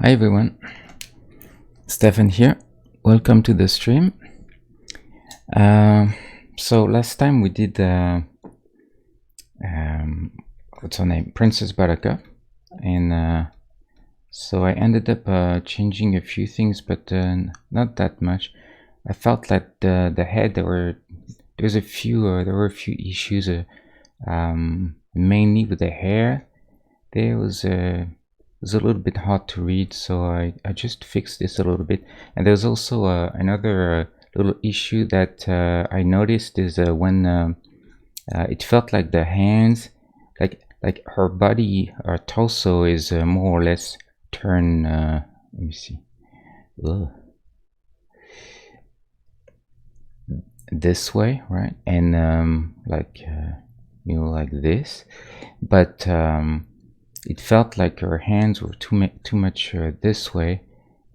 Hi everyone, Stefan here. Welcome to the stream. So last time we did what's her name, Princess Baraka, and so I ended up changing a few things, but not that much. I felt like the head there were a few issues, mainly with the hair. There was a little bit hard to read, so I just fixed this a little bit. And there's also another little issue that I noticed is when it felt like the hands, like her body, her torso is more or less turned. Let me see. Ugh. This way, right? And like this, but it felt like her hands were too much this way,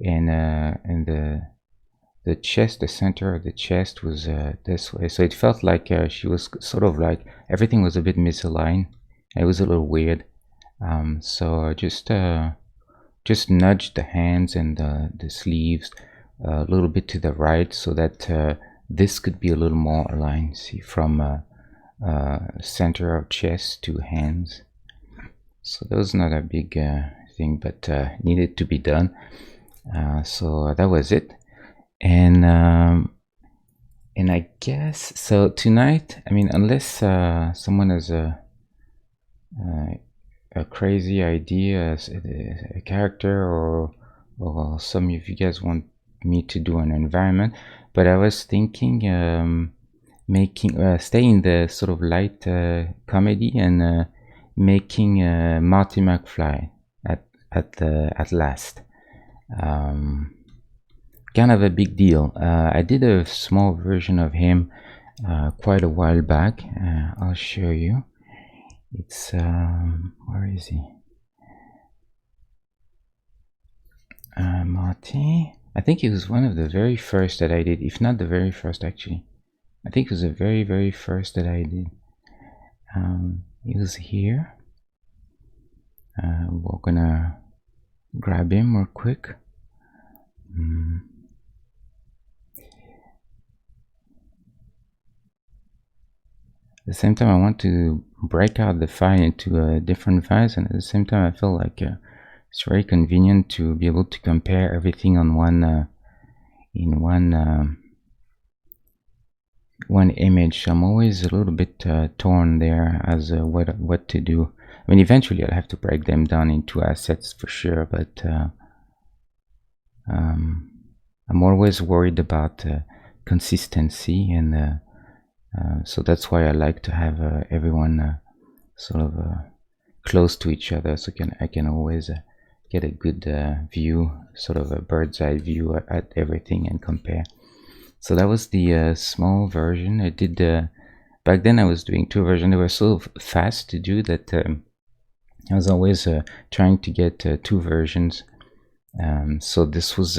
and the chest, the center of the chest was this way. So it felt like she was sort of like everything was a bit misaligned. It was a little weird. So I just nudged the hands and the sleeves a little bit to the right so that this could be a little more aligned. See, from center of chest to hands. So that was not a big thing, but needed to be done. So that was it, and I guess so tonight. I mean, unless someone has a crazy idea, a character, or some of you guys want me to do an environment, but I was thinking making stay in the sort of light comedy and making Marty McFly at last. Kind of a big deal. I did a small version of him quite a while back. I'll show you. It's where is he? Marty. I think it was one of the very first that I did, if not the very first actually. I think it was the very first that I did. He was here. We're gonna grab him real quick. At the same time, I want to break out the file into different files, and at the same time, I feel like it's very convenient to be able to compare everything on one one image. I'm always a little bit torn there as what to do. I mean, eventually I'll have to break them down into assets for sure, but I'm always worried about consistency, and so that's why I like to have everyone sort of close to each other, so I can always get a good view, sort of a bird's eye view at everything and compare. So that was the small version I did. Back then I was doing two versions. They were so fast to do that I was always trying to get two versions. So this was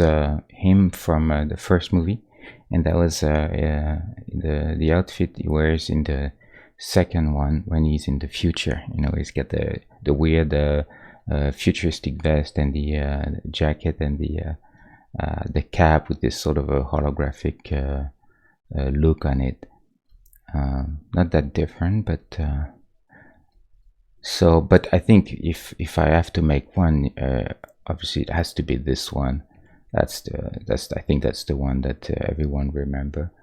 him from the first movie, and that was the outfit he wears in the second one when he's in the future. You know, he's got the weird futuristic vest and the jacket and the cap with this sort of a holographic look on it. Not that different, but so. But I think if I have to make one, obviously it has to be this one. I think that's the one that everyone remember.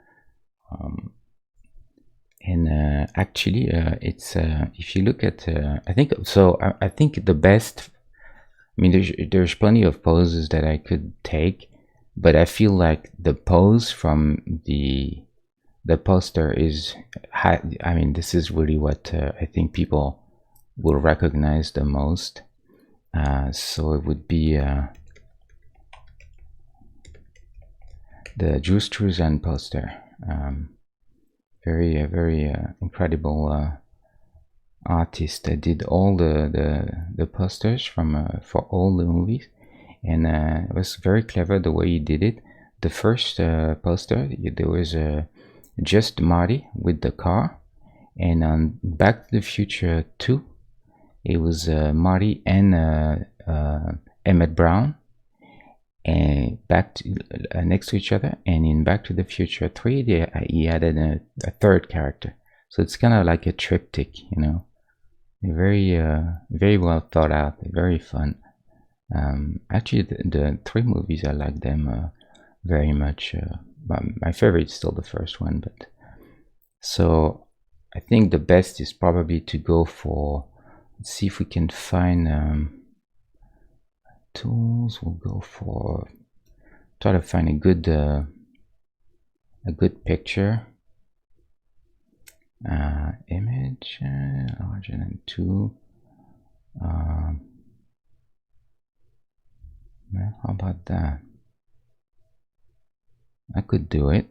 And actually, it's if you look at, I think so. I think the best. I mean, there's plenty of poses that I could take, but I feel like the pose from the poster is. I mean, this is really what I think people will recognize the most. So it would be the Drew Struzan poster. Very incredible artist that did all the posters from for all the movies, and it was very clever the way he did it. The first poster, there was just Marty with the car, and on Back to the Future 2, it was Marty and Emmett Brown and back to next to each other, and in Back to the Future 3 he added a third character. So it's kind of like a triptych, you know. Very very well thought out, very fun. Actually the three movies, I like them very much. My favorite is still the first one, but so I think the best is probably to go for, let's see if we can find tools. We'll go for, try to find a good picture. Image larger than 2. How about that? I could do it.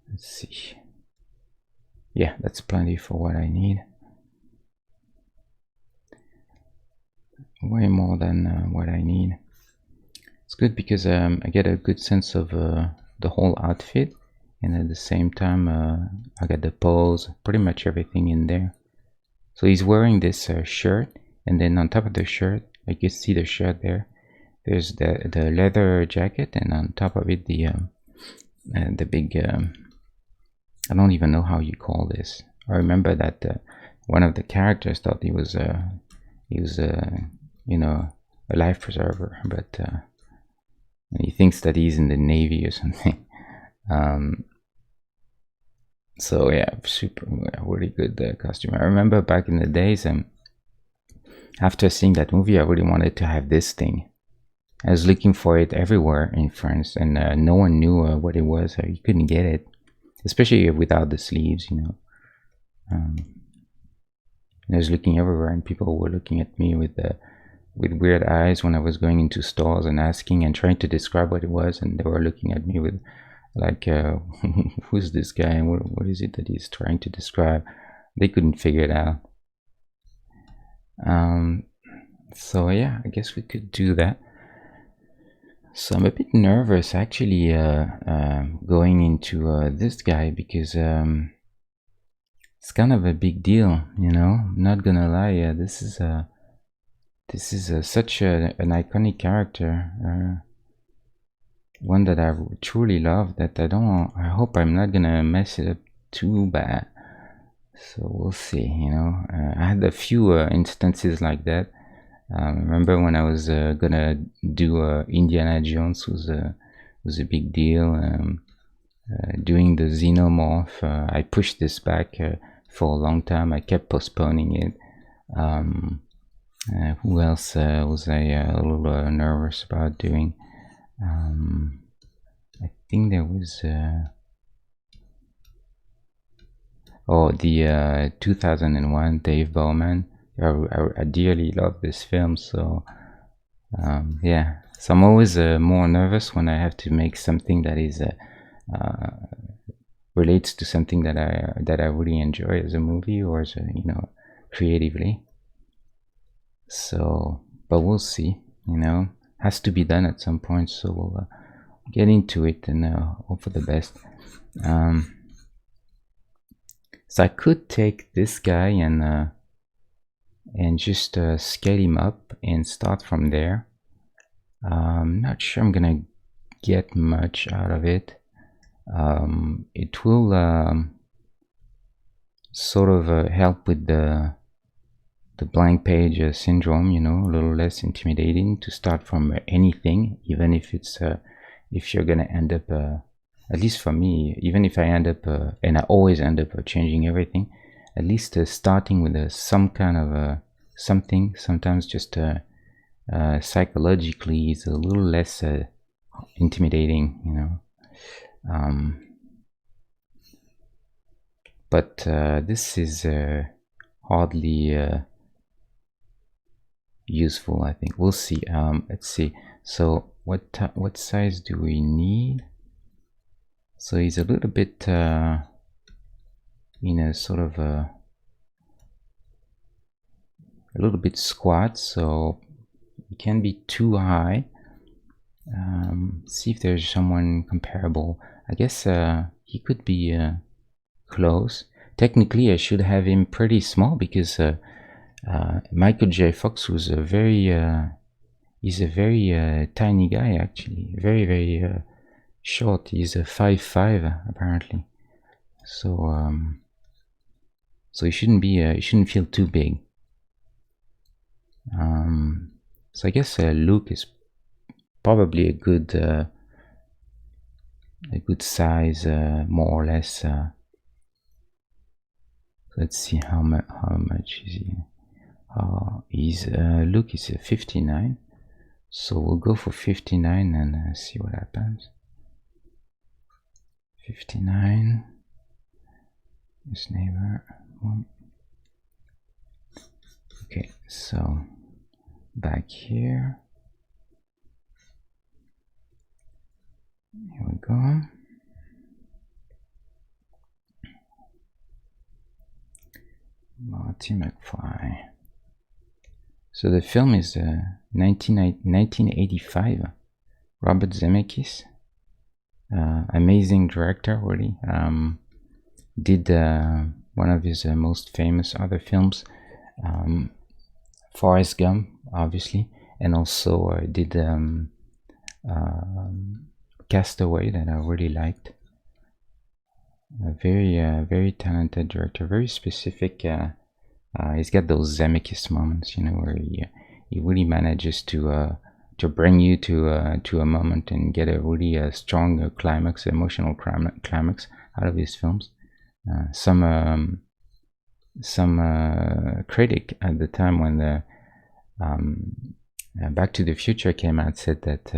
Let's see. Yeah, that's plenty for what I need. Way more than what I need. It's good because I get a good sense of the whole outfit, and at the same time I got the pose, pretty much everything in there. So he's wearing this shirt, and then on top of the shirt, I can see the shirt there. There's the leather jacket, and on top of it the big I don't even know how you call this. I remember that one of the characters thought he was you know, a life preserver, but he thinks that he's in the Navy or something. So yeah, super, really good costume. I remember back in the days, after seeing that movie, I really wanted to have this thing. I was looking for it everywhere in France, and no one knew what it was. You couldn't get it, especially without the sleeves, you know. I was looking everywhere, and people were looking at me with weird eyes when I was going into stores and asking and trying to describe what it was, and they were looking at me with like, who's this guy and what is it that he's trying to describe? They couldn't figure it out. So yeah, I guess we could do that. So I'm a bit nervous actually going into this guy, because it's kind of a big deal, you know. I'm not gonna lie, this is such an iconic character, one that I truly love, that I hope I'm not gonna mess it up too bad. So we'll see, you know. I had a few instances like that. Remember when I was gonna do Indiana Jones was a big deal. Doing the Xenomorph, I pushed this back for a long time. I kept postponing it. Who else was I a little nervous about doing? I think there was the 2001 Dave Bowman. I dearly love this film, so yeah. So I'm always more nervous when I have to make something that is relates to something that I really enjoy as a movie, or as a, you know, creatively. So, but we'll see, you know, has to be done at some point, so we'll get into it and hope for the best. So I could take this guy and just scale him up and start from there. I'm not sure I'm gonna get much out of it. It will sort of help with the blank page syndrome, you know, a little less intimidating to start from anything, even if it's if you're gonna end up at least for me, even if I end up and I always end up changing everything, at least starting with some kind of something, sometimes just psychologically is a little less intimidating, you know. But this is hardly useful, I think. We'll see. Let's see. So what size do we need? So he's a little bit in a sort of a little bit squat, so it can't be too high. See if there's someone comparable. I guess he could be close. Technically I should have him pretty small, because Michael J. Fox was a very he's a very tiny guy, actually, very short. He's a 5'5" apparently, so so he shouldn't feel too big. So I guess Luke is probably a good size, more or less. Let's see how much is he. Luke is 59, so we'll go for 59 and see what happens. 59. His neighbor. Okay, so back here. Here we go. Marty McFly. So the film is 1985. Robert Zemeckis, amazing director, really. Did one of his most famous other films, Forrest Gump, obviously, and also did Castaway, that I really liked. A very talented director, very specific. He's got those Zemeckis moments, you know, where he really manages to bring you to a moment and get a really strong climax, emotional climax out of his films. Some critic at the time when the Back to the Future came out said that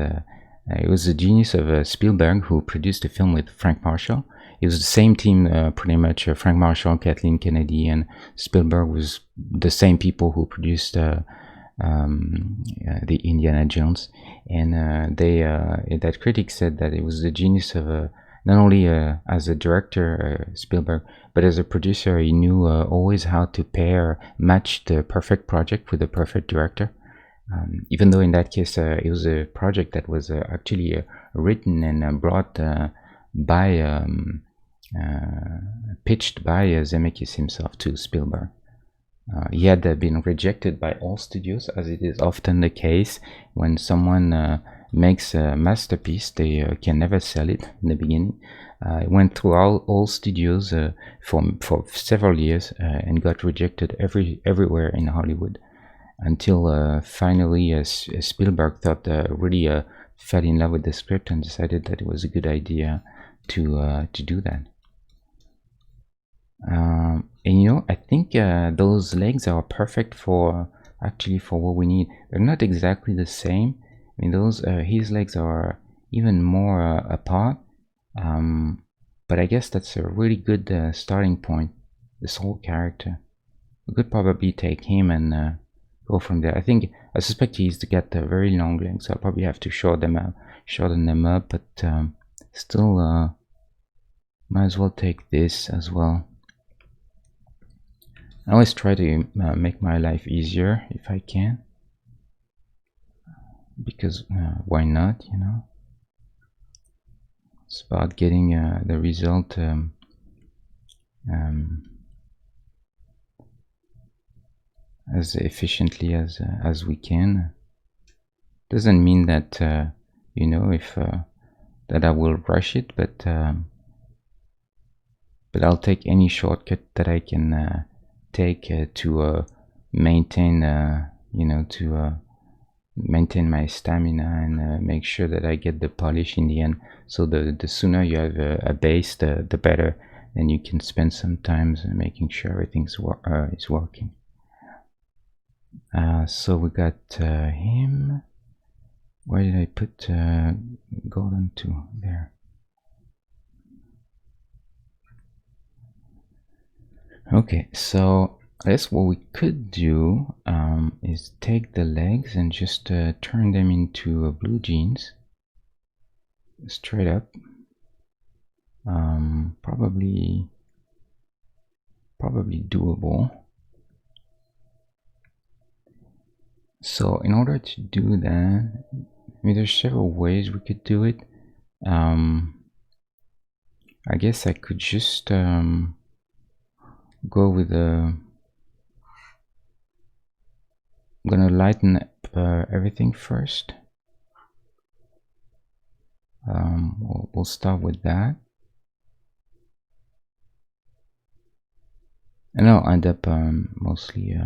it was the genius of Spielberg, who produced the film with Frank Marshall. It was the same team, pretty much. Frank Marshall, Kathleen Kennedy, and Spielberg was the same people who produced the Indiana Jones. And that critic said that it was the genius of not only as a director, Spielberg, but as a producer. He knew always how to match the perfect project with the perfect director. Even though in that case it was a project that was actually written and brought by pitched by Zemeckis himself to Spielberg. He had been rejected by all studios, as it is often the case when someone makes a masterpiece. They can never sell it in the beginning. It went through all studios for several years and got rejected everywhere in Hollywood, until finally Spielberg thought really fell in love with the script and decided that it was a good idea to do that. And you know, I think those legs are perfect for what we need. They're not exactly the same. I mean, his legs are even more apart, but I guess that's a really good starting point. This whole character, we could probably take him and go from there. I suspect he's got very long legs. I'll probably have to shorten them up, but still might as well take this as well. I always try to make my life easier if I can, because why not, you know? It's about getting the result as efficiently as we can. Doesn't mean that you know, if that I will rush it, but I'll take any shortcut that I can take to maintain you know, to maintain my stamina and make sure that I get the polish in the end. So the sooner you have a base, the better, and you can spend some time making sure everything's is working. So we got him. Where did I put Golden to? There. Okay, so I guess what we could do is take the legs and just turn them into blue jeans, straight up. Probably doable. So in order to do that, I mean, there's several ways we could do it. I guess I could just go with I'm gonna lighten up everything first. We'll start with that, and I'll end up mostly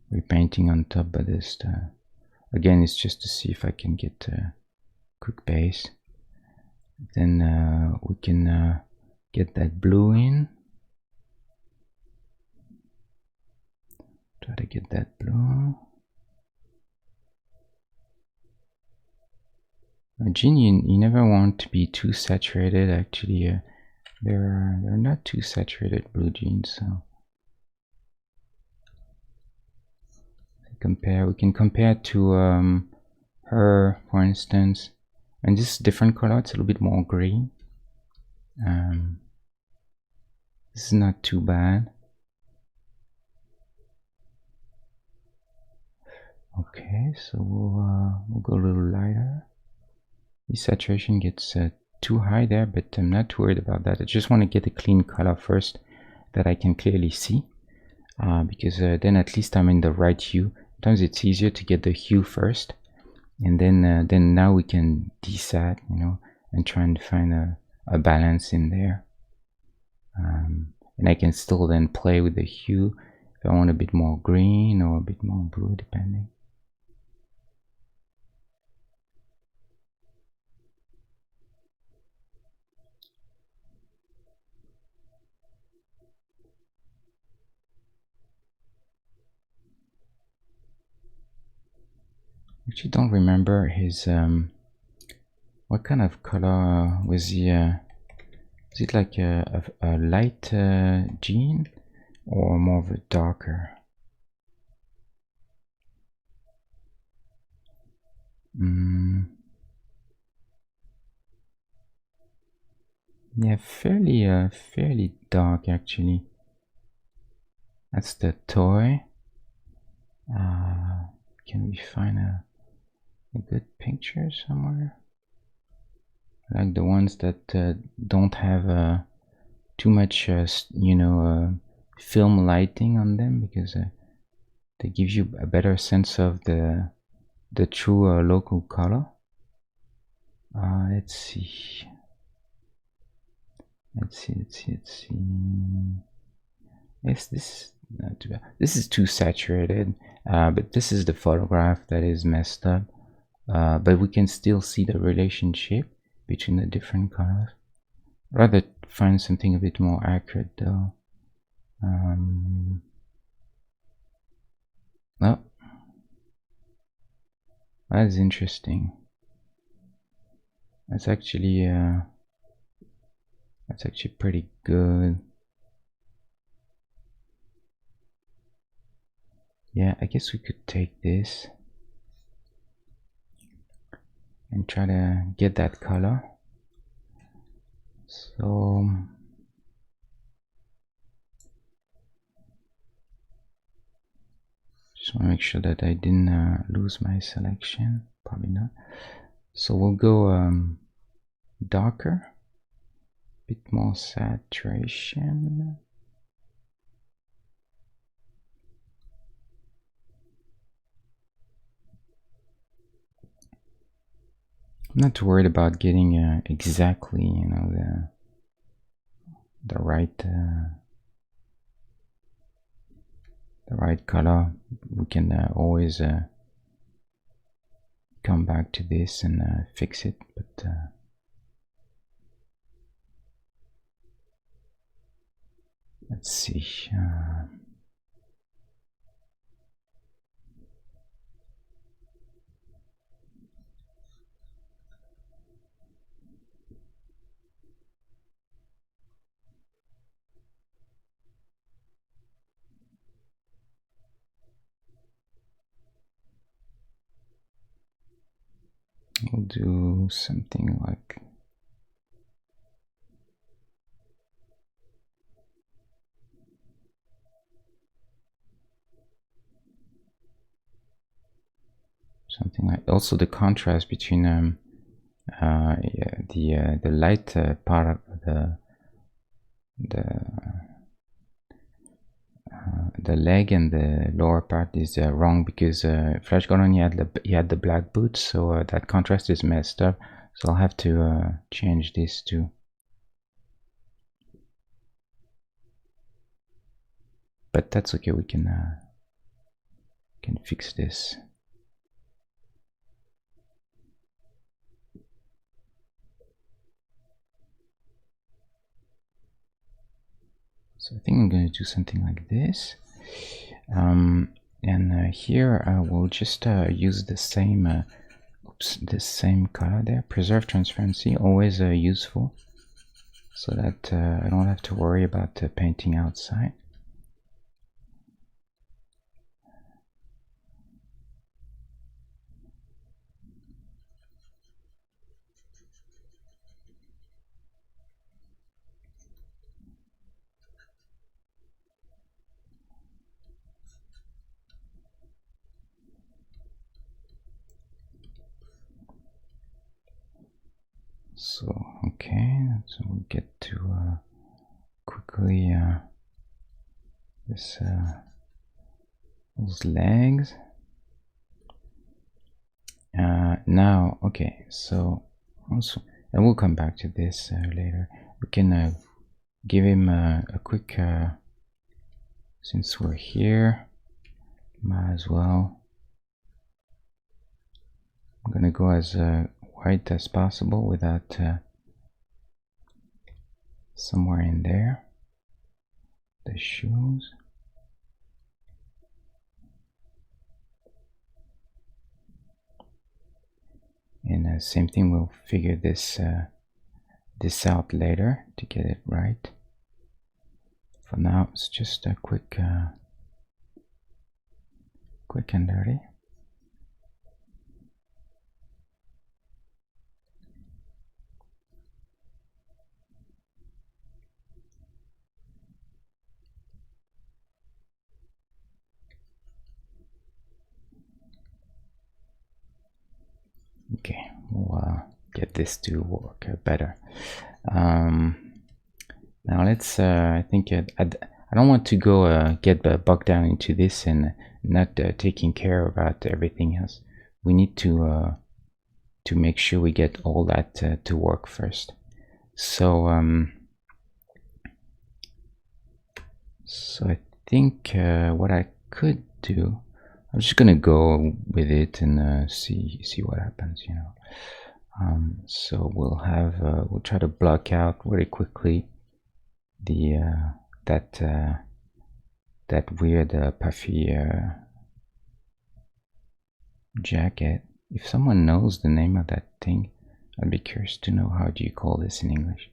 repainting on top, but this again, it's just to see if I can get a quick base. Then we can get that blue in. Try to get that blue. Gene, you never want to be too saturated. Actually, they're not too saturated, blue jeans. So we can compare to her, for instance, and this is different color. It's a little bit more green. This is not too bad. Okay, so we'll go a little lighter. The saturation gets too high there, but I'm not too worried about that. I just want to get a clean color first that I can clearly see, because then at least I'm in the right hue. Sometimes it's easier to get the hue first, and then now we can desat, you know, and try and find a balance in there. And I can still then play with the hue if I want a bit more green or a bit more blue, depending. Actually, don't remember his what kind of color was he? Is it like a light jean or more of a darker? Yeah, fairly dark actually. That's the toy. Can we find a good picture somewhere? I like the ones that don't have too much, you know, film lighting on them, because they give you a better sense of the true local color. Let's see. Yes, this not too bad. This is too saturated, but this is the photograph that is messed up. But we can still see the relationship between the different colors. Rather find something a bit more accurate though. Oh, that's interesting. That's actually pretty good. Yeah, I guess we could take this and try to get that color. So just want to make sure that I didn't lose my selection. Probably not. So we'll go darker, bit more saturation. I'm not too worried about getting exactly, you know, the right color. We can always come back to this and fix it, but let's see. We'll do something like also the contrast between the light part of the the leg and the lower part is wrong, because Flash Gordon, he had the black boots, so that contrast is messed up. So I'll have to change this too. But that's okay. We can fix this. So I think I'm going to do something like this. And here we'll just use the same same color there. Preserve transparency, always useful, so that I don't have to worry about painting outside. So okay, so we'll get to quickly those legs. Now, okay, so also, and we'll come back to this later. We can give him a quick, since we're here, might as well. I'm gonna go as white as possible without somewhere in there. The shoes. And same thing, we'll figure this out later to get it right. For now, it's just a quick and dirty. Okay, we'll get this to work better. Now let's, I think I don't want to go get bogged down into this and not taking care about everything else. We need to make sure we get all that to work first. So so I think what I could do, I'm just gonna go with it and see what happens, you know. So we'll have we'll try to block out very quickly the that weird puffy jacket. If someone knows the name of that thing, I'd be curious to know, how do you call this in English?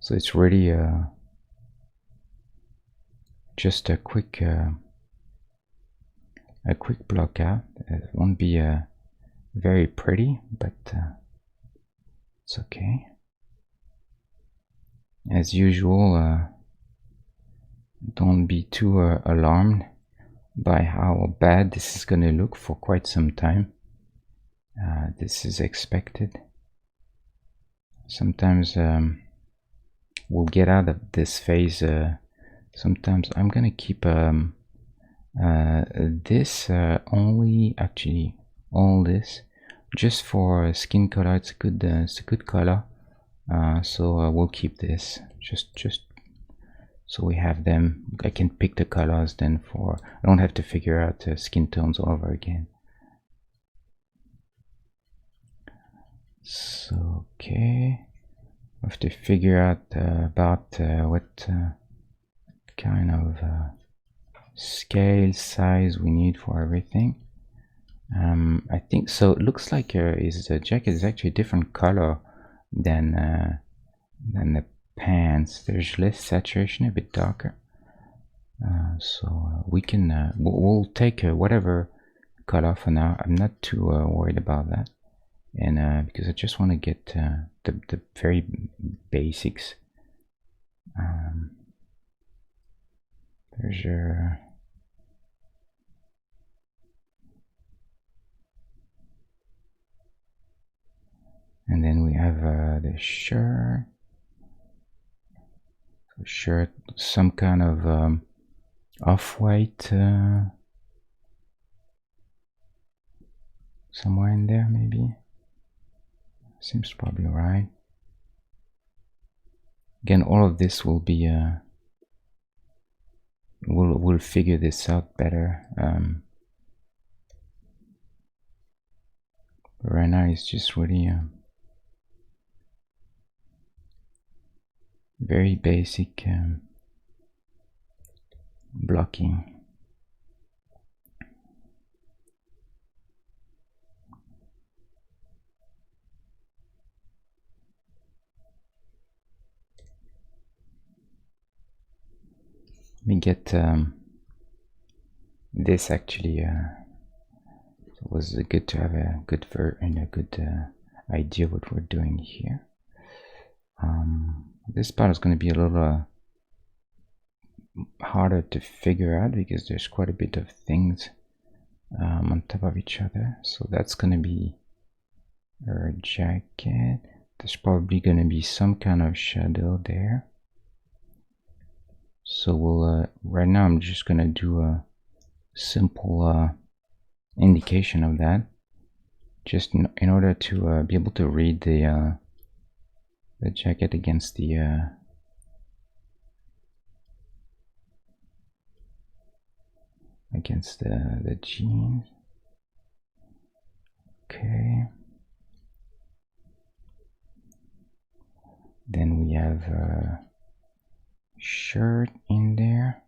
So it's really just a quick block out. It won't be very pretty, but it's okay. As usual, don't be too alarmed by how bad this is gonna look for quite some time. This is expected. Sometimes we'll get out of this phase. Sometimes I'm gonna keep this only, actually all this, just for skin color. It's a good color. So we'll keep this just so we have them. I can pick the colors then, for I don't have to figure out skin tones all over again. So okay, I have to figure out about what kind of scale size we need for everything. I think so. It looks like his jacket is actually a different color than the pants. There's less saturation, a bit darker. So we can we'll take whatever color for now. I'm not too worried about that, and because I just want to get the very basics. There's your And then we have the shirt. Shirt, some kind of off-white somewhere in there, maybe. Seems probably right. Again, all of this will be we'll figure this out better. But right now it's just really very basic blocking. Let me get this actually. It was good to have a good idea what we're doing here. This part is going to be a little harder to figure out because there's quite a bit of things on top of each other. So that's going to be her jacket. There's probably going to be some kind of shadow there. So we'll right now I'm just going to do a simple indication of that, just in order to be able to read the jacket against the jeans. Okay. Then we have a shirt in there.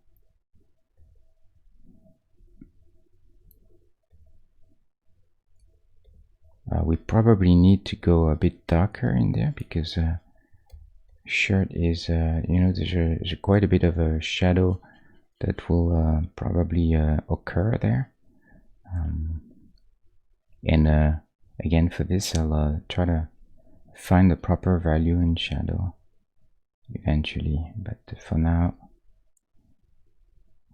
We probably need to go a bit darker in there because shirt is, you know, there's quite a bit of a shadow that will probably occur there. And again, for this, I'll try to find the proper value in shadow eventually, but for now,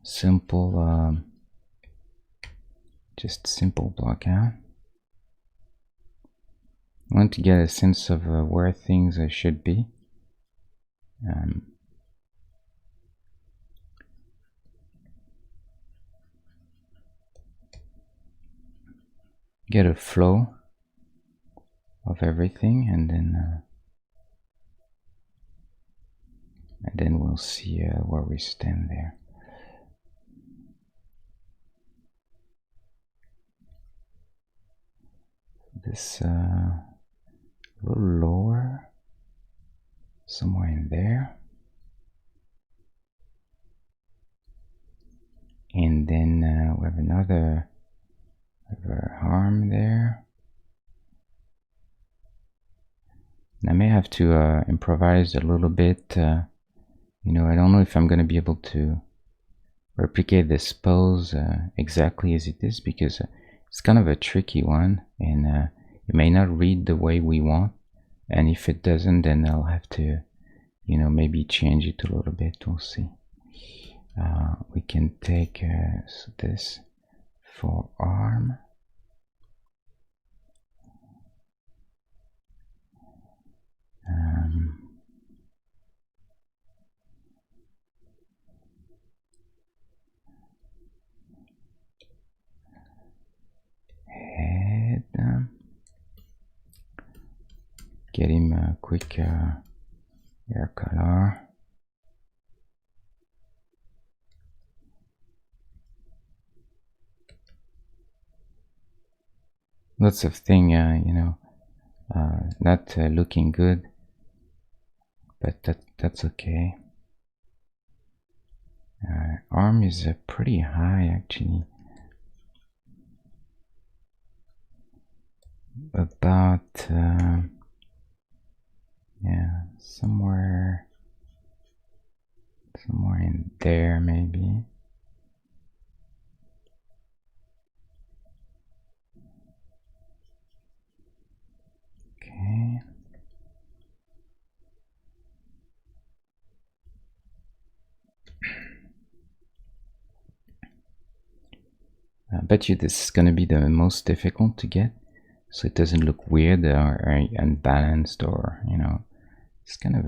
simple, just simple block out. I want to get a sense of where things should be. Get a flow of everything, and then we'll see where we stand there. This a little lower, somewhere in there, and then we have another arm there. And I may have to improvise a little bit. You know, I don't know if I'm going to be able to replicate this pose exactly as it is, because it's kind of a tricky one, and it may not read the way we want. And if it doesn't, then I'll have to, you know, maybe change it a little bit. We'll see. We can take this forearm. Head. Get him a quick hair color. Lots of thing, you know, not looking good, but that's okay. Arm is pretty high actually, about yeah, somewhere in there maybe. Okay. I bet you this is going to be the most difficult to get. so it doesn't look weird or unbalanced, or it's kind of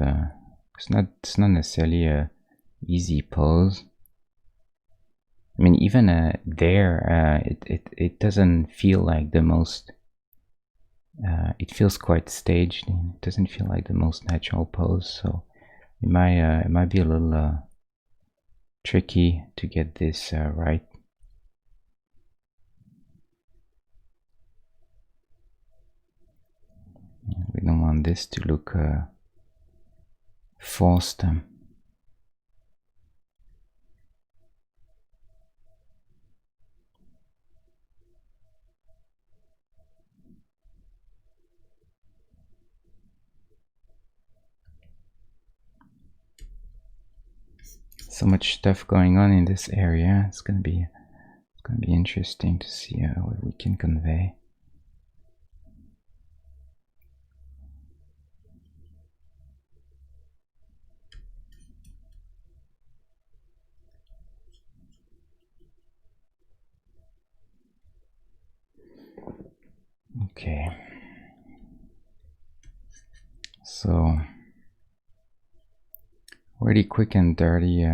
it's not necessarily a easy pose. I mean, even there, it doesn't feel like the most. It feels quite staged, and it doesn't feel like the most natural pose. So it might be a little tricky to get this right. We don't want this to look forced. So much stuff going on in this area. It's gonna be interesting to see what we can convey. Okay, so really quick and dirty.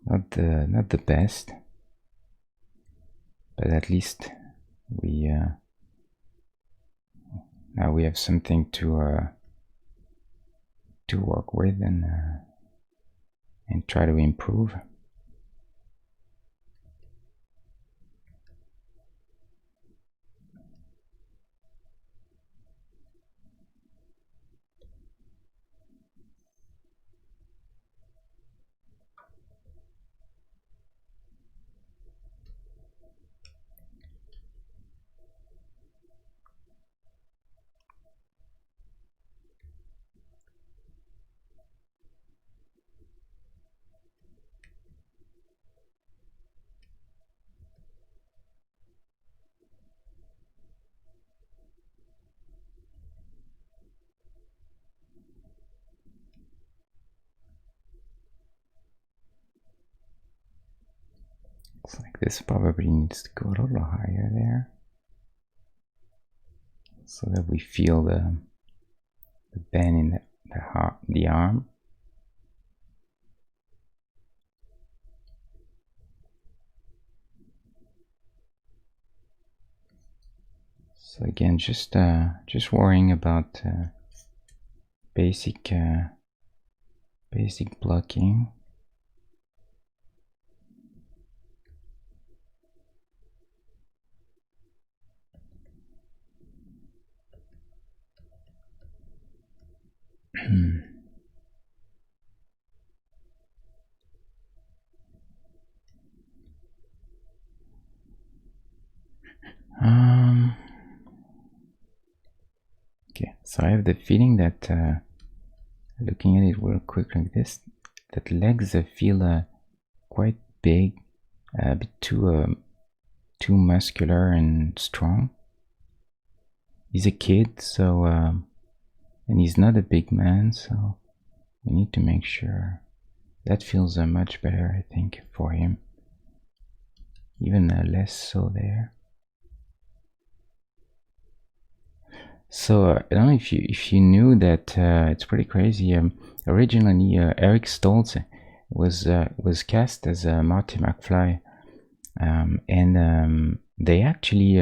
Not the best, but at least we now we have something to work with and try to improve. Looks like this probably needs to go a little higher there, so that we feel the bend in the arm. So again, just worrying about basic blocking. Okay, so I have the feeling that looking at it real quick like this, that legs feel quite big, a bit too muscular and strong. He's a kid, so and he's not a big man, so we need to make sure that feels much better, I think, for him. Even less so there. So I don't know if you knew that it's pretty crazy. Originally, Eric Stoltz was cast as Marty McFly, and they actually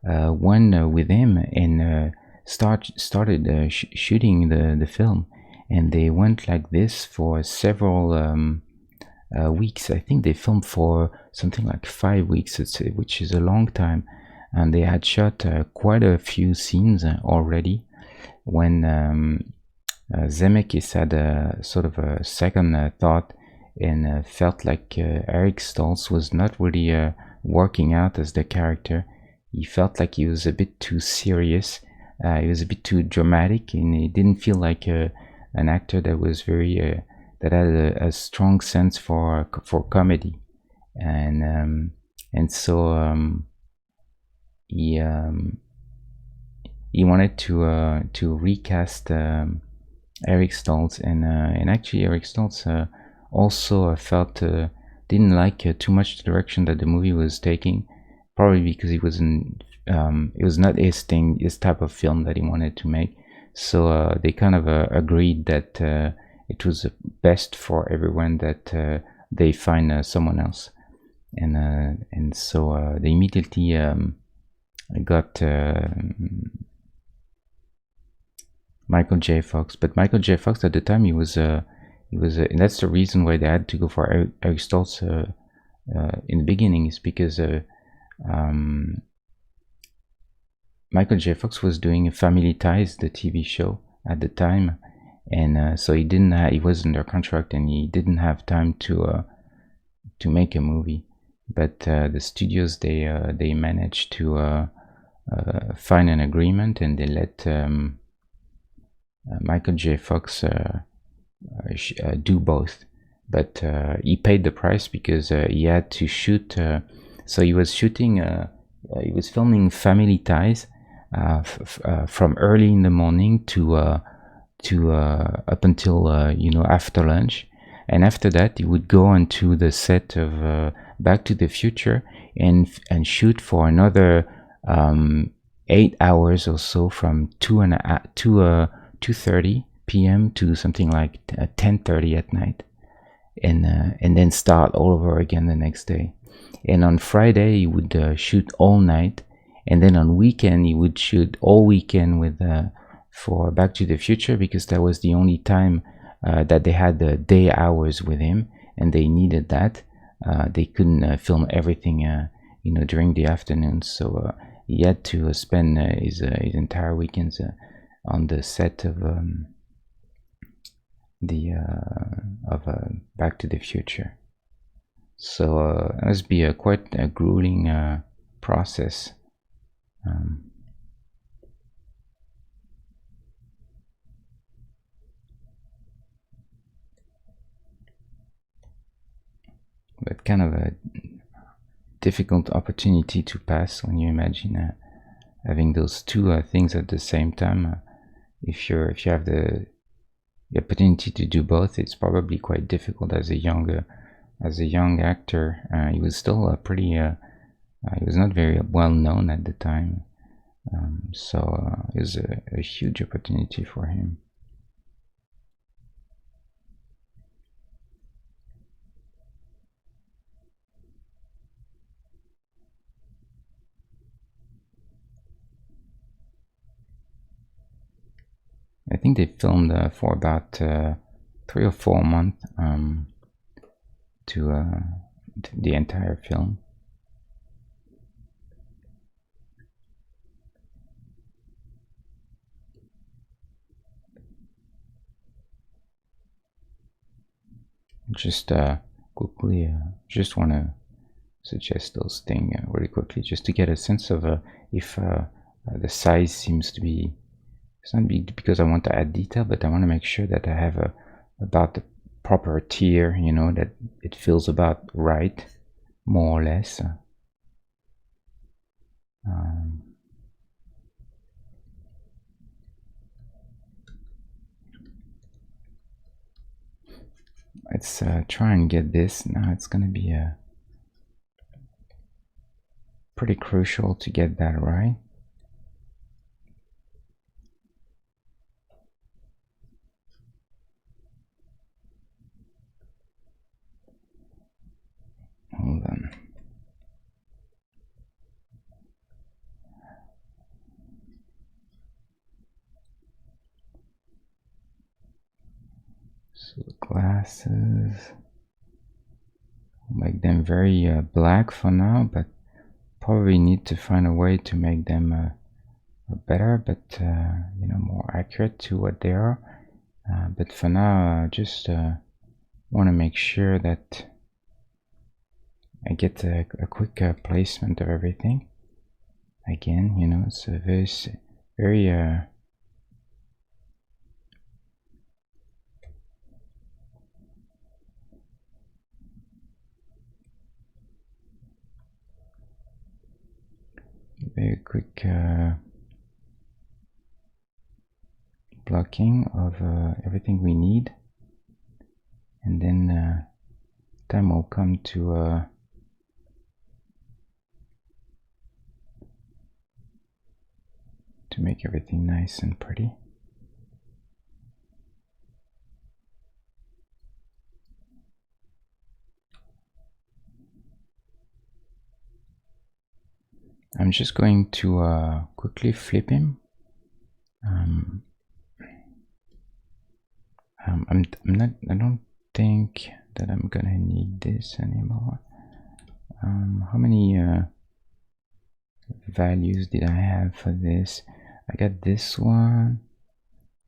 went with him and started shooting the film, and they went like this for several weeks. I think they filmed for something like 5 weeks, which is a long time. And they had shot quite a few scenes already when Zemeckis had a sort of a second thought and felt like Eric Stoltz was not really working out as the character. He felt like he was a bit too serious, he was a bit too dramatic, and he didn't feel like an actor that was very that had a strong sense for comedy, and so he wanted to recast Eric Stoltz, and actually Eric Stoltz also felt didn't like too much the direction that the movie was taking, probably because it wasn't it was not his thing, his type of film that he wanted to make. So they kind of agreed that it was best for everyone that they find someone else, and so they immediately got Michael J. Fox. But Michael J. Fox at the time, and that's the reason why they had to go for Eric Stoltz in the beginning, is because Michael J. Fox was doing Family Ties, the TV show at the time, and so he was under contract and he didn't have time to make a movie. But the studios, they managed to find an agreement, and they let Michael J. Fox do both. But he paid the price because he had to shoot. So he was shooting. He was filming Family Ties from early in the morning to up until after lunch, and after that he would go onto the set of Back to the Future and shoot for another 8 hours or so, from 2:30 p.m. to something like 10:30 at night, and then start all over again the next day. And on Friday he would shoot all night, and then on weekend he would shoot all weekend with for Back to the Future, because that was the only time that they had the day hours with him, and they needed that. They couldn't film everything during the afternoon, so he had to spend his entire weekends on the set of Back to the Future. So it must be quite a grueling process. But kind of a difficult opportunity to pass when you imagine having those two things at the same time. If you have the opportunity to do both, it's probably quite difficult as a young actor. He was still pretty. He was not very well known at the time, so it was a huge opportunity for him. I think they filmed for about 3 or 4 months to the entire film. Just quickly, just want to suggest those things really quickly, just to get a sense of if the size seems to be. It's not because I want to add detail, but I want to make sure that I have about the proper tier, that it feels about right, more or less. Let's try and get this. Now it's going to be pretty crucial to get that right. Hold on. So the glasses, make them very black for now, but probably need to find a way to make them better, but more accurate to what they are. But for now, I just want to make sure that I get a quick placement of everything. Again, it's a very very quick blocking of everything we need, and then time will come to make everything nice and pretty. I'm just going to quickly flip him. I don't think that I'm gonna need this anymore. How many values did I have for this? I got this one.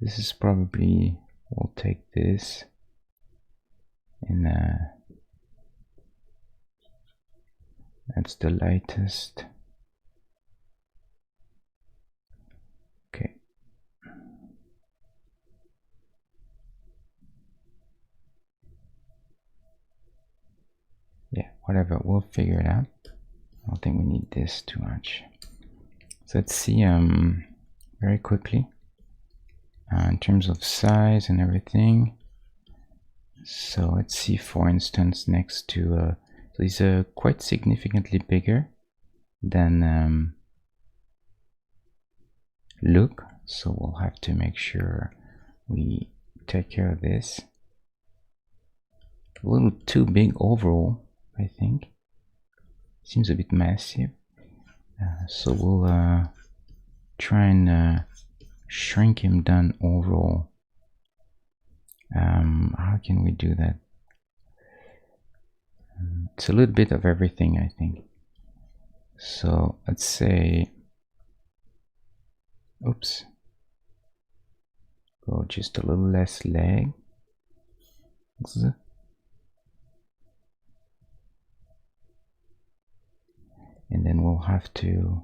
This is probably, we'll take this, and that's the lightest. Okay. Yeah, whatever, we'll figure it out. I don't think we need this too much. So let's see very quickly in terms of size and everything. So let's see, for instance, next to so these are quite significantly bigger than Luke, so we'll have to make sure we take care of this. A little too big overall, I think. Seems a bit massive. So we'll try and shrink him down overall. How can we do that? It's a little bit of everything, I think. So let's say, oops, go just a little less leg. And then we'll have to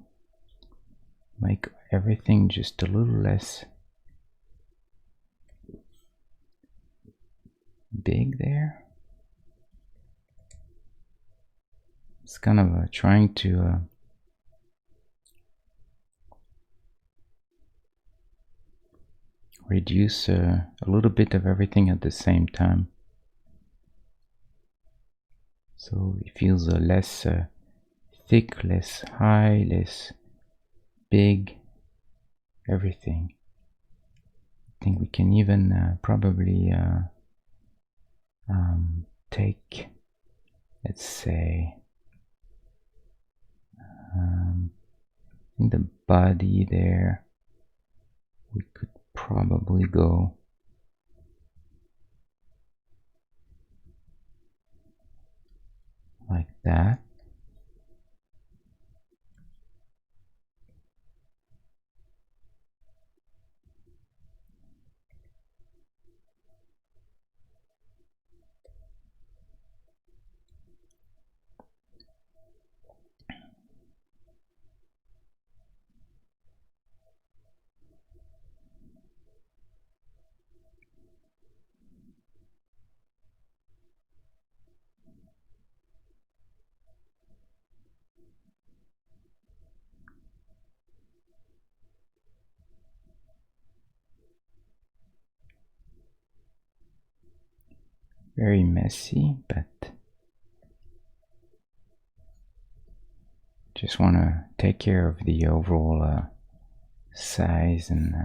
make everything just a little less big there. It's kind of trying to reduce a little bit of everything at the same time, so it feels less thick, less high, less big, everything. I think we can even probably take, let's say, in the body there, we could probably go like that. Very messy, but just want to take care of the overall size, and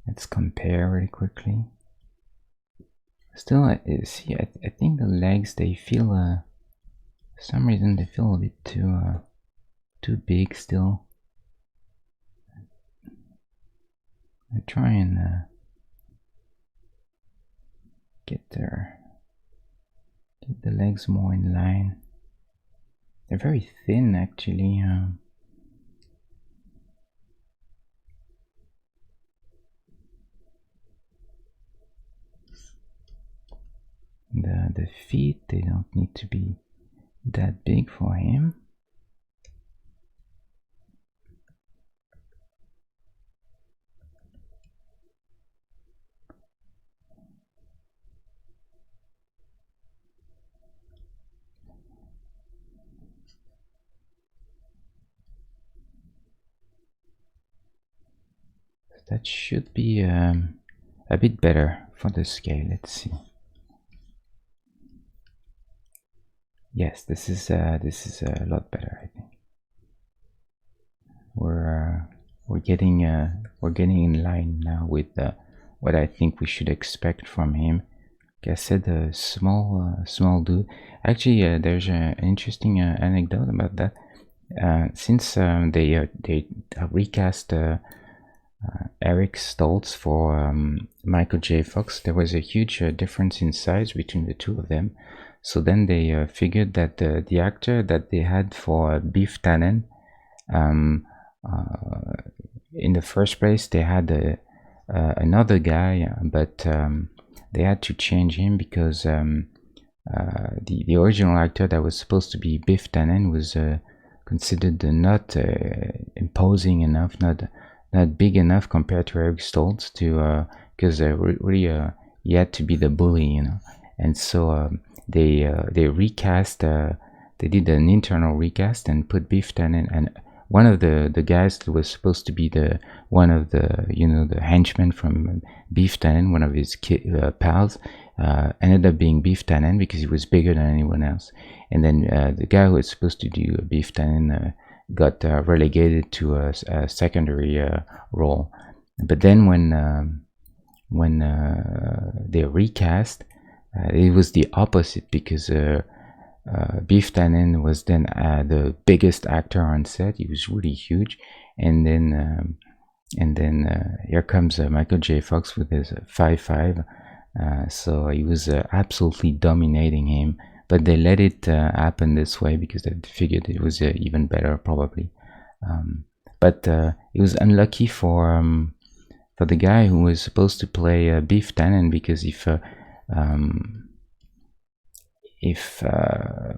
let's compare really quickly. Still, see, I think the legs, they feel for some reason they feel a bit too big still. I try and get the legs more in line. They're very thin, actually. The feet, they don't need to be that big for him. That should be a bit better for the scale. Let's see. Yes, this is a lot better, I think. We're getting in line now with what I think we should expect from him. Like I said, a small dude. Actually, there's an interesting anecdote about that. Since they recast Eric Stoltz for Michael J. Fox, there was a huge difference in size between the two of them. So then they figured that the actor that they had for Beef Tannen, um, in the first place, they had another guy, but they had to change him because the original actor that was supposed to be Biff Tannen was considered not imposing enough, not big enough compared to Eric Stoltz to because really he had to be the bully, and so they recast. They did an internal recast and put Biff Tannen, and one of the guys that was supposed to be the one of the the henchmen from Beef Tannen, one of his pals, ended up being Beef Tannen because he was bigger than anyone else. And then the guy who was supposed to do Beef Tannen got relegated to a secondary role. But then when they recast, it was the opposite because Beef Tannen was then the biggest actor on set. He was really huge, and then here comes Michael J. Fox with his 5'5". So he was absolutely dominating him. But they let it happen this way because they figured it was even better, probably. But it was unlucky for the guy who was supposed to play Beef Tannen, because if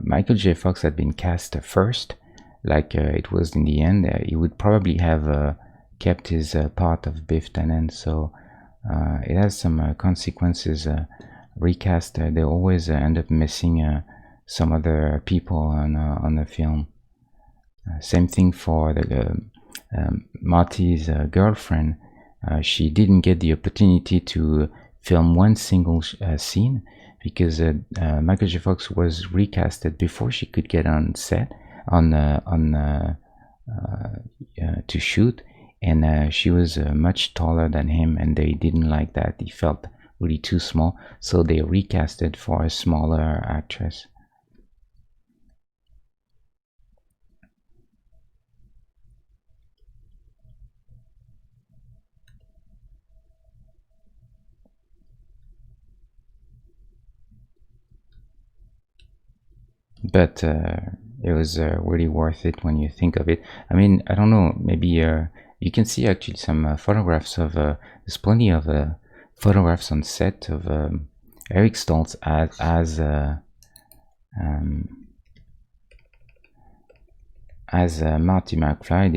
Michael J. Fox had been cast first, like it was in the end, he would probably have kept his part of Biff Tannen. So it has some consequences. Recast, they always end up missing some other people on the film. Same thing for the Marty's girlfriend. She didn't get the opportunity to film one single scene because Michael J. Fox was recasted before she could get on set to shoot, and she was much taller than him, and they didn't like that. He felt really too small, so they recasted for a smaller actress. But it was really worth it when you think of it. I mean, I don't know, maybe you can see actually some photographs of there's plenty of photographs on set of Eric Stoltz as Marty McFly.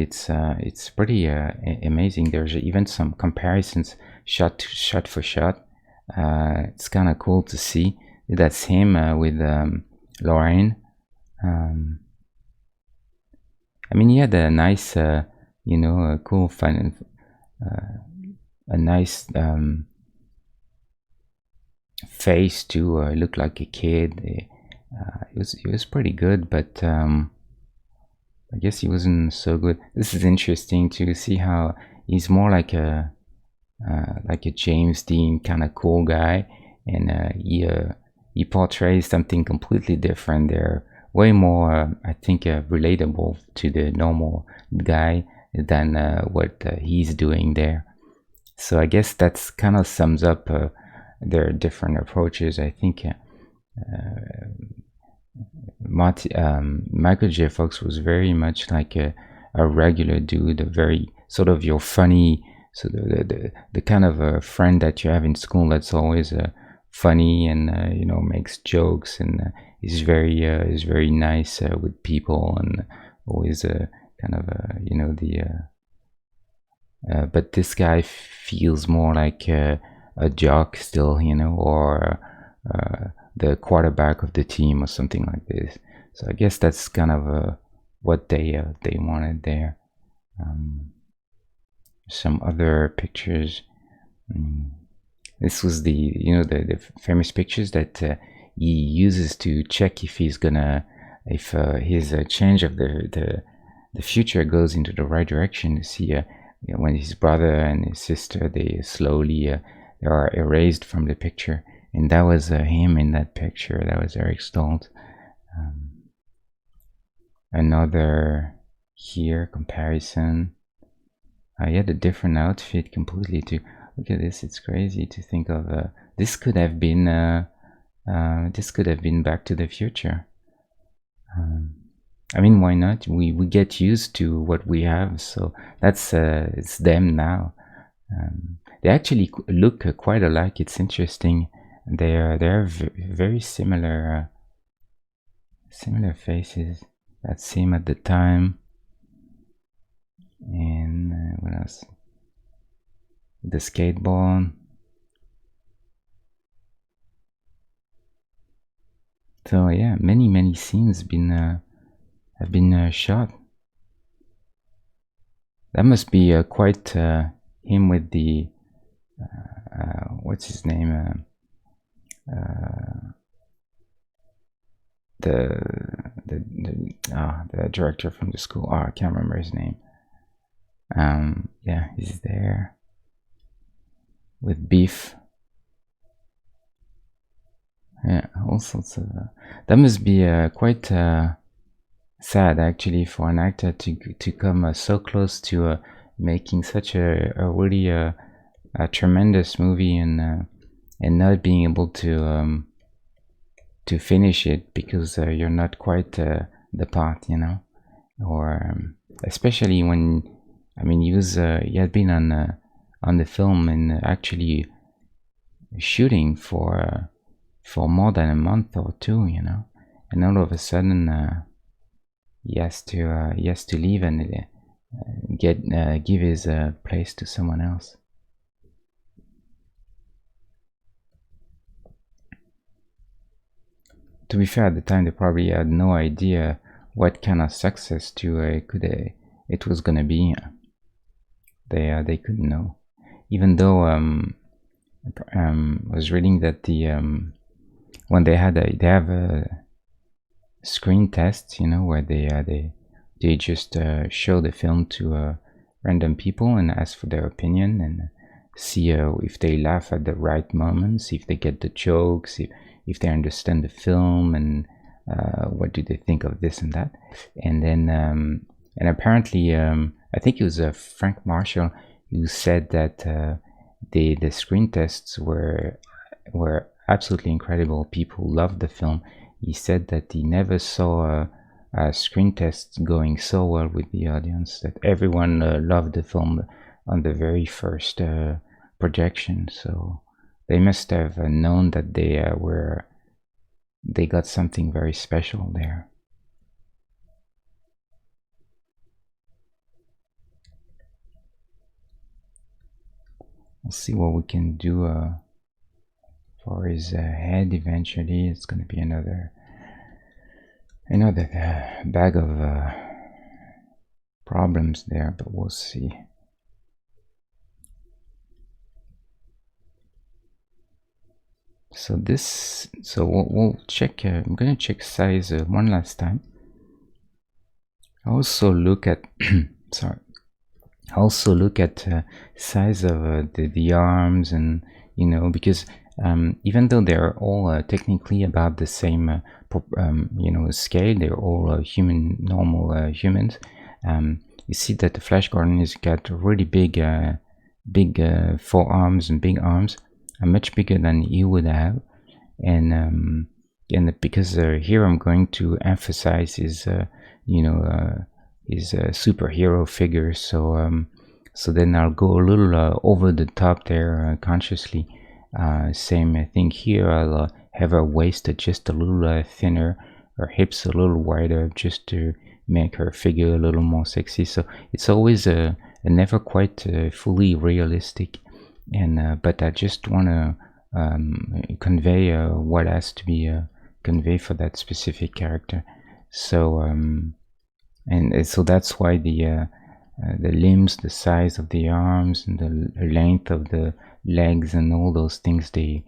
It's pretty amazing. There's even some comparisons shot for shot. It's kind of cool to see. That's him with Lorraine. I mean, he had a nice, cool, fun, a nice face to look like a kid. It was pretty good, but I guess he wasn't so good. This is interesting to see how he's more like a James Dean kind of cool guy, and he portrays something completely different. They're way more, I think, relatable to the normal guy than what he's doing there. So I guess that's kind of sums up their different approaches. I think Michael J. Fox was very much like a regular dude, a very sort of your funny, so the kind of a friend that you have in school that's always funny and makes jokes, and is very nice with people, and always kind of but this guy feels more like a jock still, or the quarterback of the team or something like this. So I guess that's kind of what they wanted there. Some other pictures. This was the famous pictures that he uses to check if he's gonna, if his change of the future goes into the right direction. To see when his brother and his sister, they slowly they are erased from the picture, and that was him in that picture. That was Eric Stoltz. Another here comparison. He had a different outfit completely. To look at this, it's crazy to think of. This could have been Back to the Future. I mean, why not? We get used to what we have, so that's it's them now. They actually look quite alike. It's interesting. They're very similar faces. That's him at the time. And what else? The skateboard. So yeah, many scenes have been shot. That must be quite him with the what's his name? The director from the school. I can't remember his name. Yeah, he's there with beef. Yeah, all sorts of. That must be quite sad, actually, for an actor to come so close to making such a really a tremendous movie and not being able to finish it because you're not quite the part, or especially when, I mean, he had been on the film and actually shooting for more than a month or two, and all of a sudden he has to leave and give his place to someone else. To be fair, at the time they probably had no idea what kind of success it was gonna be. They couldn't know, even though I was reading that when they have screen tests, where they just show the film to random people and ask for their opinion and see if they laugh at the right moments, if they get the jokes, if they understand the film, and what do they think of this and that. And then and apparently I think it was Frank Marshall who said that the screen tests were absolutely incredible. People loved the film. He said that he never saw a screen test going so well with the audience, that everyone loved the film on the very first projection. So they must have known that they got something very special there. We'll see what we can do for his head eventually. It's going to be another bag of problems there, but we'll see. So we'll check. I'm going to check size one last time. I also look at sorry. I also look at size of the arms, and because even though they're all technically about the same scale, they're all normal humans. You see that the Flash Gordon has got really big forearms and big arms, much bigger than you would have, and because here I'm going to emphasize his superhero figure, so then I'll go a little over the top there consciously. Same thing here. I'll have her waist just a little thinner, her hips a little wider, just to make her figure a little more sexy. So it's always never quite fully realistic, and but I just want to convey what has to be conveyed for that specific character. So and so that's why the limbs, the size of the arms, and the length of the legs, and all those things, they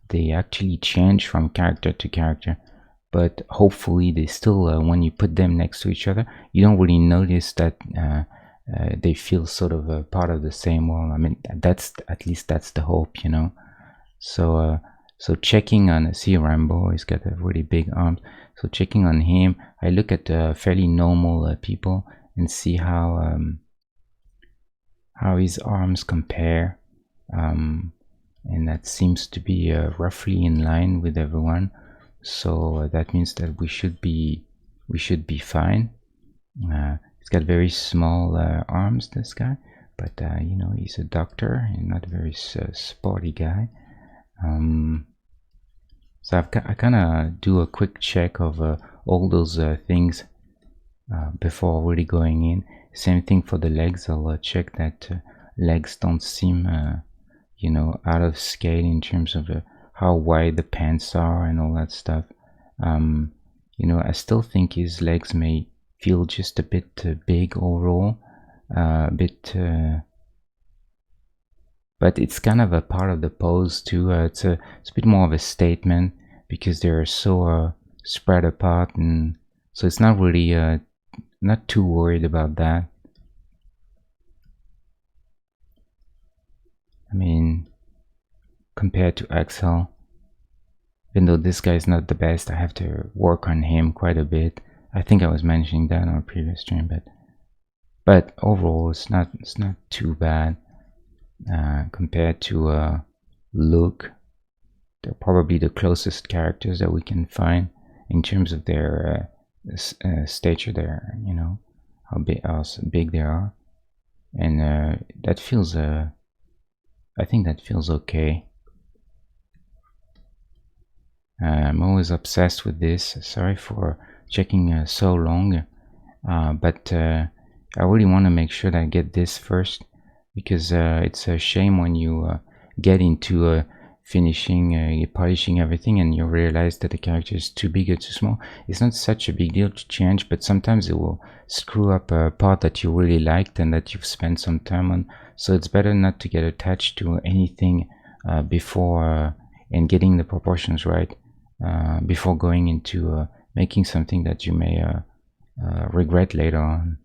they actually change from character to character, but hopefully they still, when you put them next to each other, you don't really notice that they feel sort of a part of the same world. I mean, that's at least that's the hope, you know. So so checking on, see Rambo, he's got a really big arms. So checking on him, I look at fairly normal people and see how his arms compare, and that seems to be roughly in line with everyone. So that means that we should be fine. He's got very small arms, this guy, but you know, he's a doctor and not a very sporty guy. So I kind of do a quick check of all those things before really going in. Same thing for the legs. I'll check that legs don't seem, you know, out of scale in terms of how wide the pants are and all that stuff. You know, I still think his legs may feel just a bit big overall, a bit. But it's kind of a part of the pose too. It's a bit more of a statement because they're so spread apart, and so it's not really not too worried about that. I mean, compared to Axel, even though this guy is not the best, I have to work on him quite a bit. I think I was mentioning that on a previous stream, but overall it's not too bad. Compared to Luke, they're probably the closest characters that we can find in terms of their stature. There, you know, how big they are, and that feels. I think that feels okay. I'm always obsessed with this. Sorry for checking so long, but I really want to make sure that I get this first, because it's a shame when you get into finishing, polishing everything, and you realize that the character is too big or too small. It's not such a big deal to change, but sometimes it will screw up a part that you really liked and that you've spent some time on. So it's better not to get attached to anything before and getting the proportions right before going into making something that you may regret later on.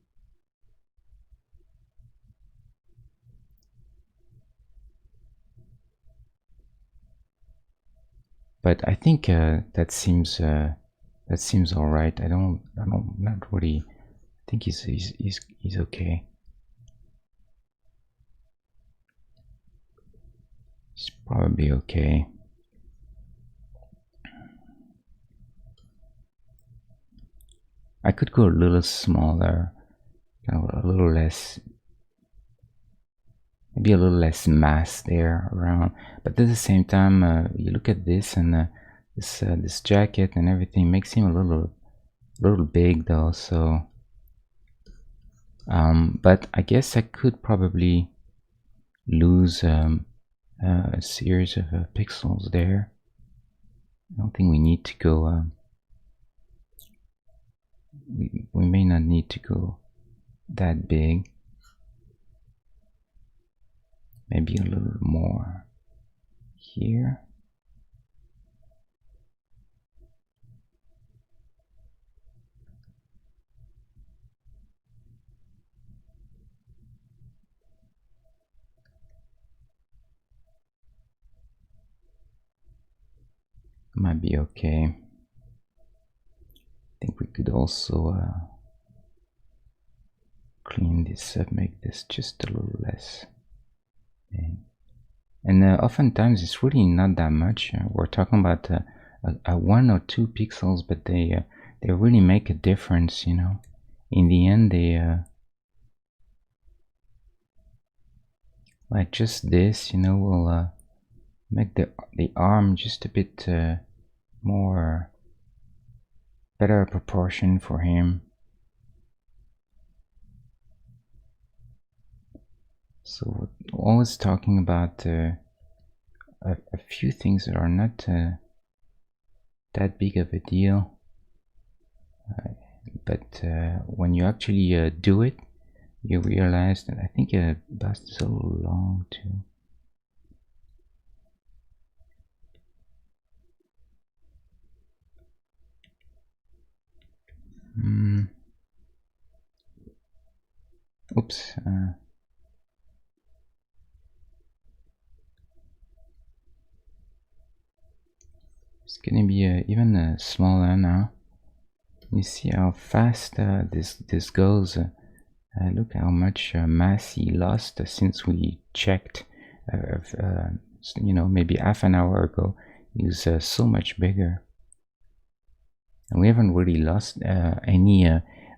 But I think that seems all right. I don't not really. I think he's okay. He's probably okay. I could go a little smaller, a little less, maybe a little less mass there around. But at the same time, you look at this, and this jacket and everything makes him a little big though. So, but I guess I could probably lose a series of pixels there. I don't think we need to go. We may not need to go that big. Maybe a little more here. Might be okay. I think we could also clean this up, make this just a little less. And oftentimes it's really not that much. We're talking about a 1 or 2 pixels, but they really make a difference, you know. In the end, they like just this, you know, will make the arm just a bit more better proportion for him. So always talking about a few things that are not that big of a deal, but when you actually do it, you realize that I think bust is a little long too. Oops. It's gonna be even smaller now. You see how fast this goes. Look how much mass he lost since we checked. You know, maybe half an hour ago. He's so much bigger, and we haven't really lost any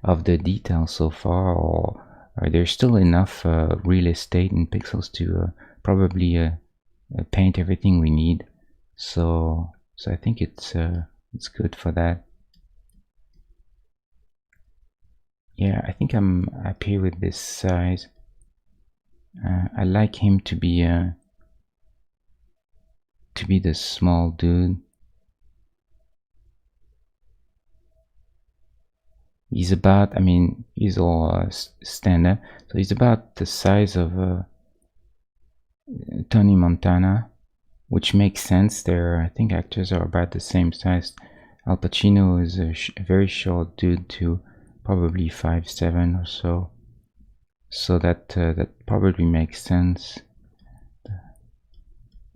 of the details so far. Or there's still enough real estate and pixels to probably paint everything we need. So I think it's good for that. Yeah, I think I'm happy with this size. I like him to be the small dude. He's about, I mean, he's all standard, so he's about the size of Tony Montana, which makes sense. I think actors are about the same size. Al Pacino is a very short dude too, probably 5'7" or so. So that probably makes sense.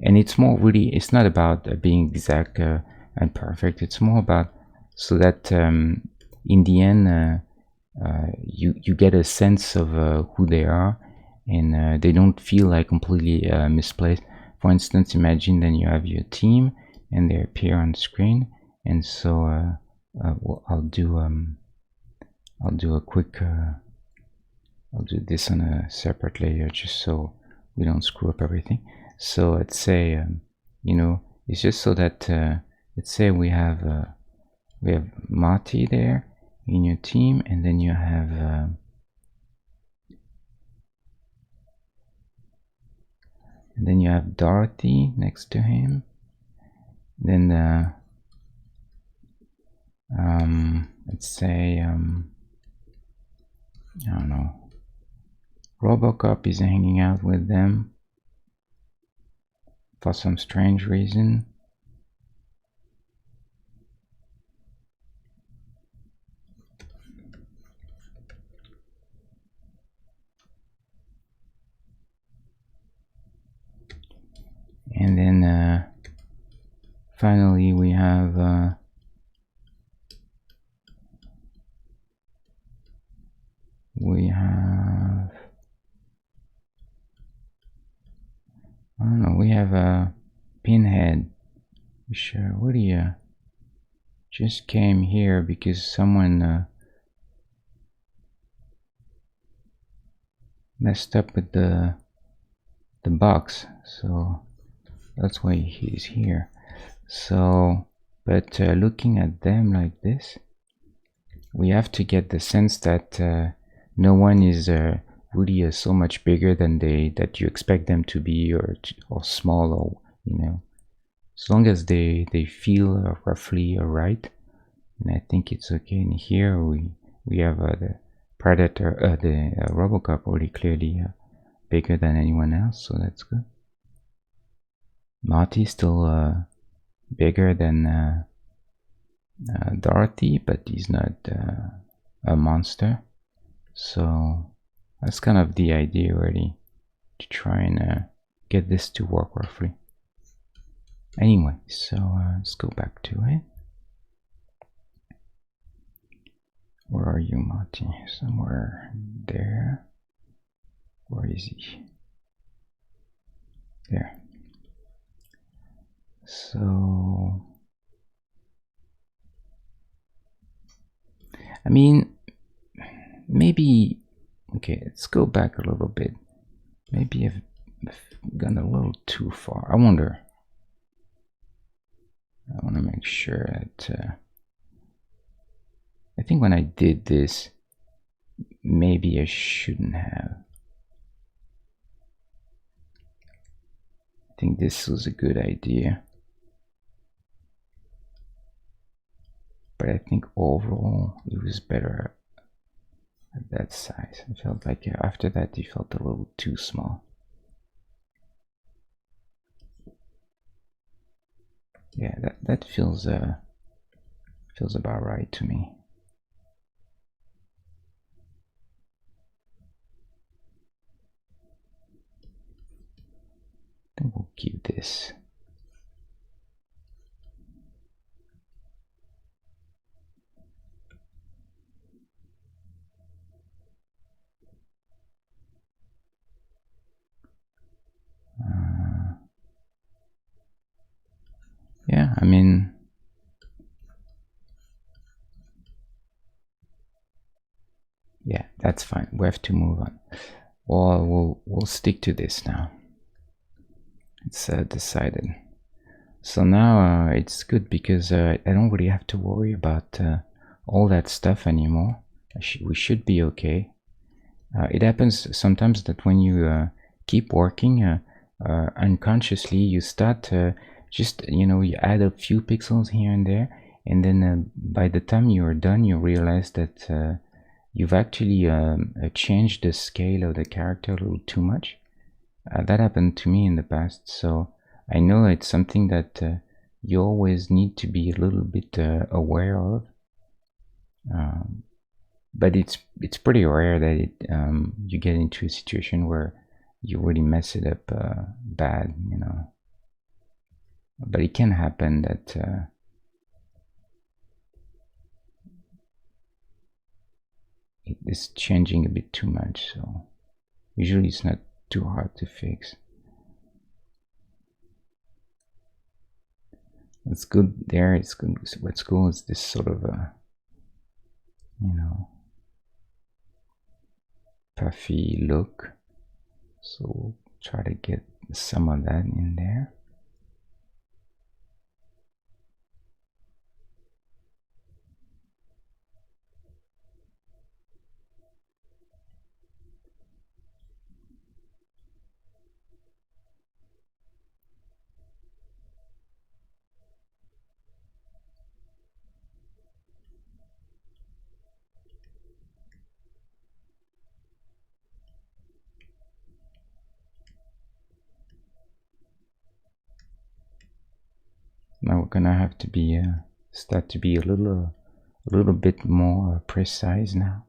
And it's more really, it's not about being exact and perfect. It's more about so that in the end you get a sense of who they are, and they don't feel like completely misplaced. For instance, imagine then you have your team and they appear on screen, and so well, I'll do a quick I'll do this on a separate layer just so we don't screw up everything. So let's say you know, it's just so that let's say we have Marty there in your team, and then you have Dorothy next to him. Then let's say I don't know, Robocop is hanging out with them for some strange reason. And then finally we have I don't know, we have a Pinhead, which really just came here because someone messed up with the box, so that's why he's here. So, but looking at them like this, we have to get the sense that no one is really so much bigger than that you expect them to be, or small, or you know, as long as they feel roughly right, and I think it's okay. And here we have the Predator, the Robocop, already clearly bigger than anyone else, so that's good. Marty still bigger than Dorothy, but he's not a monster. So that's kind of the idea already, to try and get this to work roughly. Anyway, so let's go back to it. Where are you, Marty? Somewhere there. Where is he? There. So I mean, maybe, okay, let's go back a little bit. Maybe I've gone a little too far. I want to make sure that I think when I did this, maybe I shouldn't have. I think this was a good idea, but I think overall it was better at that size. I felt like after that it felt a little too small. Yeah, that feels about right to me. keep this. Yeah, I mean, yeah, that's fine. We have to move on. Well, we'll stick to this now. It's decided. So now it's good because I don't really have to worry about all that stuff anymore. We should be okay. It happens sometimes that when you keep working unconsciously, you start just, you add a few pixels here and there, and then by the time you're done, you realize that you've actually changed the scale of the character a little too much. That happened to me in the past, so I know it's something that you always need to be a little bit aware of. But it's pretty rare that you get into a situation where you really mess it up bad, But it can happen that it is changing a bit too much. So usually it's not too hard to fix. What's good there is good. What's cool is this sort of puffy look. So we'll try to get some of that in there. Now we're gonna have to be start to be a little bit more precise now.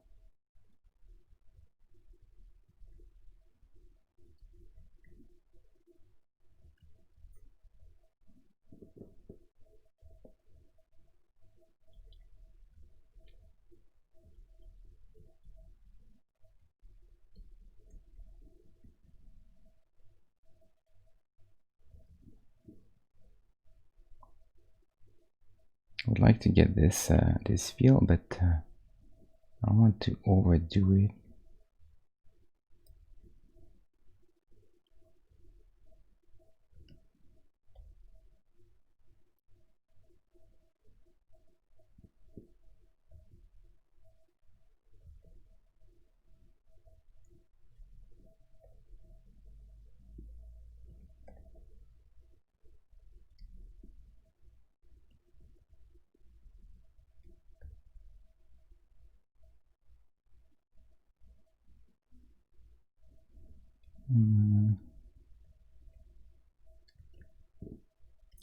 I would like to get this this feel, but I don't want to overdo it.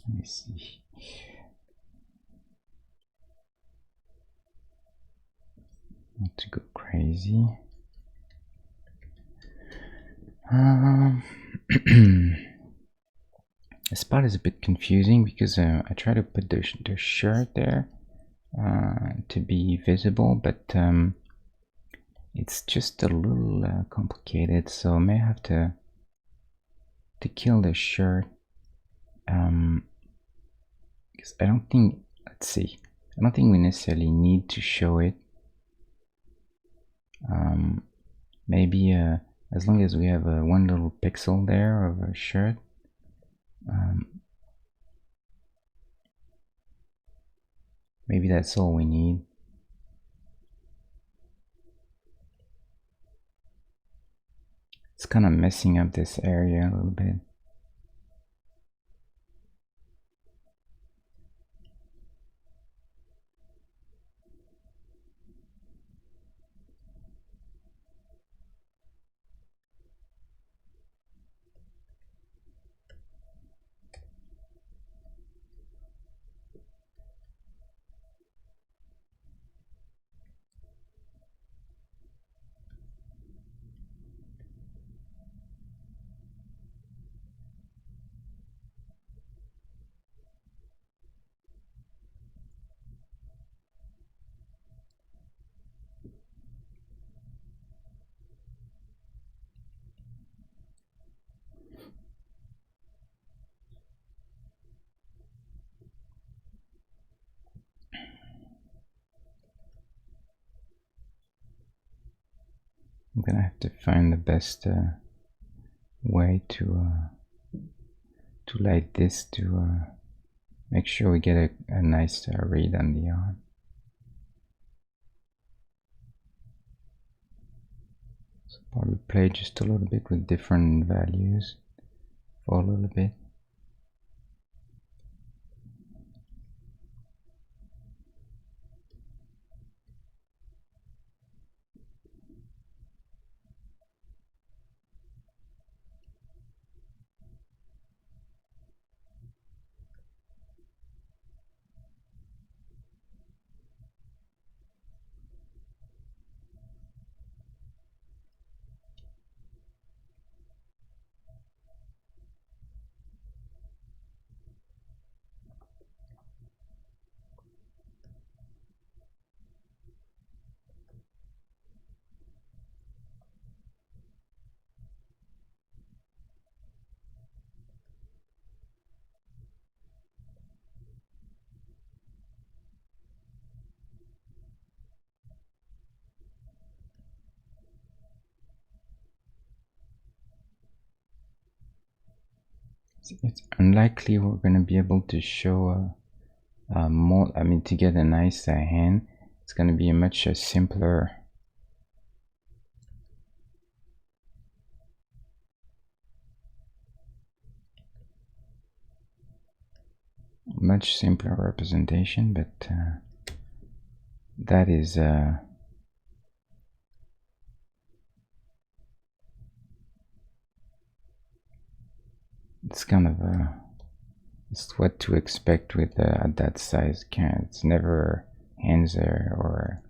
Let me see. Not to go crazy. This part is a bit confusing because I try to put the shirt there to be visible, but it's just a little complicated, so I may have to kill the shirt. Because I don't think, let's see, I don't think we necessarily need to show it. Maybe as long as we have one little pixel there of a shirt. Maybe that's all we need. It's kind of messing up this area a little bit. I'm gonna have to find the best way to light this to make sure we get a nice read on the arm. So probably play just a little bit with different values for a little bit. It's unlikely we're going to be able to show more, I mean, to get a nice hand. It's going to be a much simpler representation, but that is it's kind of it's what to expect with at that size cat. It's never hands or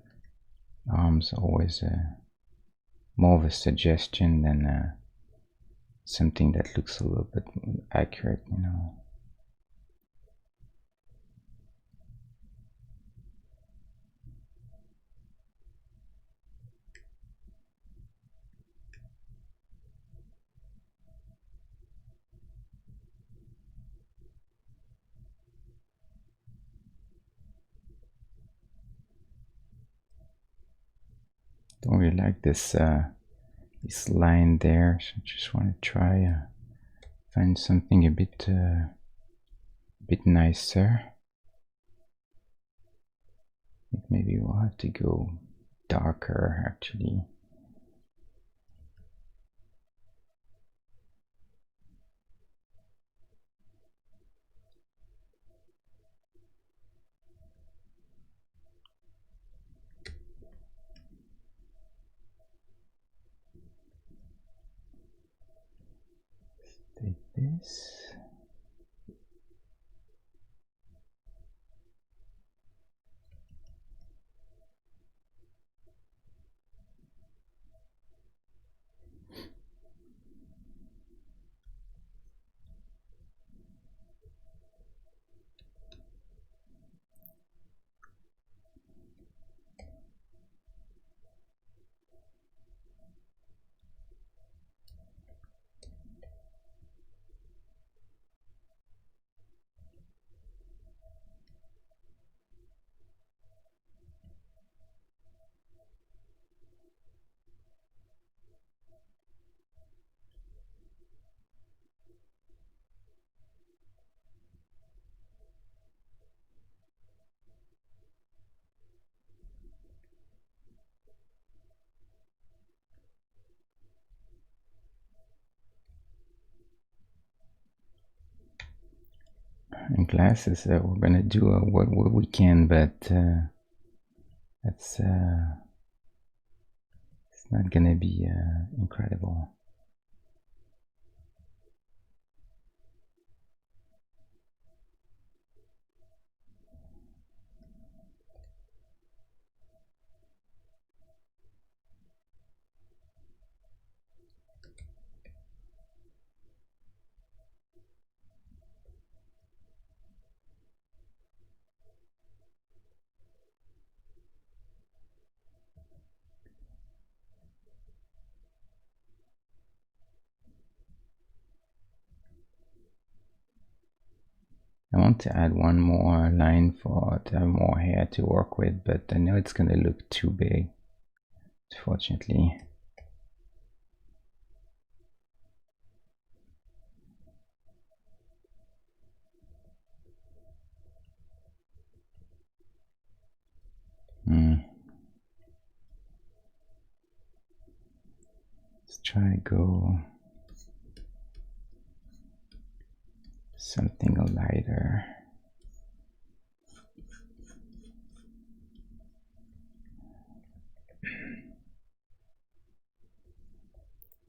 arms, always more of a suggestion than something that looks a little bit accurate, you know. Don't really like this line there, so I just want to try find something a bit nicer. I think maybe we'll have to go darker actually. Take this. And glasses, we're gonna do what we can, but that's it's not gonna be incredible. I want to add one more line to have more hair to work with, but I know it's gonna look too big, unfortunately. try to go something lighter.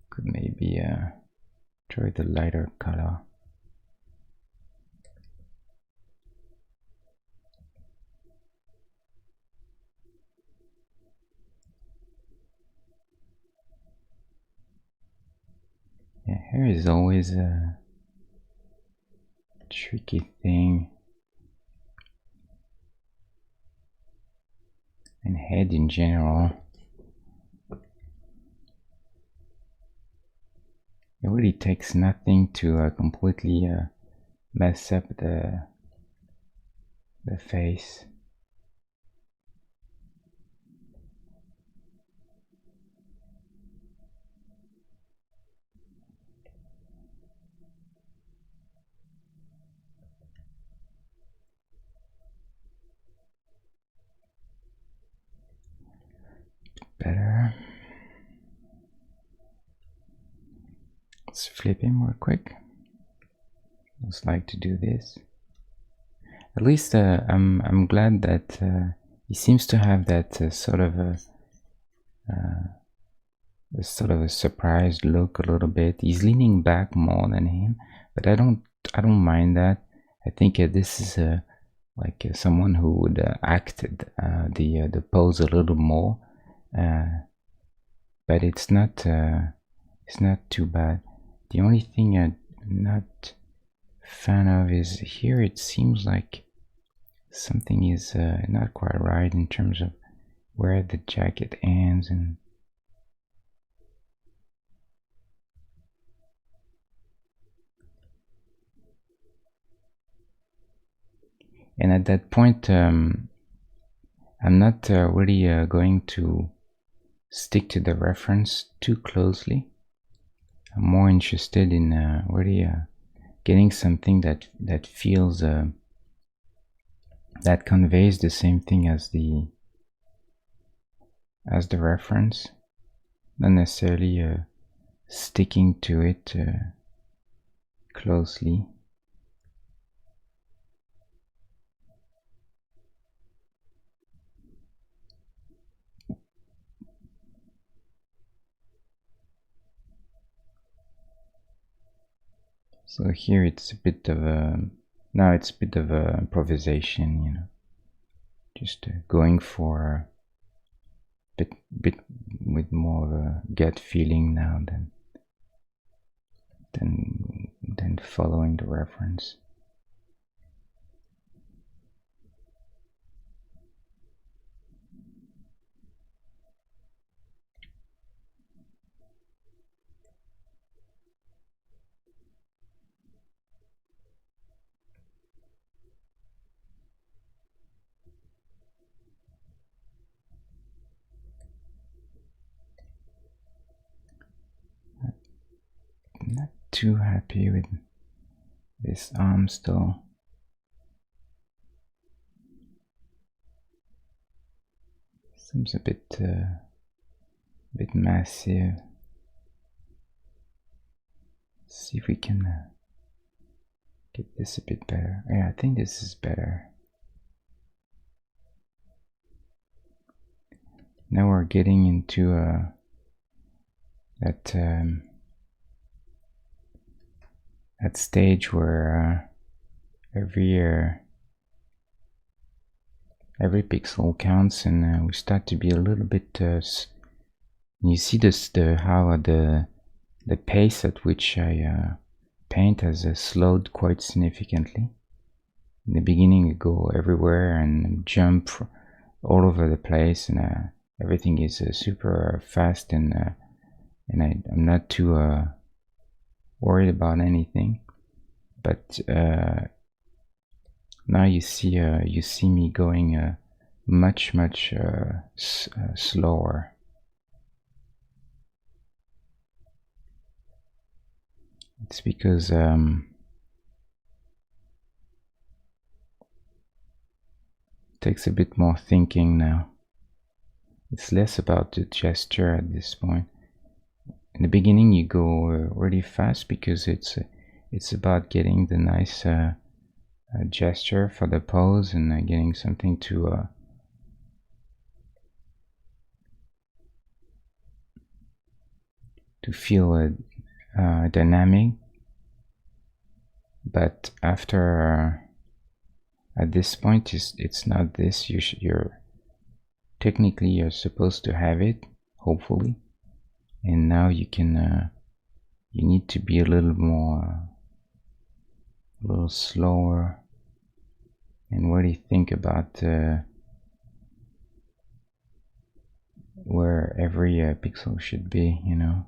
Could maybe try the lighter color. Yeah, hair is always a tricky thing, and head in general. It really takes nothing to completely mess up the face. Better. Let's flip him real quick. Just like to do this. At least I'm glad that he seems to have that sort of a surprised look a little bit. He's leaning back more than him, but I don't mind that. I think this is like someone who would act the pose a little more, but it's not too bad. The only thing I'm not fan of is here. It seems like something is not quite right in terms of where the jacket ends and at that point I'm not really going to stick to the reference too closely. I'm more interested in really getting something that feels that conveys the same thing as the reference, not necessarily sticking to it closely. So here it's a bit of a improvisation, you know, just going for a bit with more of a gut feeling now than following the reference. Not too happy with this arm still. Seems a bit massive. Let's see if we can get this a bit better. Yeah, I think this is better. Now we're getting into that stage where every pixel counts, and we start to be a little bit. You see this how the pace at which I paint has slowed quite significantly. In the beginning, you go everywhere and jump all over the place, and everything is super fast, and I'm not too worried about anything. But now you see me going much slower. It's because it takes a bit more thinking now. It's less about the gesture at this point. in the beginning you go really fast because it's about getting the nice gesture for the pose and getting something to feel dynamic. But after at this point it's not this. You're technically you're supposed to have it, hopefully, and now you can you need to be a little more a little slower and really think about where every pixel should be, you know.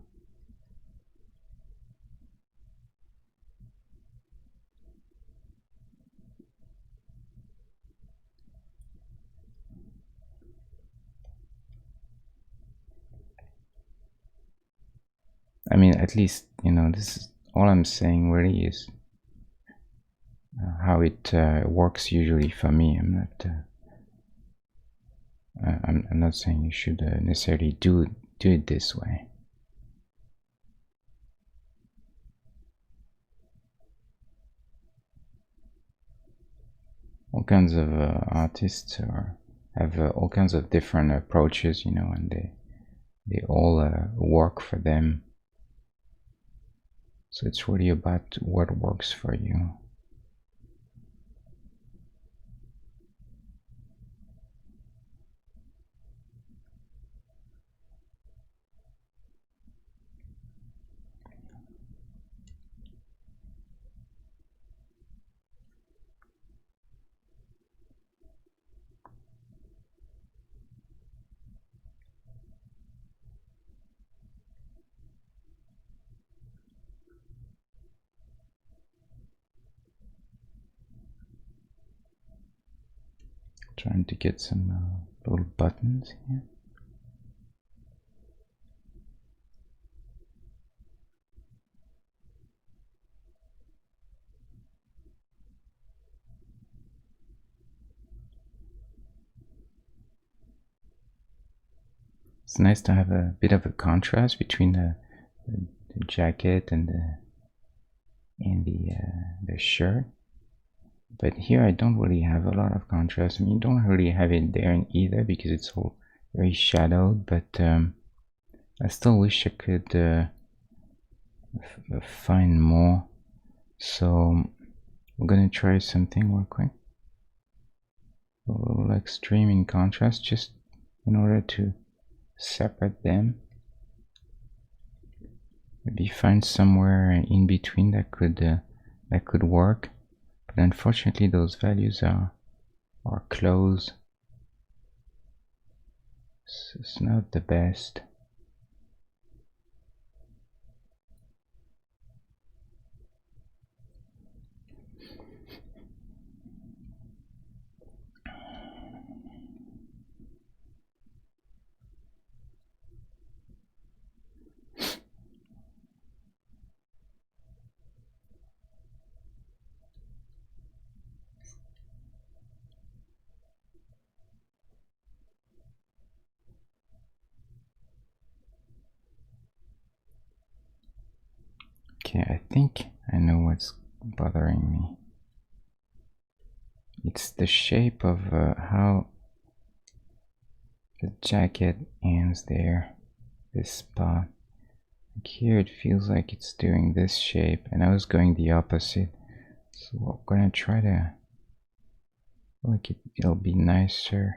I mean, at least, you know, this is all I'm saying really is how it works usually for me. I'm not saying you should necessarily do it this way. All kinds of artists have all kinds of different approaches, you know, and they all work for them. So it's really about what works for you. Trying to get some little buttons here. It's nice to have a bit of a contrast between the jacket and the shirt. But here I don't really have a lot of contrast. I mean, you don't really have it there either because it's all very shadowed. But I still wish I could find more. So we're gonna try something real quick. A little extreme in contrast, just in order to separate them. Maybe find somewhere in between that could work. But unfortunately, those values are close. So it's not the best. Okay, I think I know what's bothering me. It's the shape of how the jacket ends there, this spot. Like here it feels like it's doing this shape, and I was going the opposite. So I'm gonna try to, like it'll be nicer.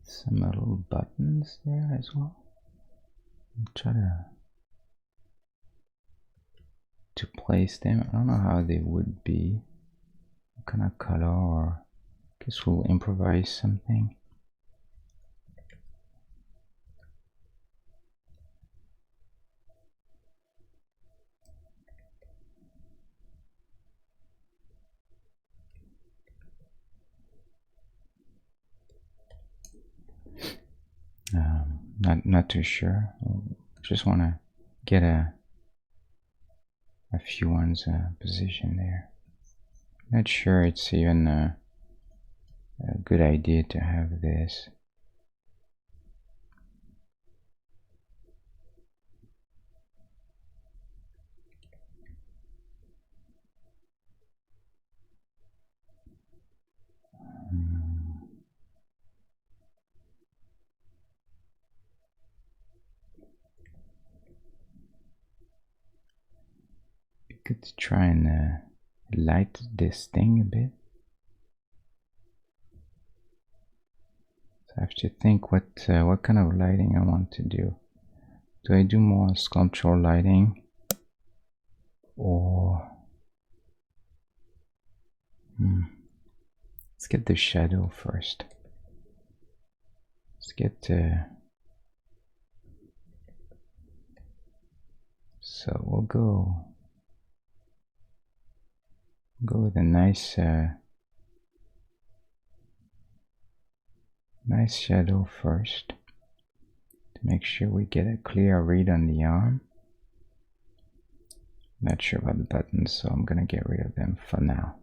Some little buttons there as well. Try to place them. I don't know how they would be. What kind of color, or I guess we'll improvise something. Not too sure. Just want to get a few ones position there. Not sure it's even a good idea to have this. We could try and light this thing a bit. So I have to think what kind of lighting I want to do. Do I do more sculptural lighting, or let's get the shadow first. Let's get so we'll go with a nice nice shadow first to make sure we get a clear read on the arm. Not sure about the buttons, so I'm gonna get rid of them for now.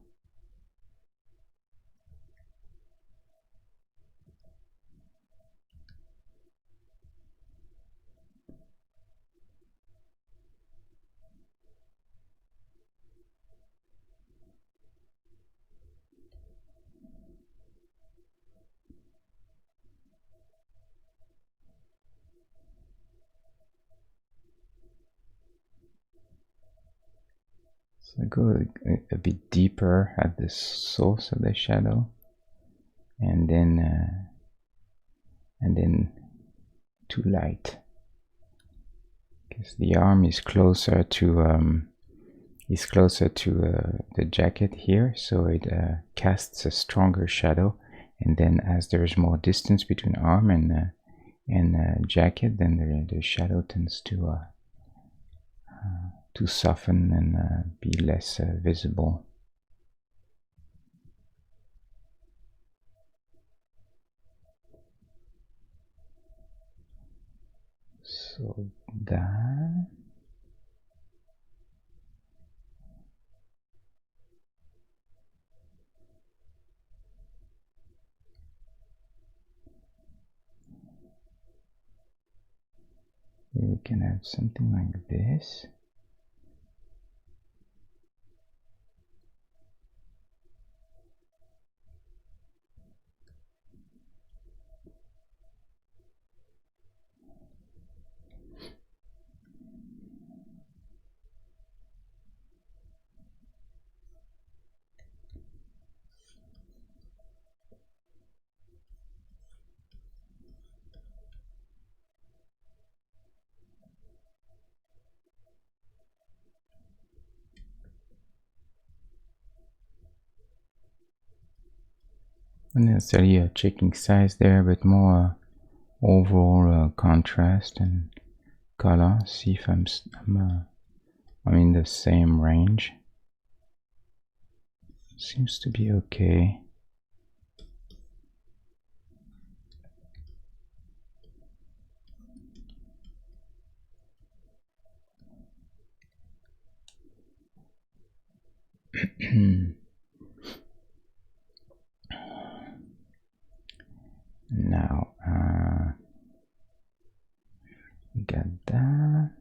So I go a bit deeper at the source of the shadow, and then too light, because the arm is closer to the jacket here, so it casts a stronger shadow. And then as there's more distance between arm and jacket, then the shadow tends to soften and be less visible. So that we can have something like this. Not necessarily a checking size there, but more overall contrast and color. See if I'm in the same range. Seems to be okay. Now we got that.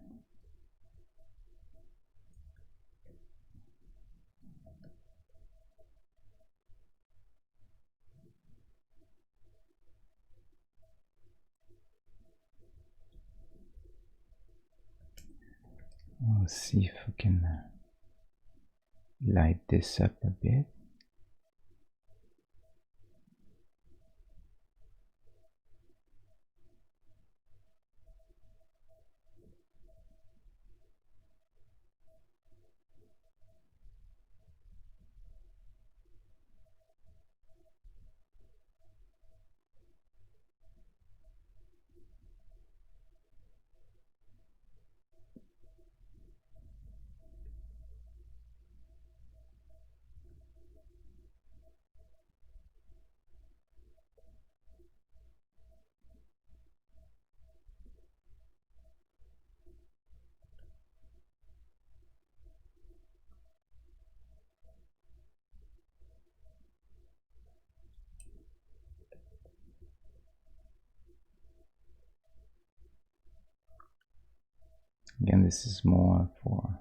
We'll see if we can light this up a bit. Again, this is more for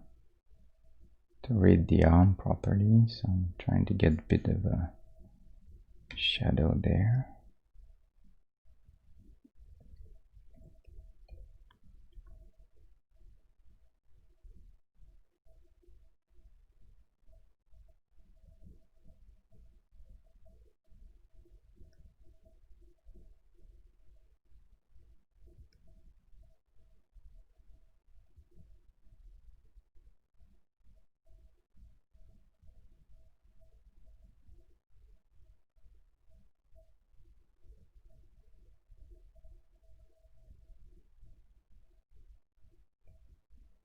to read the arm properly, so I'm trying to get a bit of a shadow there.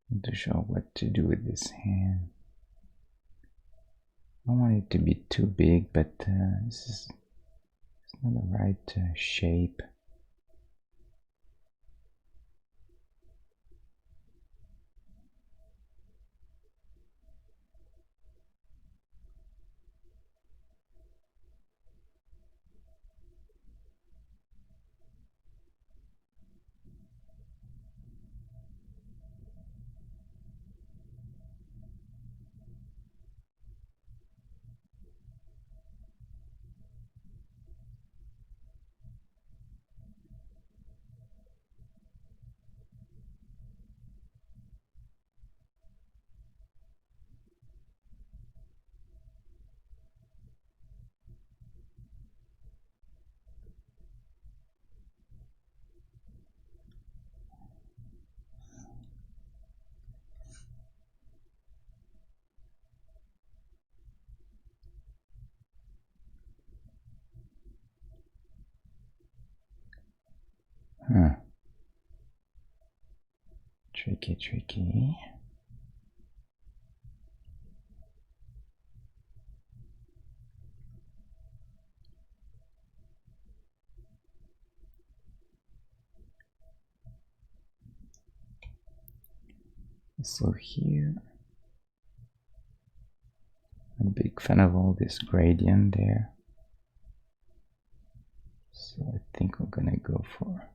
Not too sure what to do with this hand. I don't want it to be too big, but this is not the right shape. Huh. Tricky. So here, I'm a big fan of all this gradient there. So I think we're gonna go for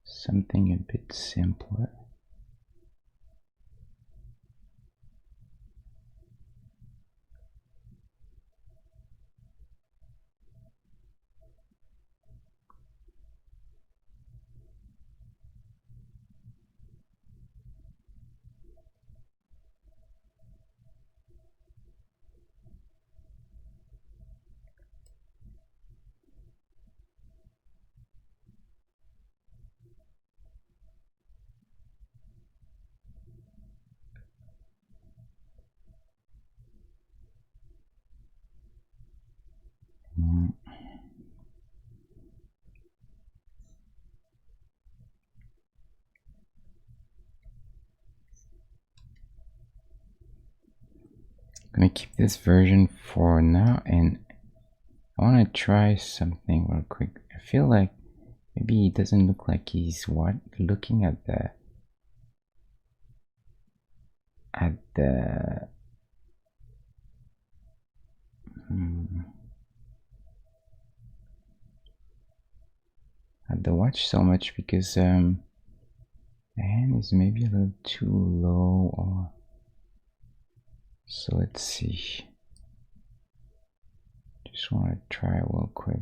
something a bit simpler. I'm gonna keep this version for now, and I want to try something real quick. I feel like maybe he doesn't look like he's looking at the at the at the watch so much, because the hand is maybe a little too low, or so. Let's see. Just want to try real quick.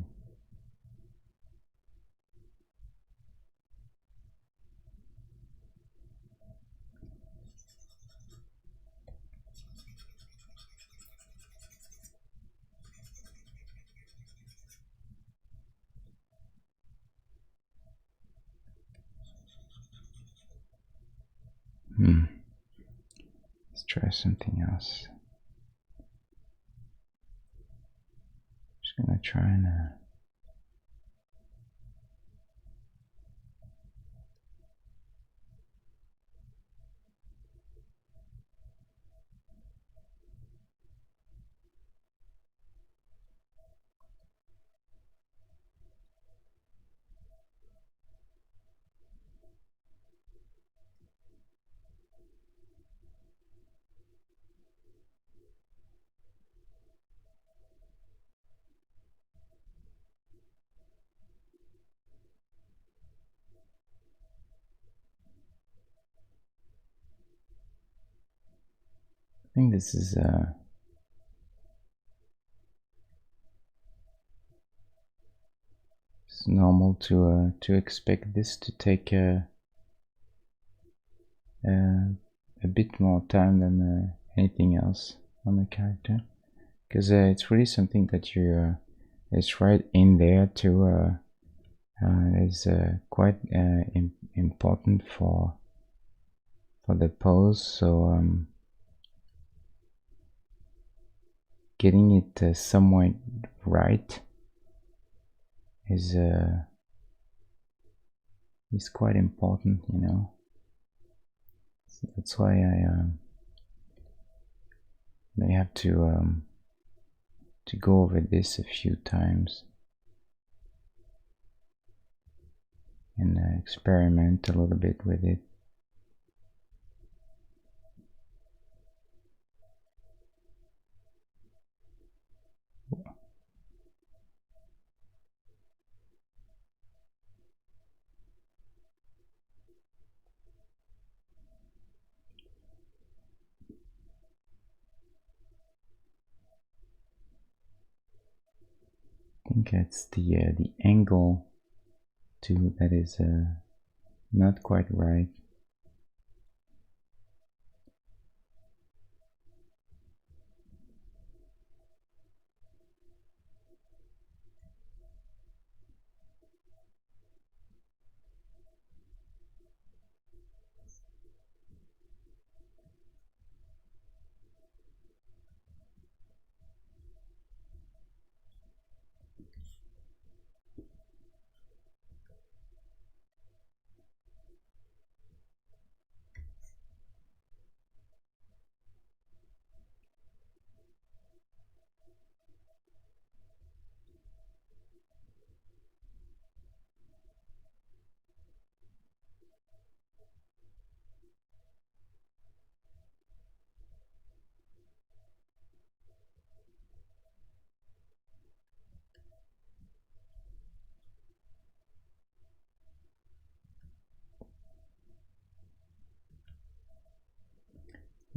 Let's try something else. Just gonna try and think this is it's normal to expect this to take a bit more time than anything else on the character, because it's really something that you it's right in there to is quite important for the pose. So getting it somewhat right is quite important, you know. So that's why I may have to go over this a few times and experiment a little bit with it. I think it's the angle too that is not quite right.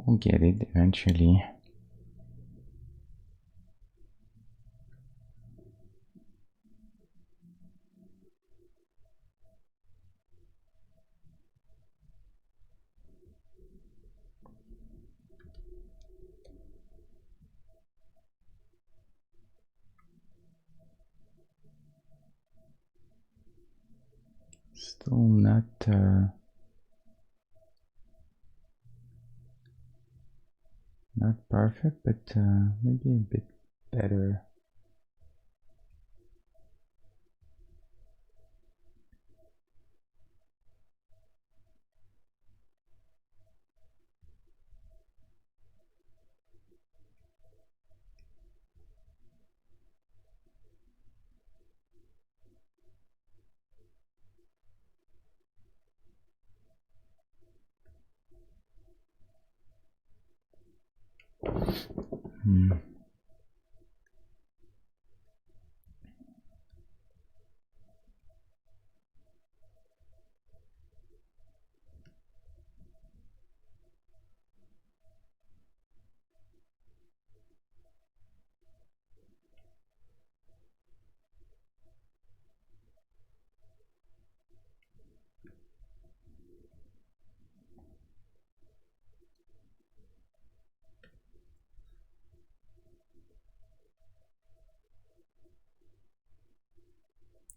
We'll get it eventually. Still not perfect, but maybe a bit better.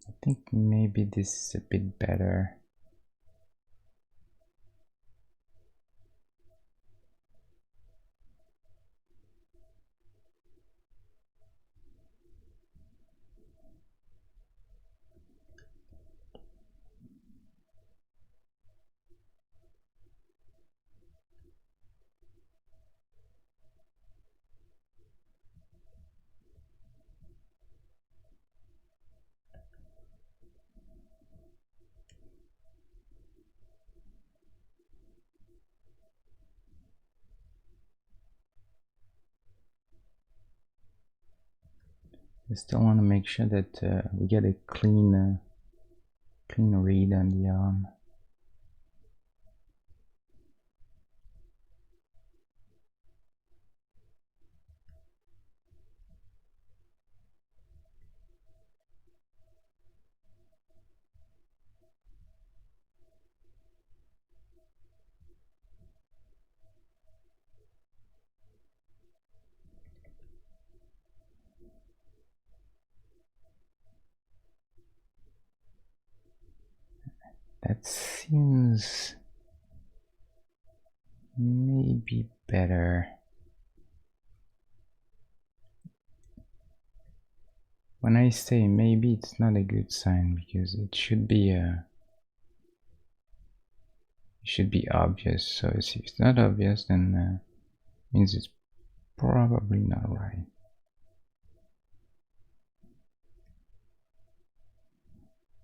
I think maybe this is a bit better. I still want to make sure that we get a clean read on the arm. That seems maybe better. When I say maybe, it's not a good sign because it should be obvious. So if it's not obvious, then means it's probably not right.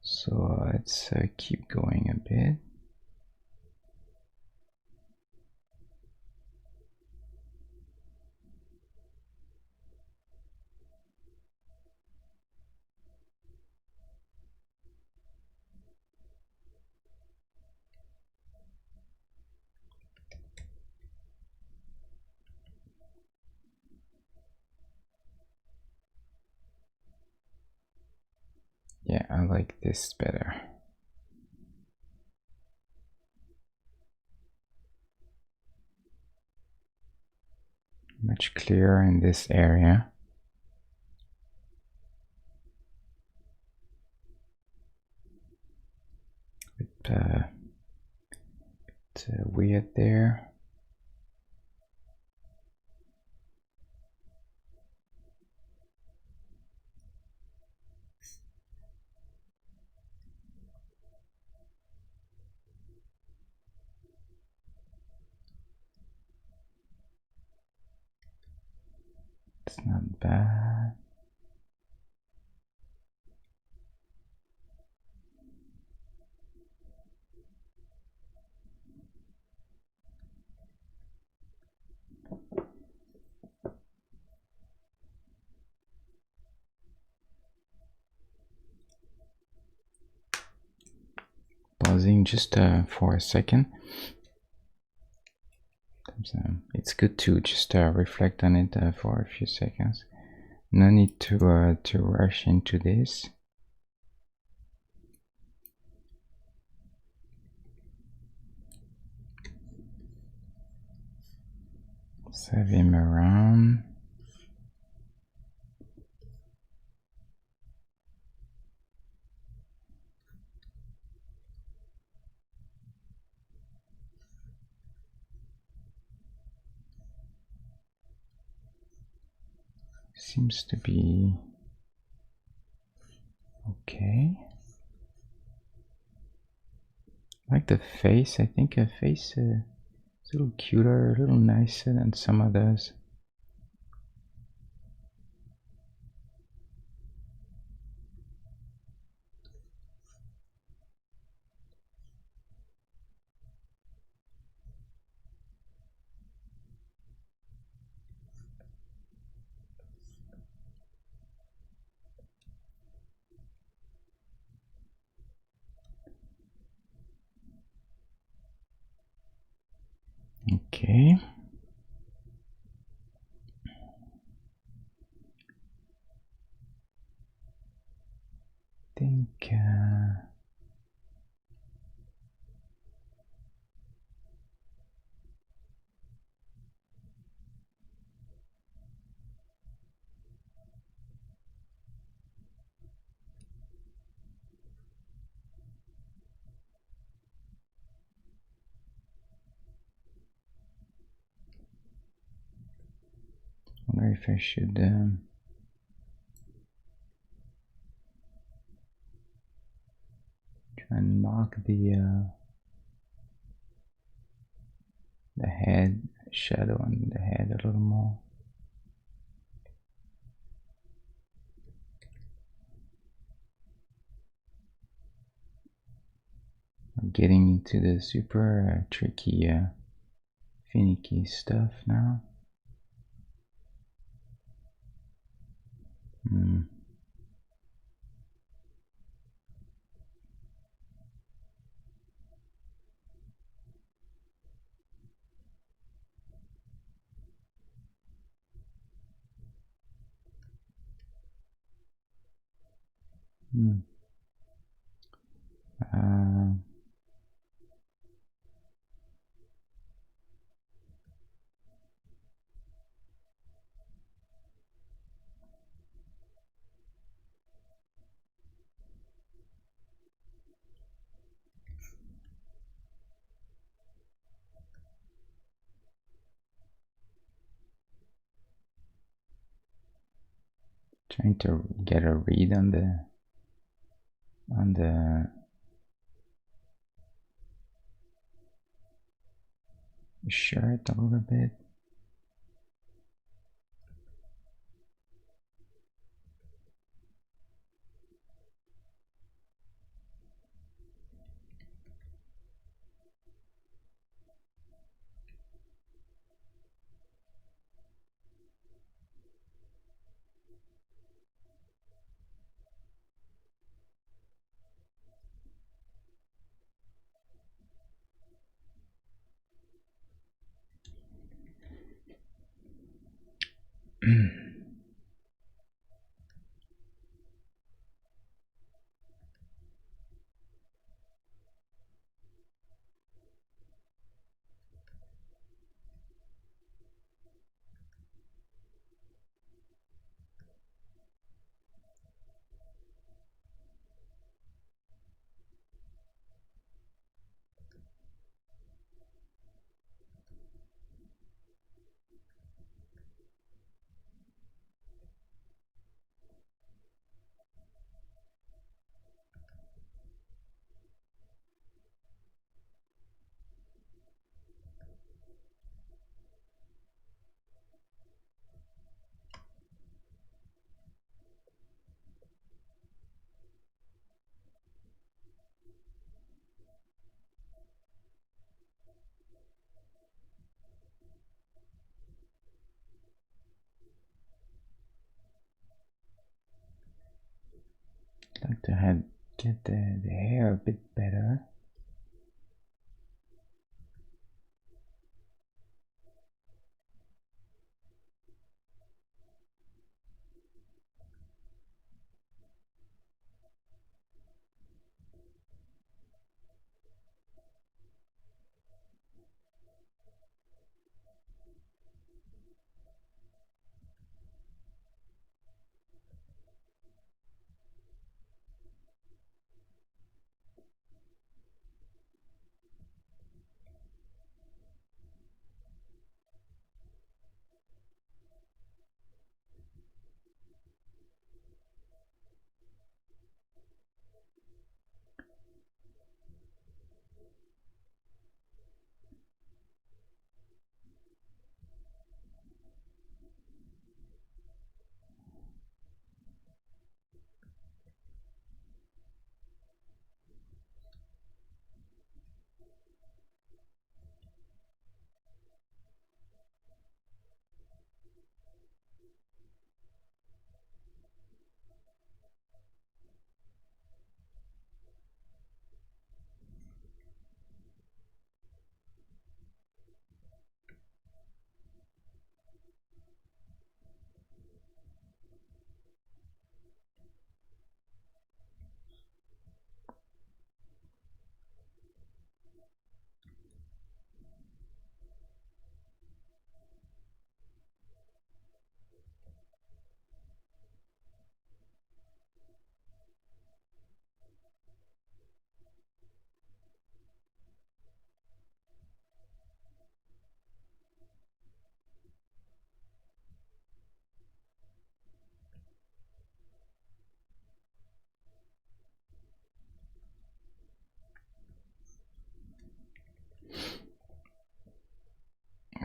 So let's keep going a bit. Yeah, I like this better. Much clearer in this area. Bit weird there. It's not bad. Pausing just for a second. It's good to just reflect on it for a few seconds. No need to rush into this. Serve him around. Seems to be okay. I like the face. I think a face is a little cuter, a little nicer than some others. Okay. Think wonder if I should try and mark the head, shadow on the head a little more. I'm getting into the super tricky, finicky stuff now. Trying to get a read on the shirt a little bit. Like to get the hair a bit better.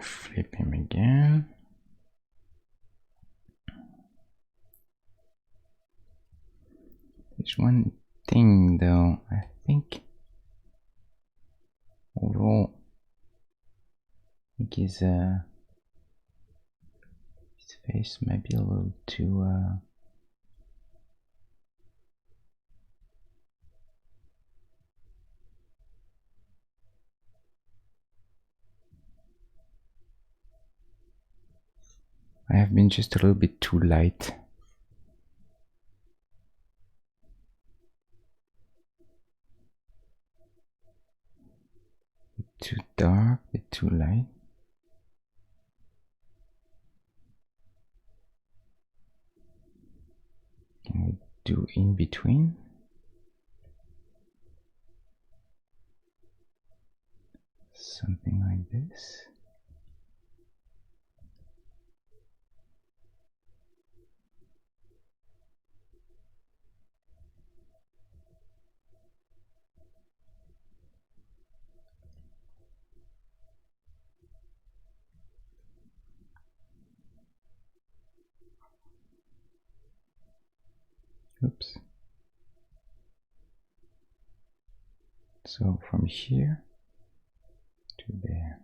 Flip him again. There's one thing though, I think overall his face might be a little too I have been just a little bit too light. Too dark, bit too light. Can we do in between? Something like this. Oops. So from here to there.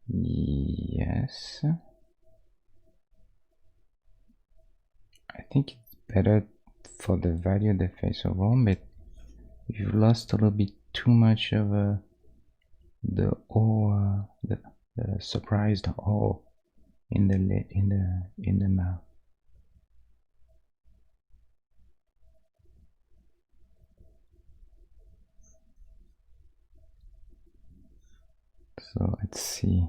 Yes. I think it's better for the value of the face overall, but you've lost a little bit too much of the awe, the surprised awe in the mouth. So let's see.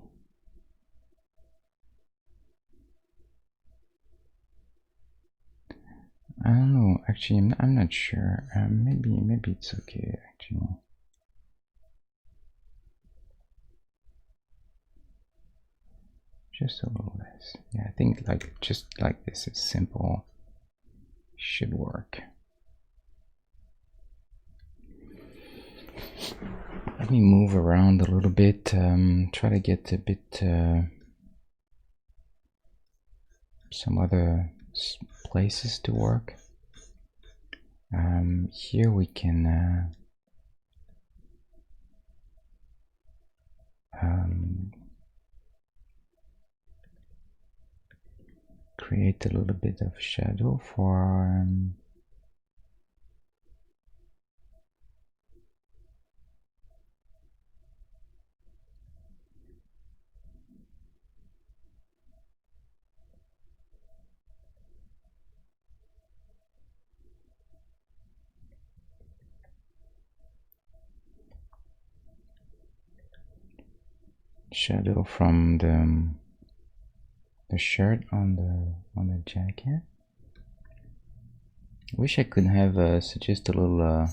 I don't know. Actually, I'm not sure. Maybe it's okay. Actually, just a little less. Yeah, I think like just like this is simple. Should work. Let me move around a little bit. Try to get a bit some other places to work. Here we can create a little bit of shadow for shadow from the shirt on the jacket. Wish I could have suggest a little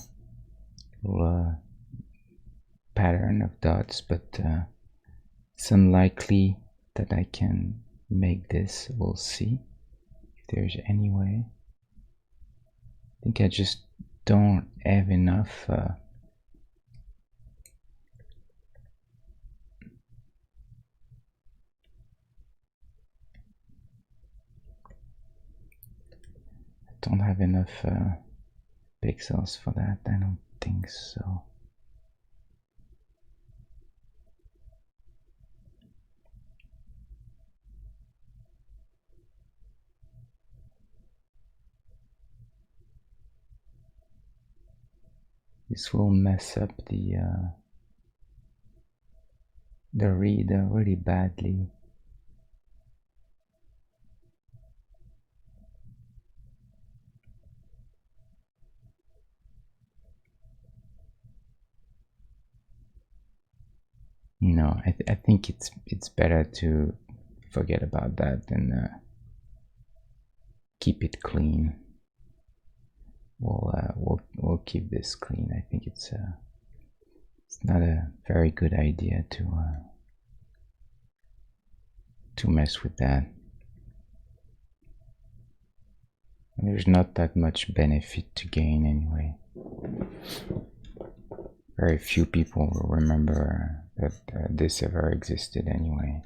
pattern of dots, but it's unlikely that I can make this. We'll see if there's any way. I think I just don't have enough pixels for that. I don't think so. This will mess up the reader really badly. No, I think it's better to forget about that and keep it clean. We'll keep this clean. I think it's not a very good idea to mess with that. And there's not that much benefit to gain anyway. Very few people will remember that this ever existed anyway.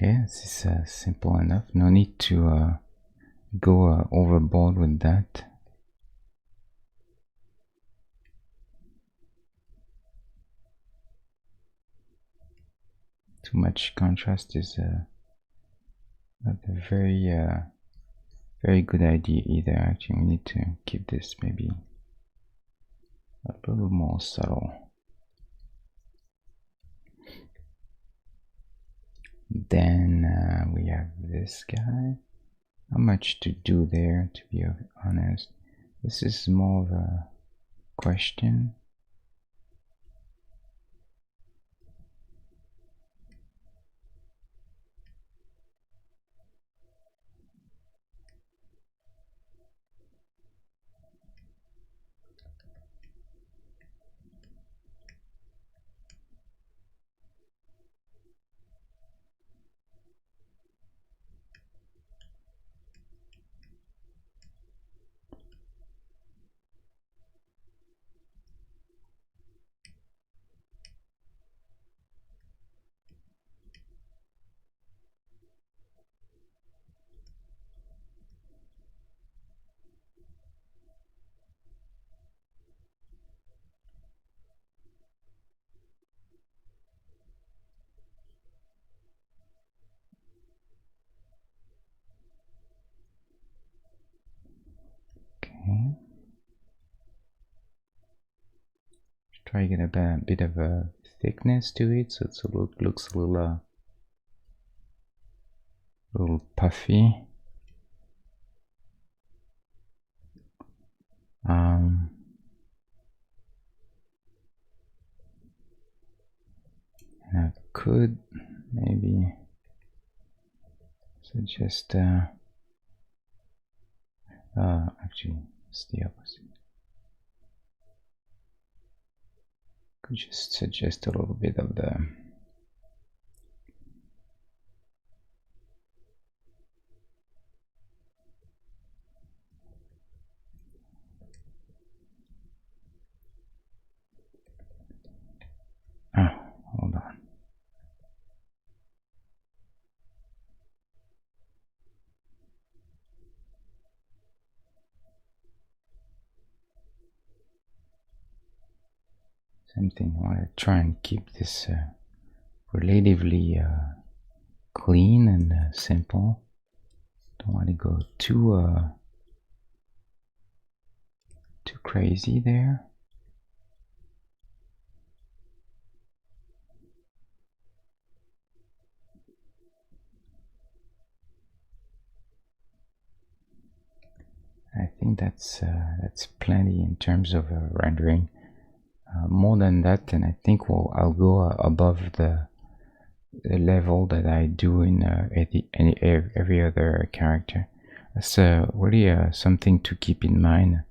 Okay, this is simple enough. No need to go overboard with that. Too much contrast is not a very good idea either. Actually, we need to keep this maybe a little more subtle. Then we have this guy. Not much to do there, to be honest. This is more of a question. Okay. Try to get a bit of a thickness to it, so it looks a little puffy. And I could maybe suggest actually it's the opposite. Could just suggest a little bit of the hold on. Same thing. I want to try and keep this relatively clean and simple. Don't want to go too crazy there. I think that's plenty in terms of rendering. More than that, and I think I'll go above the level that I do in every other character. That's really something to keep in mind.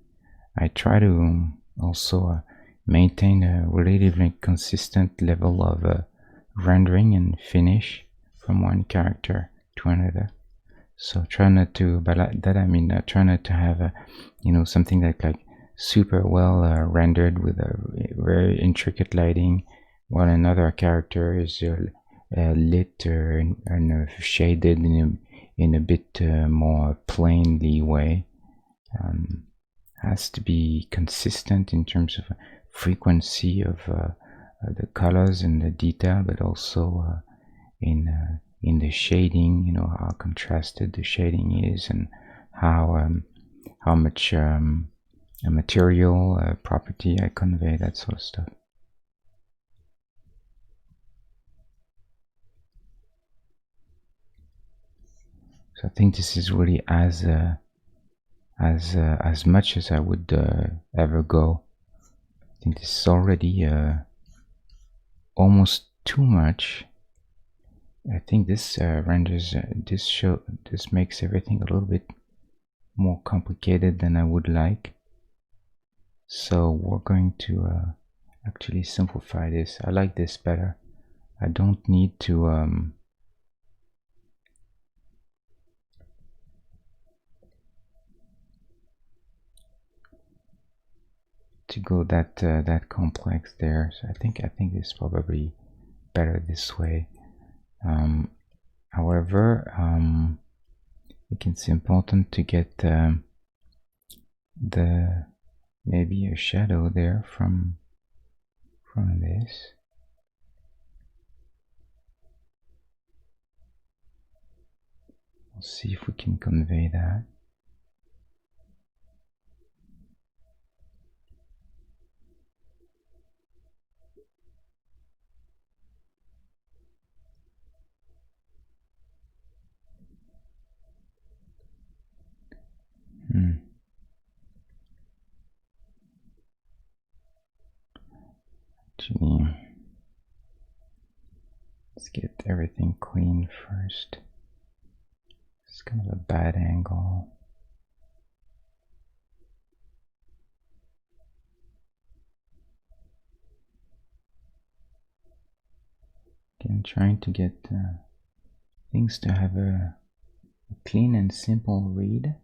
I try to also maintain a relatively consistent level of rendering and finish from one character to another. So try not to, by that I mean try not to have something that like super well rendered with a very intricate lighting, while another character is lit and shaded in a bit more plainly way. Has to be consistent in terms of frequency of the colors and the detail, but also in the shading, how contrasted the shading is, and how much a material property I convey, that sort of stuff. So I think this is really as much as I would ever go. I think this is already almost too much. I think this renders this makes everything a little bit more complicated than I would like. So we're going to actually simplify this. I like this better. I don't need to go that complex there. So I think it's probably better this way. However, I think it's important to get the maybe a shadow there from this. We'll see if we can convey that. Actually, let's get everything clean first. It's kind of a bad angle. Again, trying to get things to have a clean and simple read.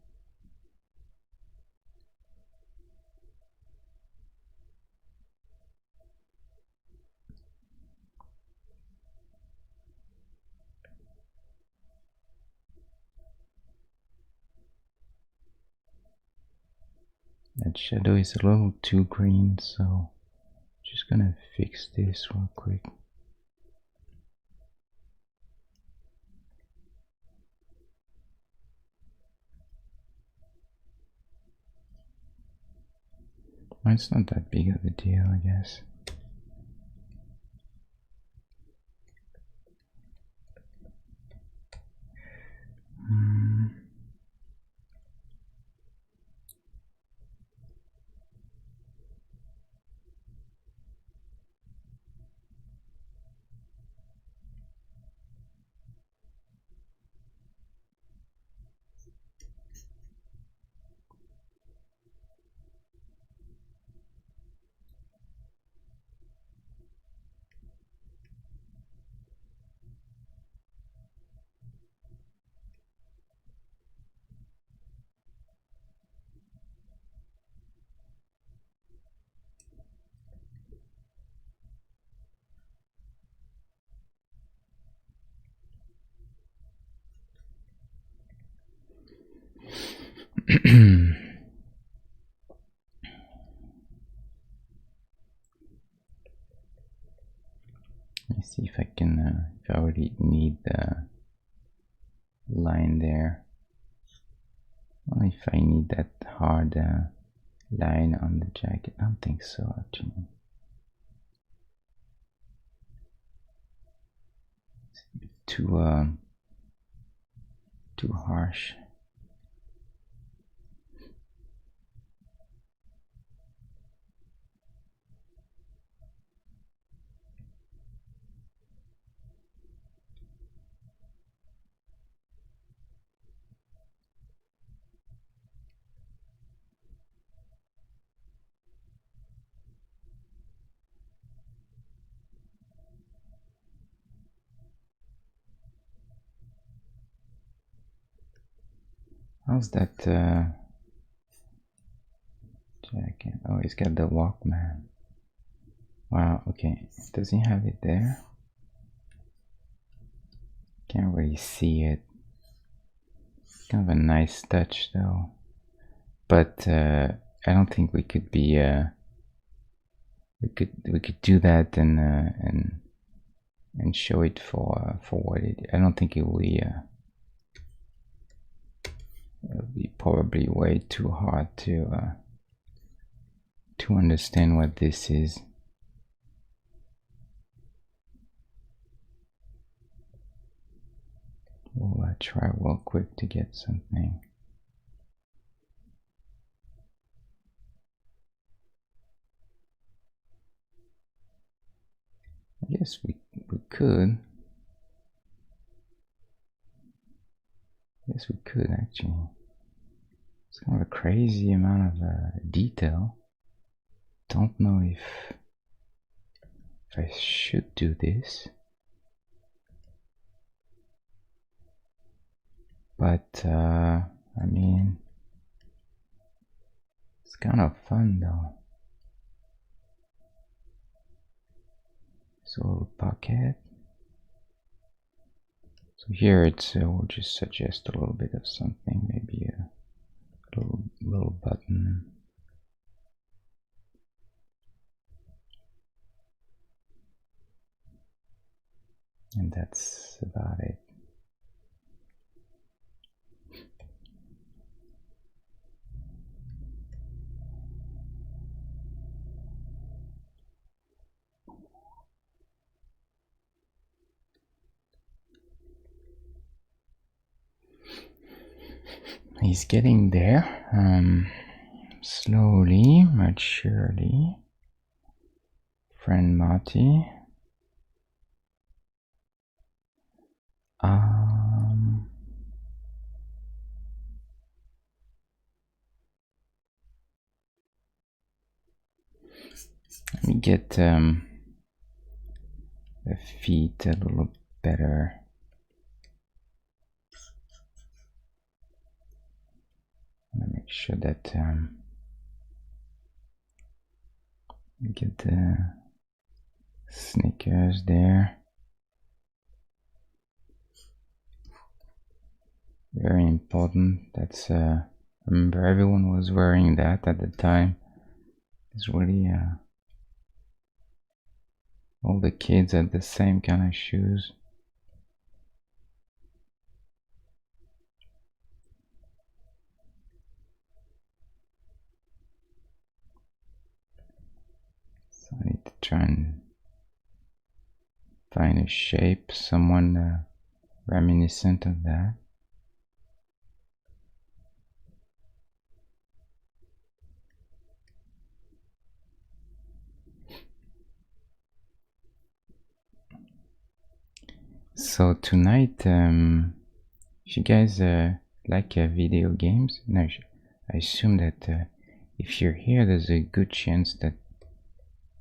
That shadow is a little too green, so just gonna fix this real quick. Well, it's not that big of a deal, I guess. Let me see if I can, if I already need the line there. Well, if I need that hard line on the jacket, I don't think so actually. It's a bit too harsh. How's that jacket? Oh, he's got the Walkman. Wow, okay. Does he have it there? Can't really see it. Kind of a nice touch though. But I don't think we could be we could do that and show it for what it. I don't think it will be it'll be probably way too hard to understand what this is. We'll try real quick to get something. I guess we could. Yes, we could actually. It's kind of a crazy amount of detail. Don't know if I should do this, but I mean, it's kind of fun though. So pocket. So here it's we'll just suggest a little bit of something, maybe a little button. And that's about it. He's getting there, slowly but surely. Friend Marty. Let me get the feet a little better. I want to make sure that get the sneakers there. Very important. That's remember everyone was wearing that at the time. It's really all the kids had the same kind of shoes. So I need to try and find a shape, someone reminiscent of that. So tonight, if you guys like video games, no, I assume that if you're here, there's a good chance that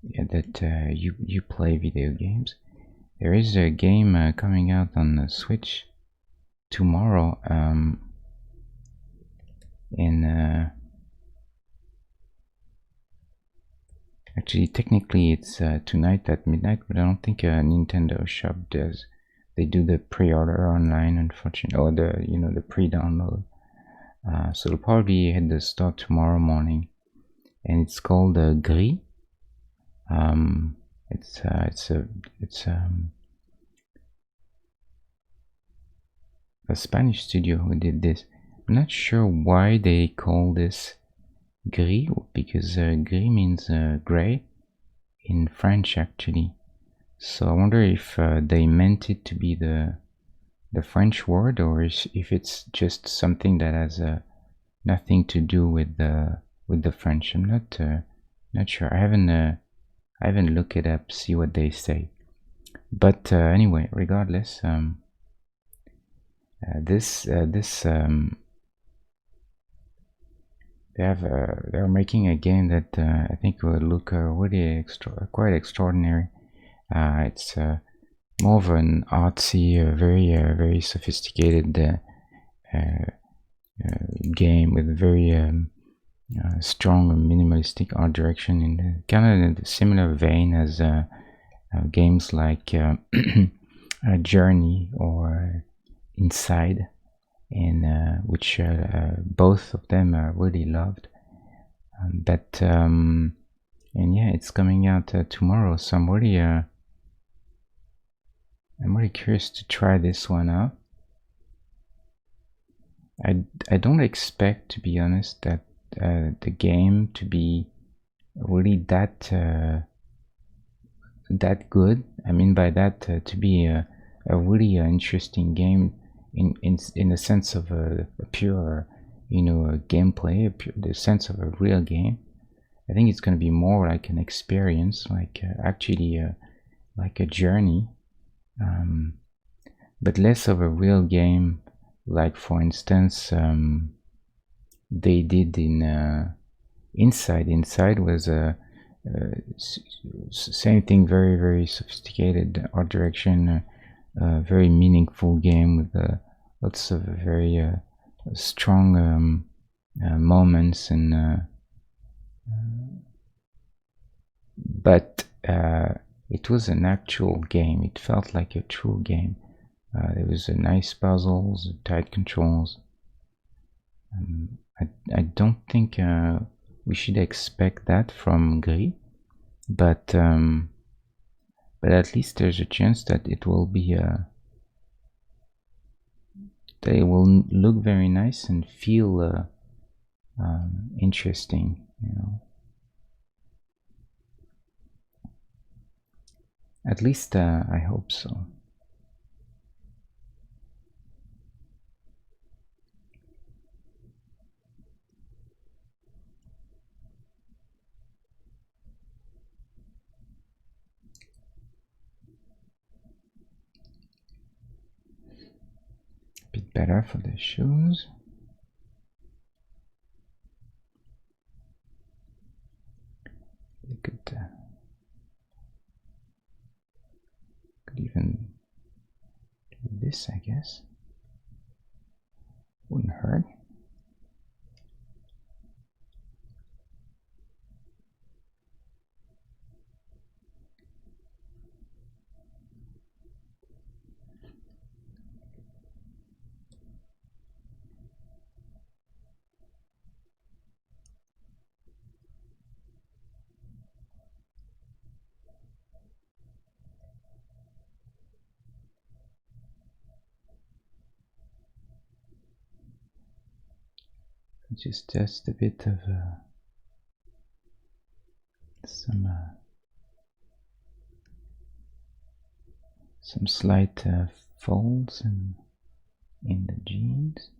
you play video games. There is a game coming out on the Switch tomorrow. Actually, technically, it's tonight at midnight, but I don't think a Nintendo shop does. They do the pre-order online, unfortunately, or the pre-download. So it'll probably hit the store tomorrow morning, and it's called Gris. It's a Spanish studio who did this. I'm not sure why they call this Gris, because gris means gray in French actually. So I wonder if they meant it to be the French word, or if it's just something that has nothing to do with the French. I'm not sure. I haven't looked it up, see what they say. But anyway, regardless, they're making a game that I think will look really quite extraordinary. It's more of an artsy, very sophisticated game with very strong minimalistic art direction, in kind of the similar vein as games like Journey or Inside, and which both of them are really loved. And yeah, it's coming out tomorrow, so I'm really curious to try this one out. I don't expect, to be honest, that the game to be really that good. I mean by that to be a really interesting game in the sense of a pure gameplay, the sense of a real game. I think it's going to be more like an experience, like actually like a journey, but less of a real game, like for instance they did in Inside. Inside was a same thing, very sophisticated art direction, very meaningful game with lots of very strong moments, and but it was an actual game. It felt like a true game. There was a nice puzzles, tight controls. I don't think we should expect that from Gris, but at least there's a chance that it will be they will look very nice and feel interesting, you know. At least I hope so. A bit better for the shoes. You could even do this, I guess. Wouldn't hurt. Just a bit of some slight folds in the jeans,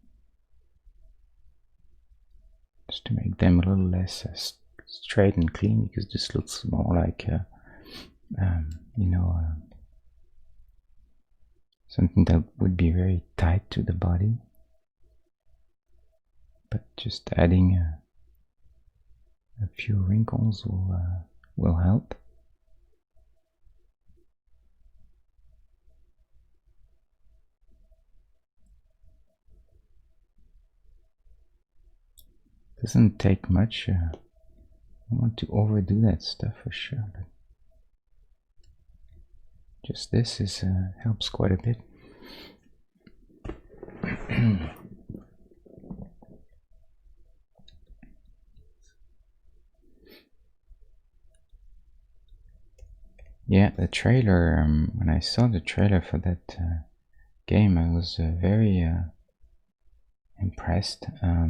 just to make them a little less straight and clean, because this looks more like you know, something that would be very tight to the body. But just adding a few wrinkles will help. Doesn't take much. I don't want to overdo that stuff for sure, but just this is helps quite a bit. Yeah, the trailer, when I saw the trailer for that game, I was very impressed. I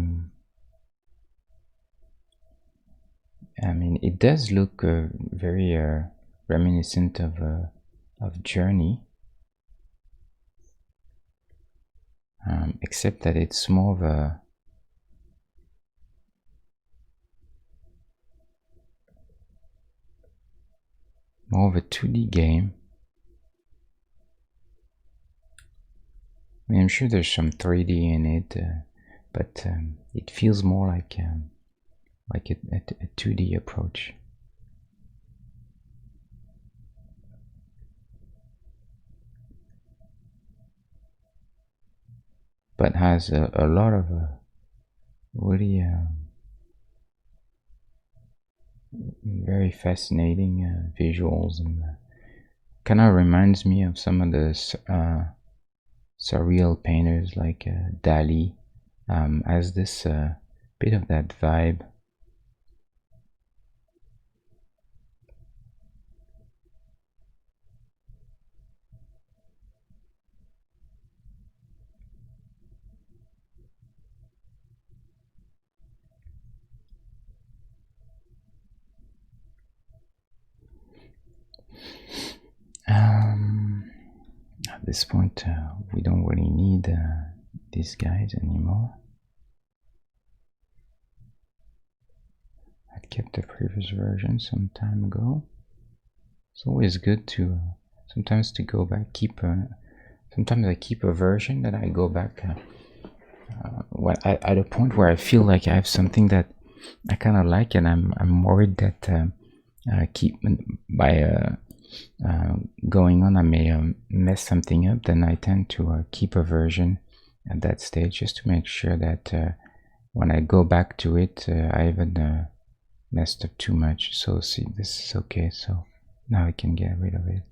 mean, it does look very reminiscent of Journey, except that it's more of a more of a 2D game. I mean, I'm sure there's some 3D in it, but it feels more like a 2D approach. But has a lot of really very fascinating visuals, and kind of reminds me of some of the surreal painters like Dali. Has this bit of that vibe. At this point, we don't really need these guys anymore. I kept the previous version some time ago. It's always good to sometimes to go back. Sometimes I keep a version that I go back at a point where I feel like I have something that I kind of like, and I'm worried that by going on I may mess something up. Then I tend to keep a version at that stage, just to make sure that when I go back to it, I haven't messed up too much. So see, this is okay, so now I can get rid of it.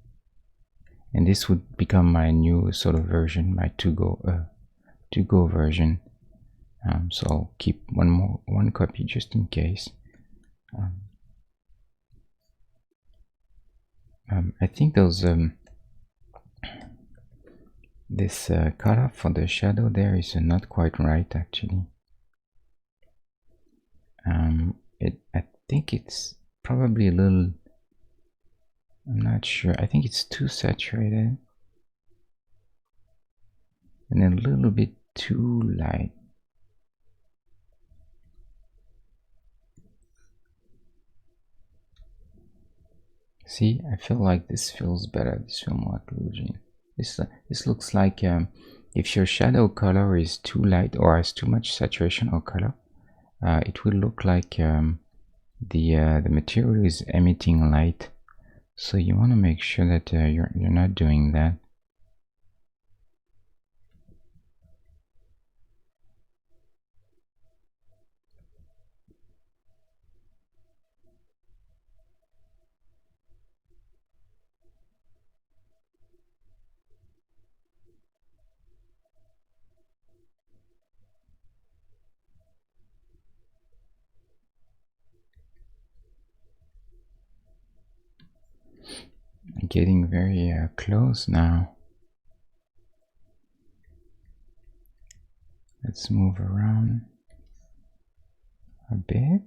and this would become my new sort of version, my to go version. So I'll keep one copy just in case. I think those this color for the shadow there is not quite right actually. I think it's probably a little, I'm not sure, I think it's too saturated and a little bit too light. See, I feel like this feels better, this feels more occlusion. This looks like if your shadow color is too light or has too much saturation or color, it will look like the material is emitting light. So you want to make sure that you're not doing that. Getting very close now. Let's move around a bit.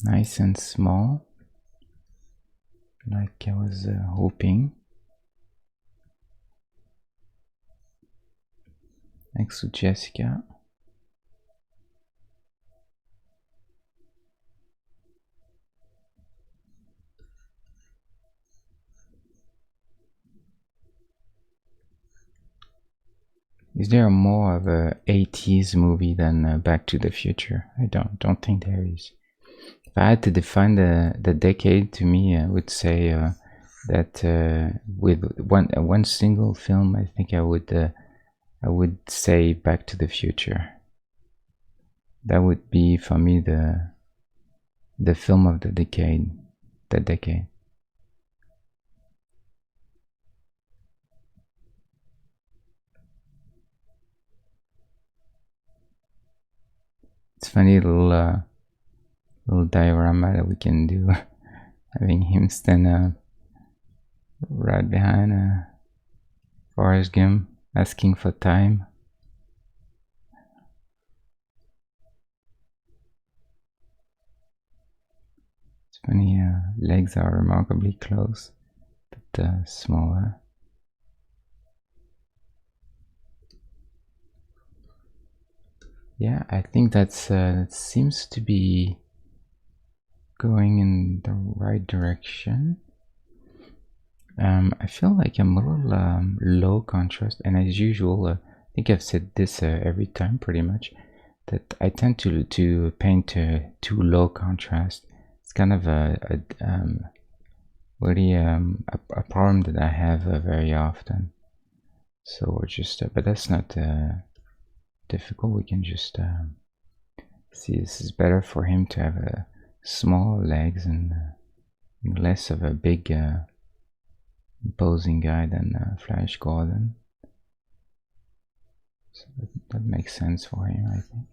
Nice and small, like I was hoping. Next to Jessica. Is there more of a 80s movie than Back to the Future? I don't think there is. If I had to define the decade, to me, I would say that with one single film, I think I would say Back to the Future. That would be for me the film of the decade. The decade. It's funny little diorama that we can do, having him stand right behind Forrest Gump, asking for time. It's funny, legs are remarkably close, but smaller. Yeah, I think that seems to be going in the right direction. I feel like I'm a little low contrast, and as usual, I think I've said this every time pretty much, that I tend to paint too low contrast. It's kind of really a problem that I have very often. So we're just, but that's not difficult. We can just see this is better for him to have small legs and less of a big imposing guy than Flash Gordon. So that makes sense for him, I think.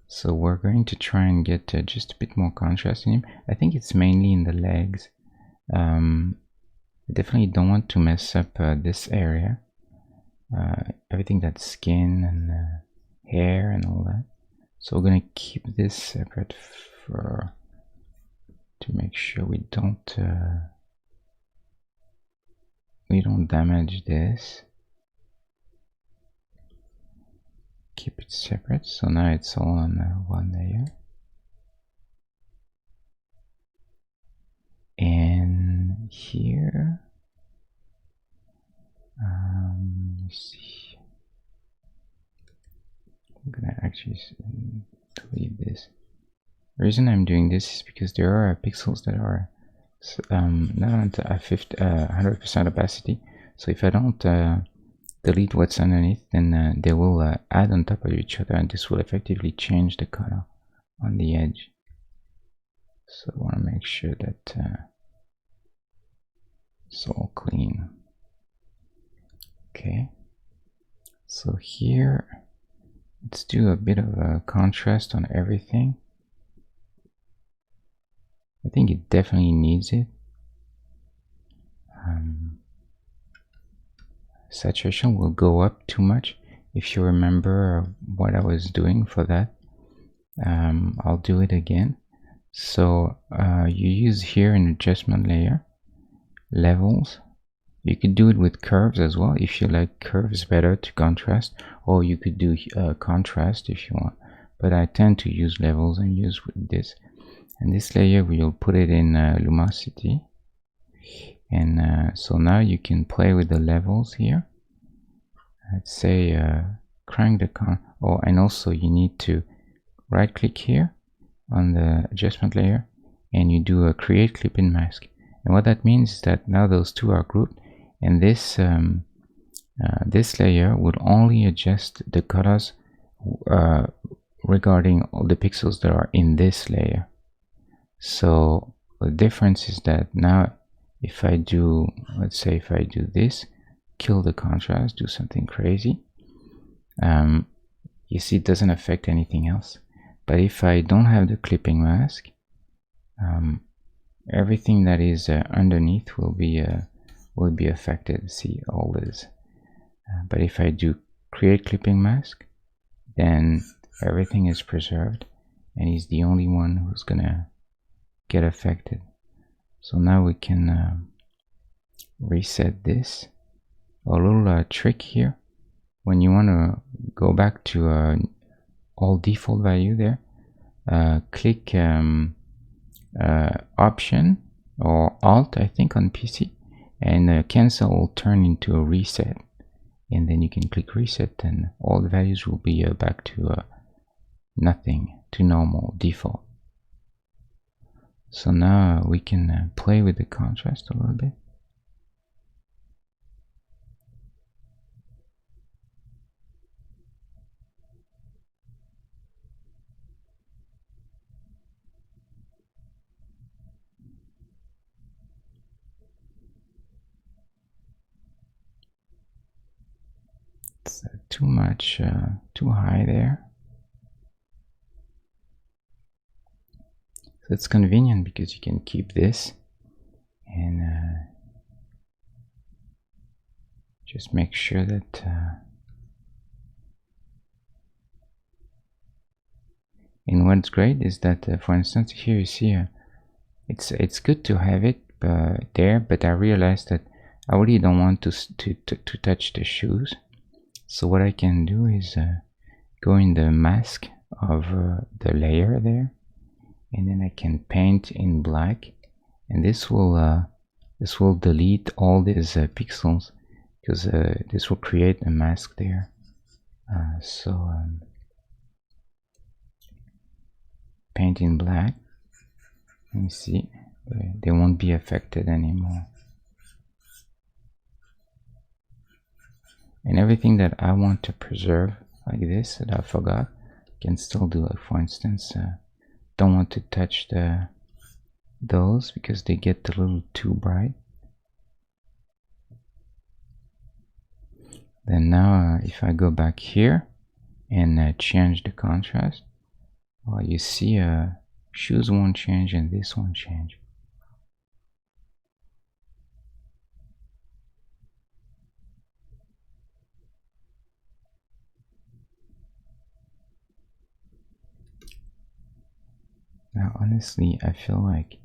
So we're going to try and get just a bit more contrast in him. I think it's mainly in the legs. I definitely don't want to mess up this area. Everything that's skin and hair and all that. So we're gonna keep this separate to make sure we don't damage this. Keep it separate. So now it's all on one layer. And here, let's see. I'm gonna actually delete this. The reason I'm doing this is because there are pixels that are not at 100% opacity. So if I don't delete what's underneath, then they will add on top of each other, and this will effectively change the color on the edge. So I want to make sure that it's all clean. Okay, so here let's do a bit of a contrast on everything. I think it definitely needs it. Saturation will go up too much. If you remember what I was doing for that, I'll do it again. So you use here an adjustment layer, levels. You could do it with curves as well if you like curves better to contrast, or you could do contrast if you want, but I tend to use levels and use with this. And this layer we'll put it in luminosity, and so now you can play with the levels here. Let's say crank the and also you need to right click here on the adjustment layer and you do a create clip-in mask. And what that means is that now those two are grouped, and this this layer would only adjust the colors regarding all the pixels that are in this layer. So the difference is that now if I do, let's say if I do this, kill the contrast, do something crazy, you see it doesn't affect anything else. But if I don't have the clipping mask, everything that is underneath will be affected. See all this. But if I do create clipping mask, then everything is preserved, and he's the only one who's gonna get affected. So now we can reset this. A little trick here: when you want to go back to all default value there, click option or alt, I think, on PC, and cancel will turn into a reset, and then you can click reset and all the values will be back to nothing, to normal default. So now we can play with the contrast a little bit. It's too much, too high there. So it's convenient because you can keep this and just make sure that and what's great is that for instance here you see it's good to have it there, but I realized that I really don't want to touch the shoes. So what I can do is go in the mask of the layer there, and then I can paint in black, and this will delete all these pixels, because this will create a mask there. Paint in black, and you see they won't be affected anymore. And everything that I want to preserve, like this, that I forgot, can still do. Like for instance, don't want to touch those because they get a little too bright. Then now if I go back here and change the contrast, well, you see shoes won't change and this won't change. Now honestly, I feel like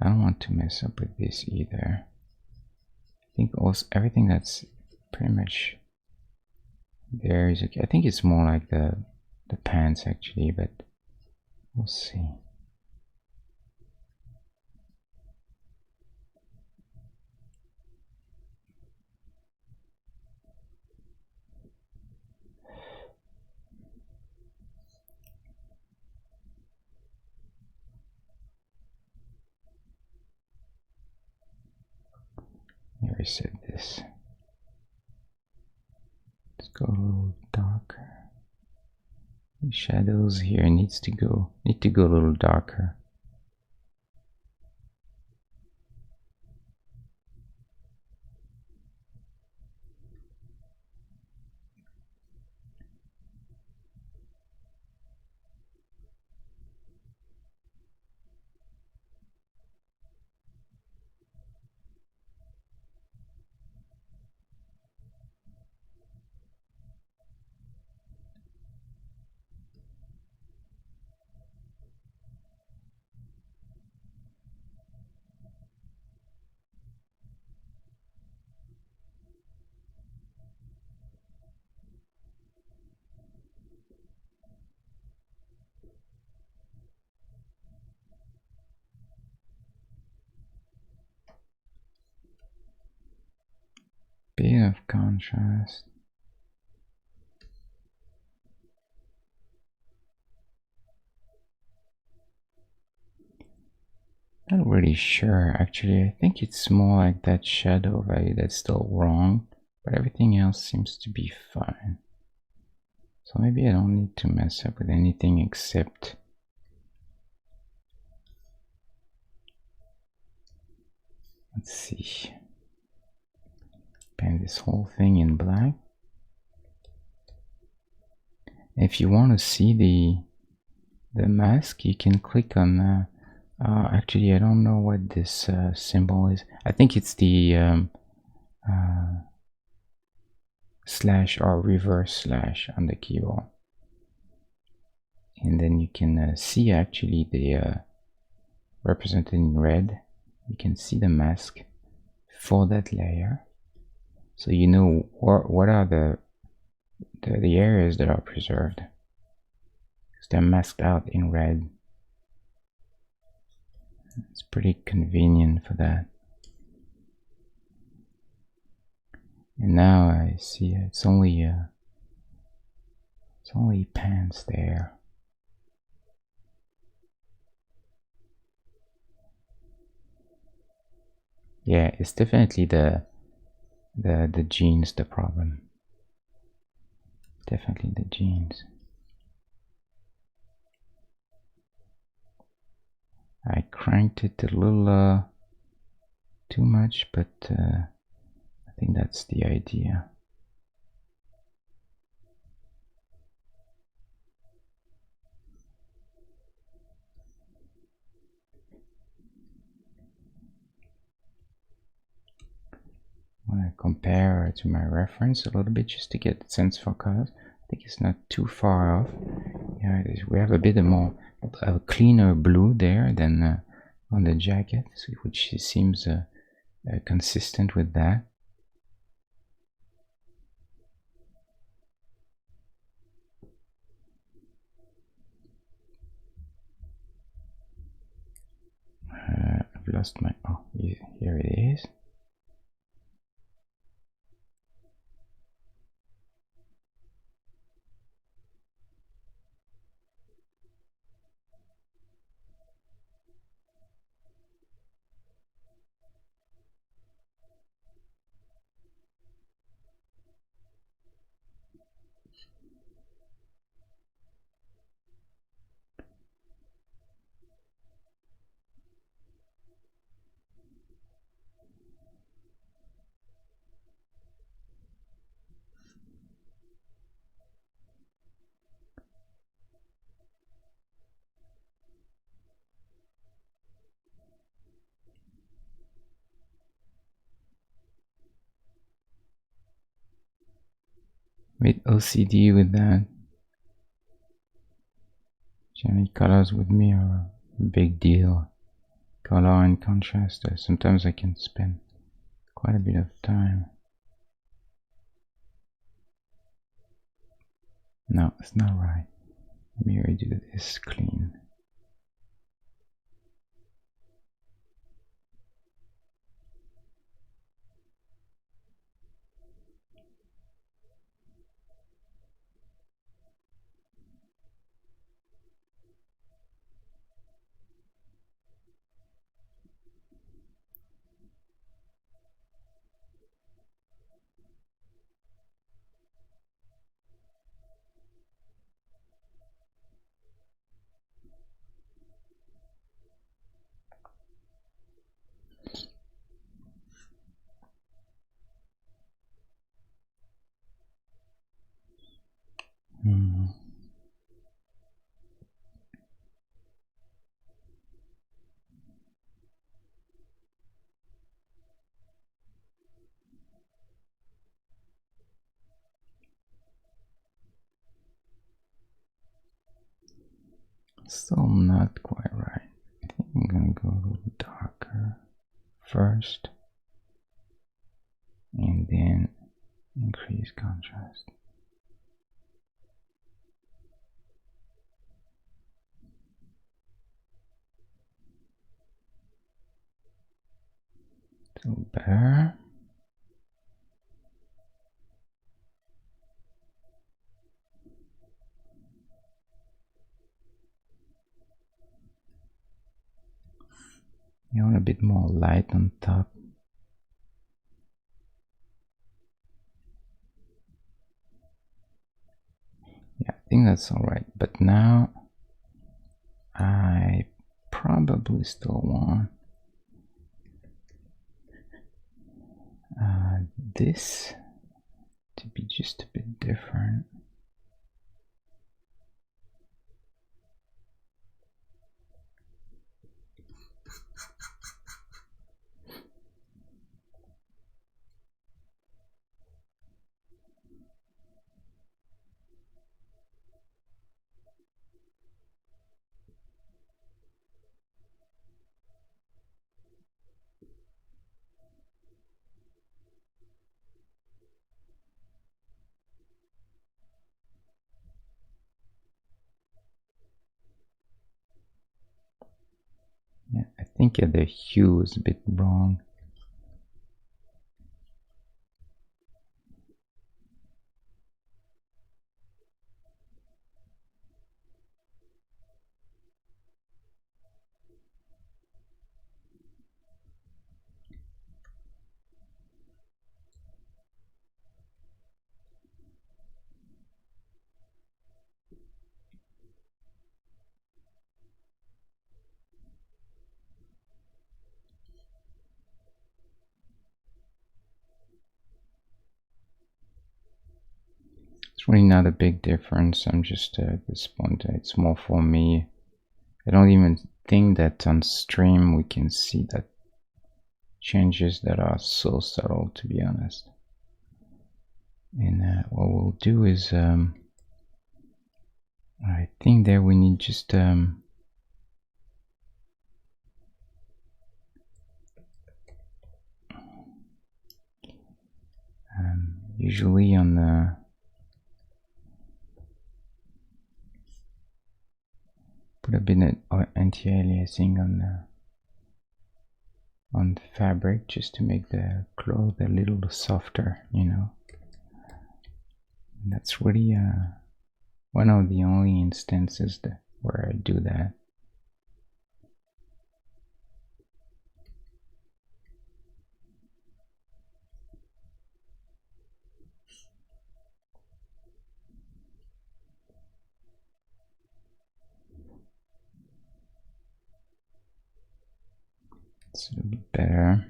I don't want to mess up with this either. I think also everything that's pretty much there is okay. I think it's more like the pants actually, but we'll see. reset this. Let's go a little darker. The shadows here need to go a little darker. Bit of contrast. Not really sure, actually. I think it's more like that shadow value that's still wrong, but everything else seems to be fine. So maybe I don't need to mess up with anything except, let's see, paint this whole thing in black. If you want to see the mask, you can click on actually I don't know what this symbol is. I think it's the slash or reverse slash on the keyboard, and then you can see actually the represented in red. You can see the mask for that layer, so you know what are the areas that are preserved, because they're masked out in red. It's pretty convenient for that. And now I see it's only pants there. Yeah, it's definitely the jeans the problem. Definitely the jeans. I cranked it a little too much, but I think that's the idea. I want to compare to my reference a little bit just to get a sense for colors. I think it's not too far off. Yeah, it is. We have a bit more a cleaner blue there than on the jacket, which seems consistent with that. I've lost my, oh, here it is. With OCD with that. Generally colors with me are a big deal. Color and contrast, sometimes I can spend quite a bit of time. No, it's not right. Let me redo this clean. Still not quite right. I think I'm gonna go a little darker first and then increase contrast. So better. You want a bit more light on top. Yeah, I think that's alright. But now I probably still want this to be just a bit different. Yeah, I think the hue is a bit wrong. It's really not a big difference. I'm just at this point, it's more for me. I don't even think that on stream we can see that changes that are so subtle, to be honest. And what we'll do is, I think there we need just usually on the put a bit of anti-aliasing on the fabric just to make the cloth a little softer, you know. And that's really one of the only instances where I do that. It's a bit better.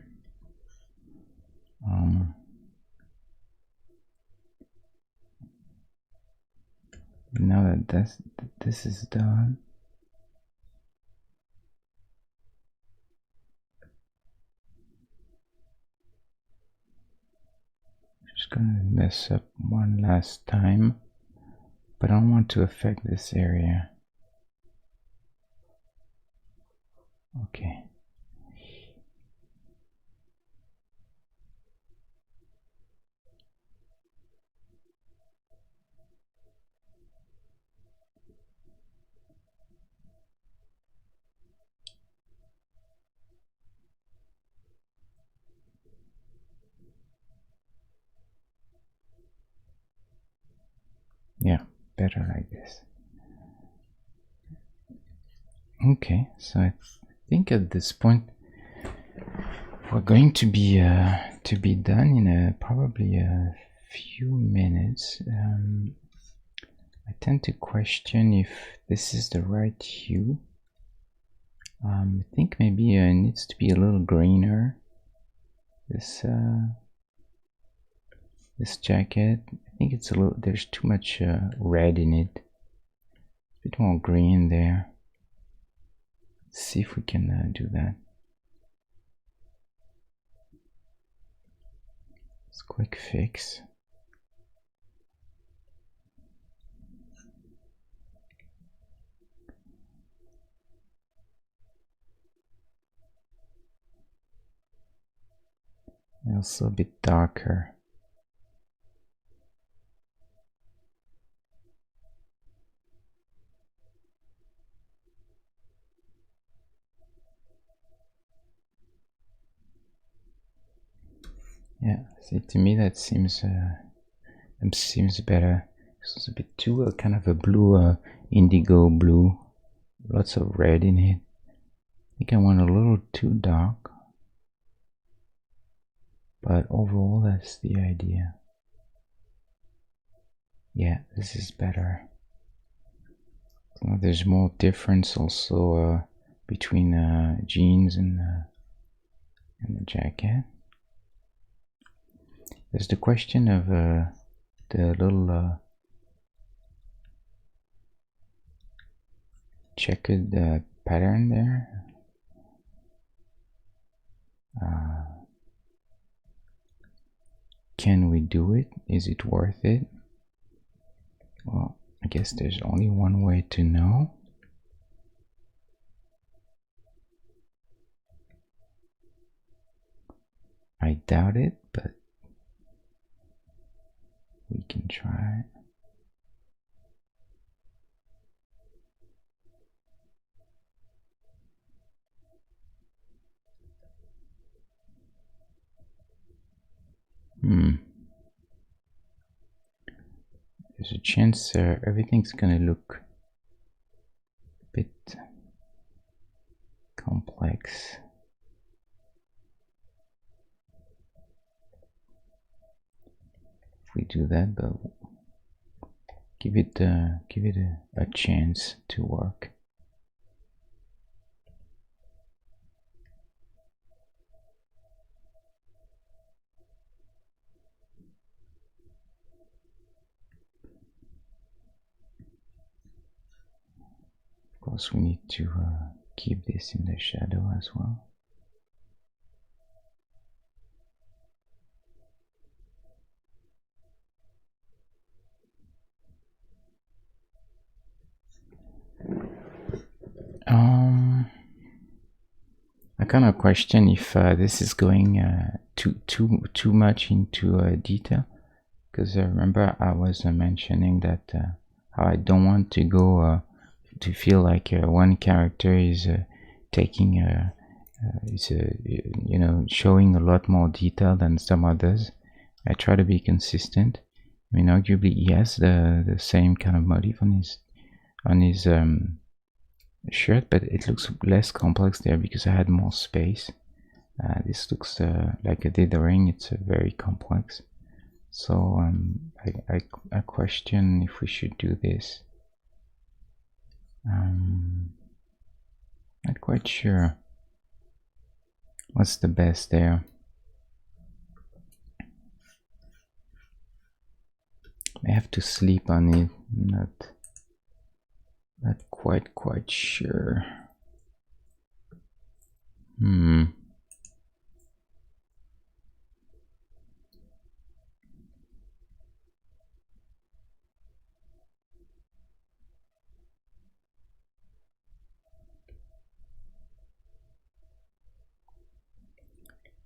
Now that this is done, just gonna mess up one last time, but I don't want to affect this area. Okay. Yeah, better like this. Okay, so I think at this point we're going to be done in probably a few minutes. I tend to question if this is the right hue. I think maybe it needs to be a little greener. This jacket, I think it's a little. There's too much red in it. A bit more green there. Let's see if we can do that. It's a quick fix. also a bit darker. Yeah, see, to me that seems better. It's a bit too kind of a blue, indigo blue, lots of red in it. I think I went a little too dark, but overall that's the idea. Yeah, this is better. So there's more difference also between jeans and the jacket. There's the question of the little checkered pattern there. Can we do it? Is it worth it? Well, I guess there's only one way to know. I doubt it, but we can try. There's a chance everything's gonna look a bit complex. If we do that, but give it a chance to work. Of course, we need to keep this in the shadow as well. I kind of question if this is going too much into detail, because I remember I was mentioning that how I don't want to go to feel like one character is taking showing a lot more detail than some others. I try to be consistent. I mean, arguably he has the same kind of motif on his shirt, but it looks less complex there because I had more space. This looks like a dithering. It's very complex. So I question if we should do this. Not quite sure what's the best there. I have to sleep on it. Not quite sure.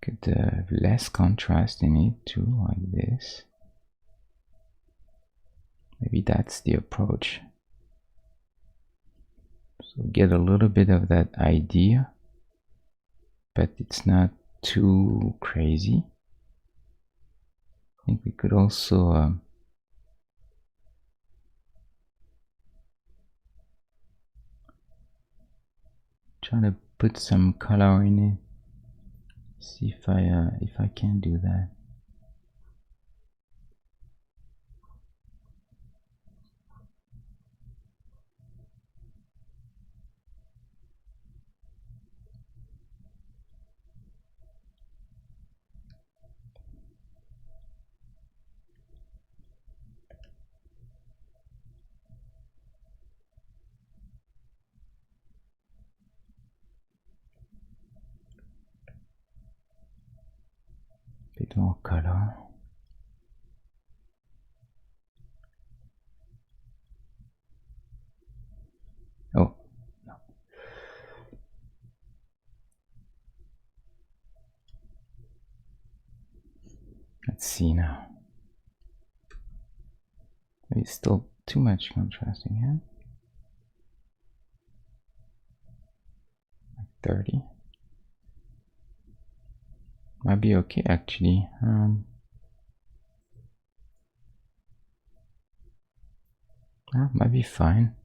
Could have less contrast in it too, like this. Maybe that's the approach. So get a little bit of that idea, but it's not too crazy. I think we could also try to put some color in it. See if I can do that. Bit more color. Oh, no. see now. It's still too much contrasting, yeah? 30. Might be okay actually. Might be fine.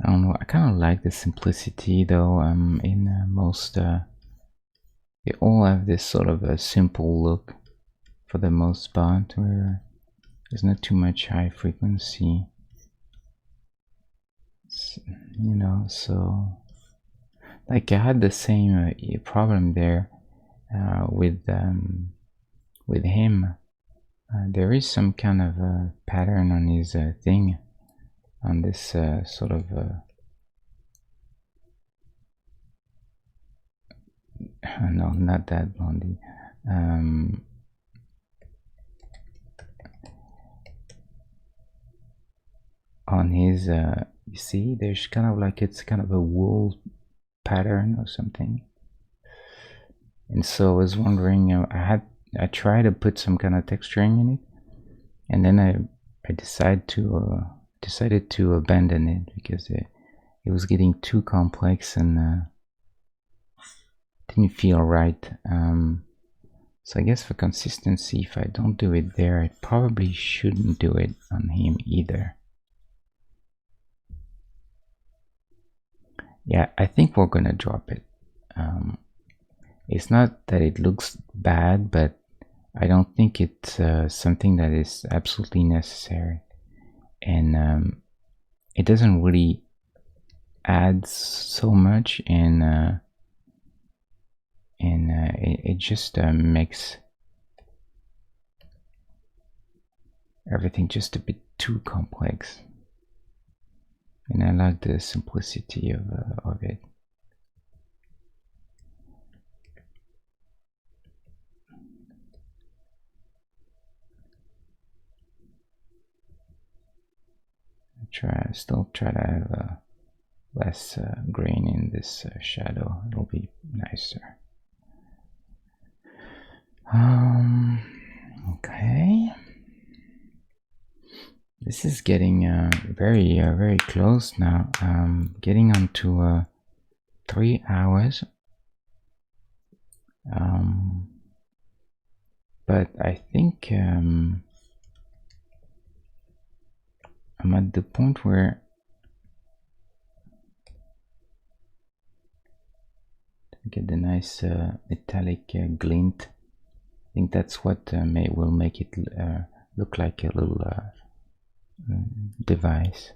I don't know. I kind of like the simplicity though. In most, they all have this sort of a simple look for the most part, where there's not too much high frequency. You know, so like I had the same problem there with him. There is some kind of a pattern on his thing, on this sort of no, not that blondie. On his you see there's kind of like, it's kind of a wool pattern or something, and so I was wondering, I tried to put some kind of texturing in it, and then I decided to abandon it because it was getting too complex and didn't feel right. So I guess for consistency, if I don't do it there, I probably shouldn't do it on him either. Yeah, I think we're gonna drop it. It's not that it looks bad, but I don't think it's something that is absolutely necessary, and it doesn't really add so much, and it just makes everything just a bit too complex. And I like the simplicity of it. Still try to have less grain in this shadow. It'll be nicer. Okay. This is getting very close now. Getting on to 3 hours. But I think I'm at the point where to get the nice metallic glint. I think that's what will make it look like a little device.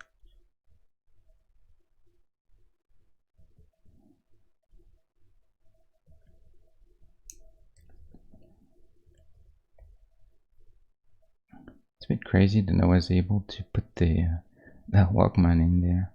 It's a bit crazy that I was able to put the Walkman in there.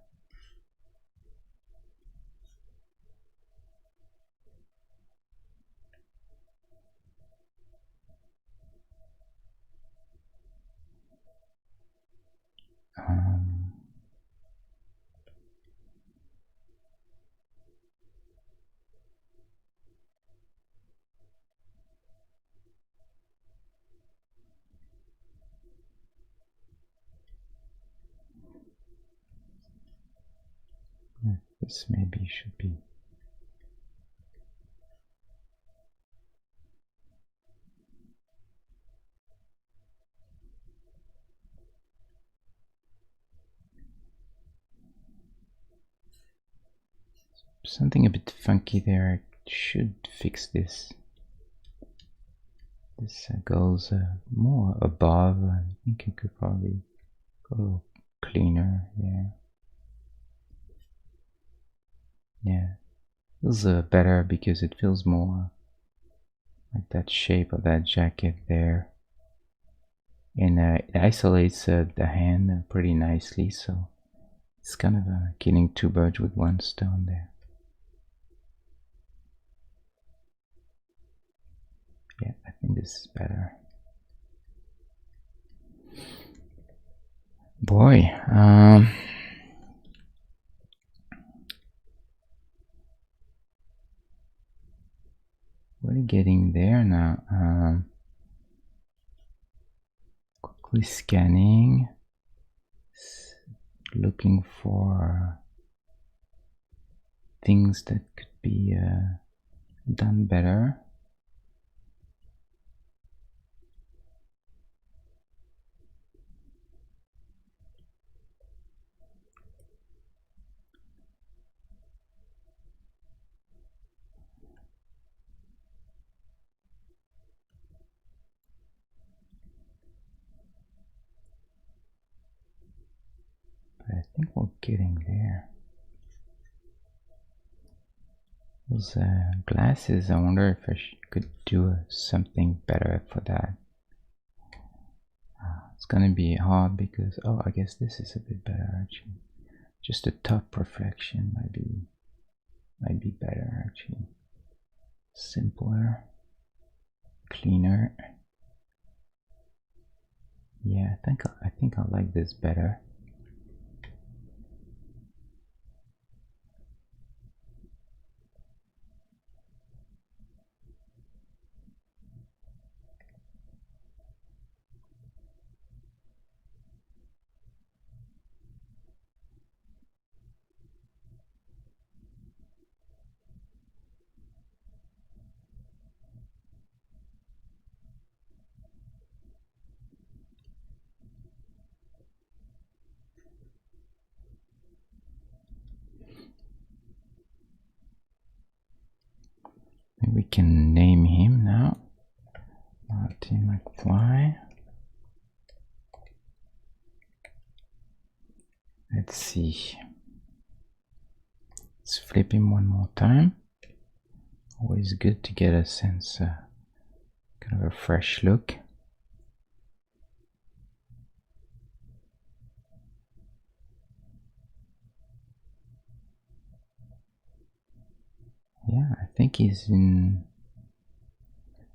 This maybe should be. Something a bit funky there. I should fix this. This goes more above. I think I could probably go a little cleaner there. Yeah, feels better because it feels more like that shape of that jacket there, and it isolates the hand pretty nicely, so it's kind of killing two birds with one stone there. Yeah, I think this is better. Boy, we're getting there now. Quickly scanning, looking for things that could be done better. But I think we're getting there. Those glasses, I wonder if I could do something better for that. It's gonna be hard because, oh, I guess this is a bit better actually. Just the top reflection might be better actually. Simpler, cleaner. Yeah, I think I like this better. Maybe we can name him now. Marty McFly. Let's see. Let's flip him one more time. Always good to get a sense, kind of a fresh look. Yeah, I think he's in.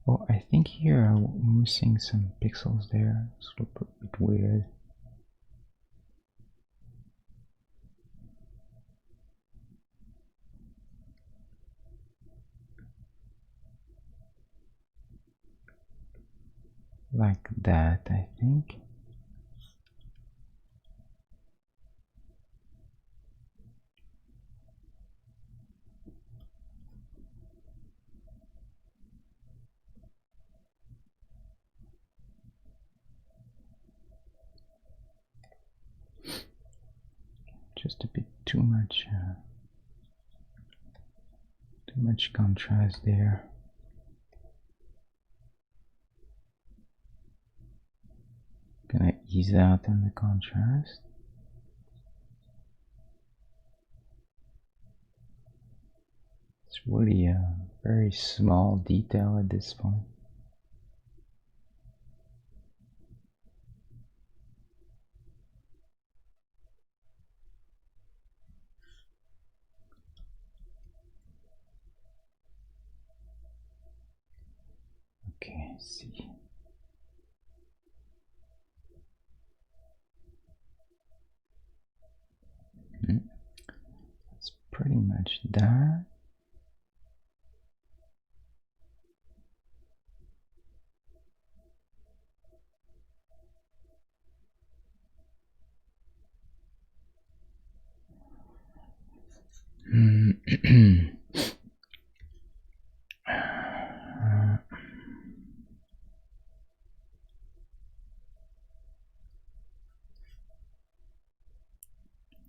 Oh, I think here I'm missing some pixels there. It's a little bit weird. Like that, I think. Just a bit too much contrast there. Gonna ease out on the contrast. It's really a very small detail at this point. Okay, let's see. That's pretty much that.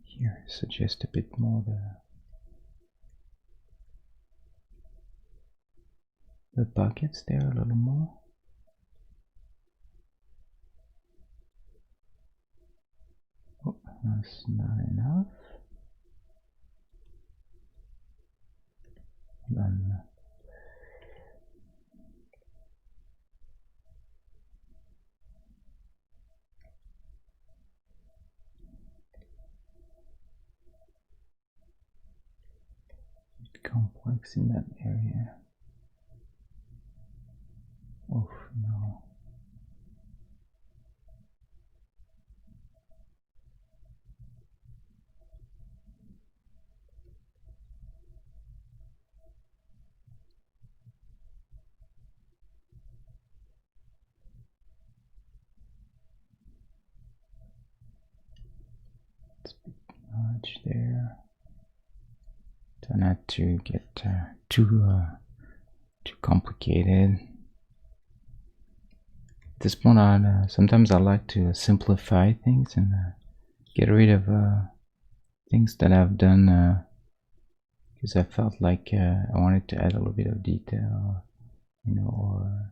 Here, suggest a bit more the buckets there a little more. Oh, that's not enough. Then complex in that area. Oh no. Much there. Try not to get too complicated. At this point on, sometimes I like to simplify things and get rid of things that I've done because I felt like I wanted to add a little bit of detail, or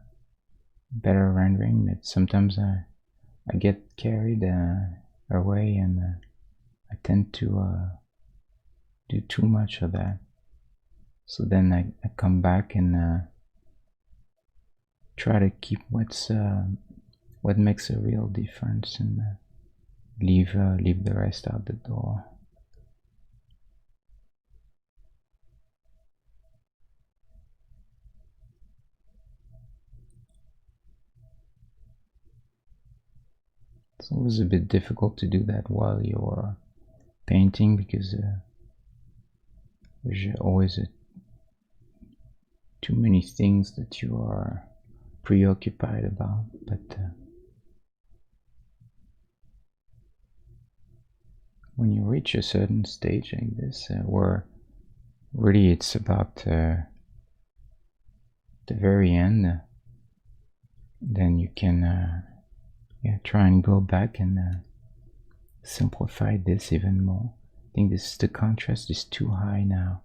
better rendering. That sometimes I get carried away and I tend to do too much of that. So then I come back and try to keep what makes a real difference and leave the rest out the door. It's always a bit difficult to do that while you're painting because there's always too many things that you are preoccupied about. But when you reach a certain stage like this, where really it's about the very end, then you can try and go back and simplify this even more. I think the contrast is too high now,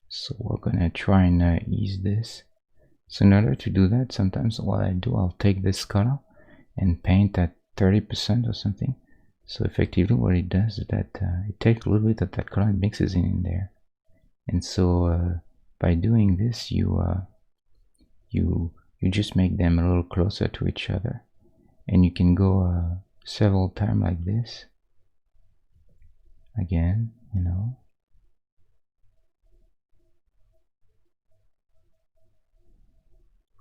so we're gonna try and ease this. So in order to do that, sometimes what I do, I'll take this color and paint at 30% or something. So effectively what it does is that it takes a little bit of that color and mixes it in there. And so by doing this, you just make them a little closer to each other. And you can go several times like this. Again,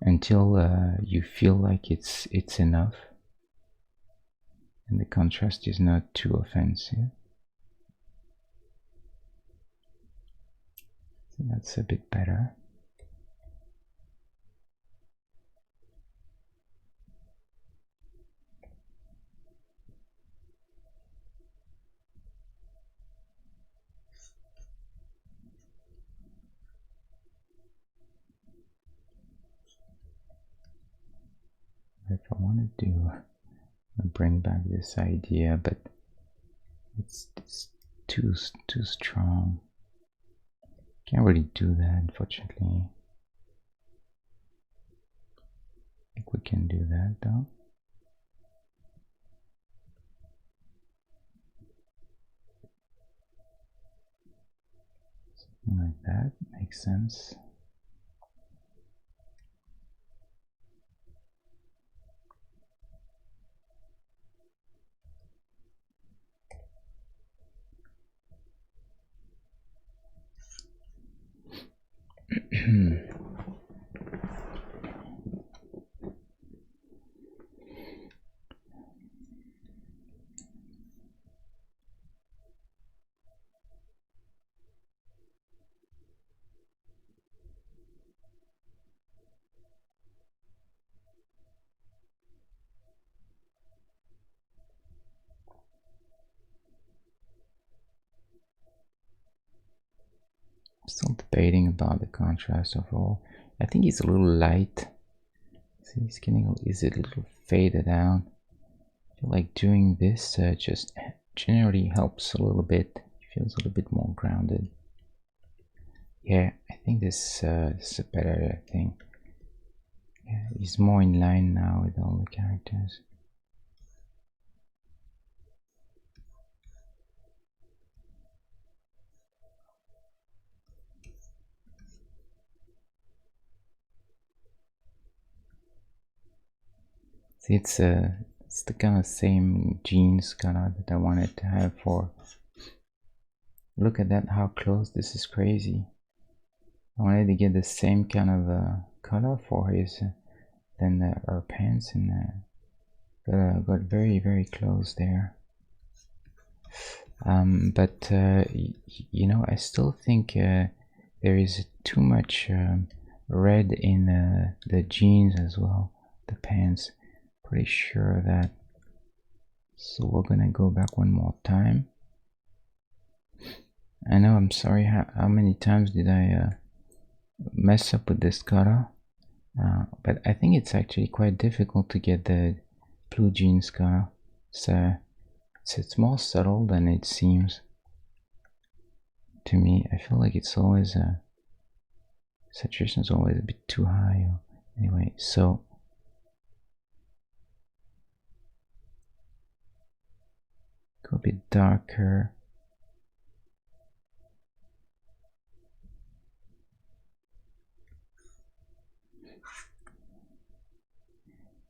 until you feel like it's enough and the contrast is not too offensive. So that's a bit better. If I wanted to bring back this idea, but it's too strong. Can't really do that, unfortunately. I think we can do that though. Something like that makes sense. Still debating about the contrast overall. I think it's a little light. See, it's getting is it a little faded out. I feel like doing this just generally helps a little bit. It feels a little bit more grounded. Yeah, I think this is a better thing. Yeah, it's more in line now with all the characters. See, it's the kind of same jeans color that I wanted to have for. Look at that, how close this is, crazy. I wanted to get the same kind of color for his than our pants, and got very very close there. But I still think there is too much red in the jeans as well, the pants. Pretty sure of that. So we're gonna go back one more time I know, I'm sorry, how many times did I mess up with this color? But I think it's actually quite difficult to get the blue jeans color. So it's more subtle than it seems to me. I feel like it's always saturation is always a bit too high. Anyway, so go a bit darker.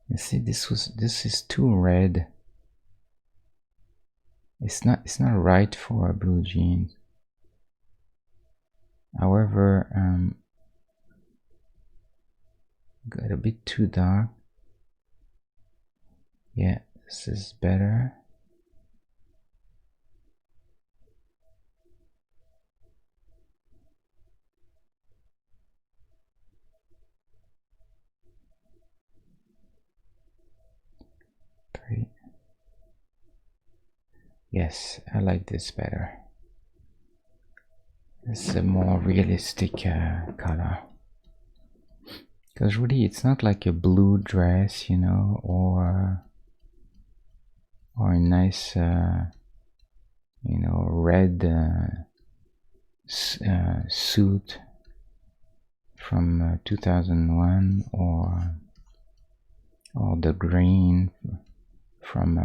You see, this is too red. It's not right for a blue jeans. However, got a bit too dark. Yeah, this is better. Great. Yes, I like this better. This is a more realistic color. Because really, it's not like a blue dress, you know, or a nice, you know, red suit from 2001, or the green from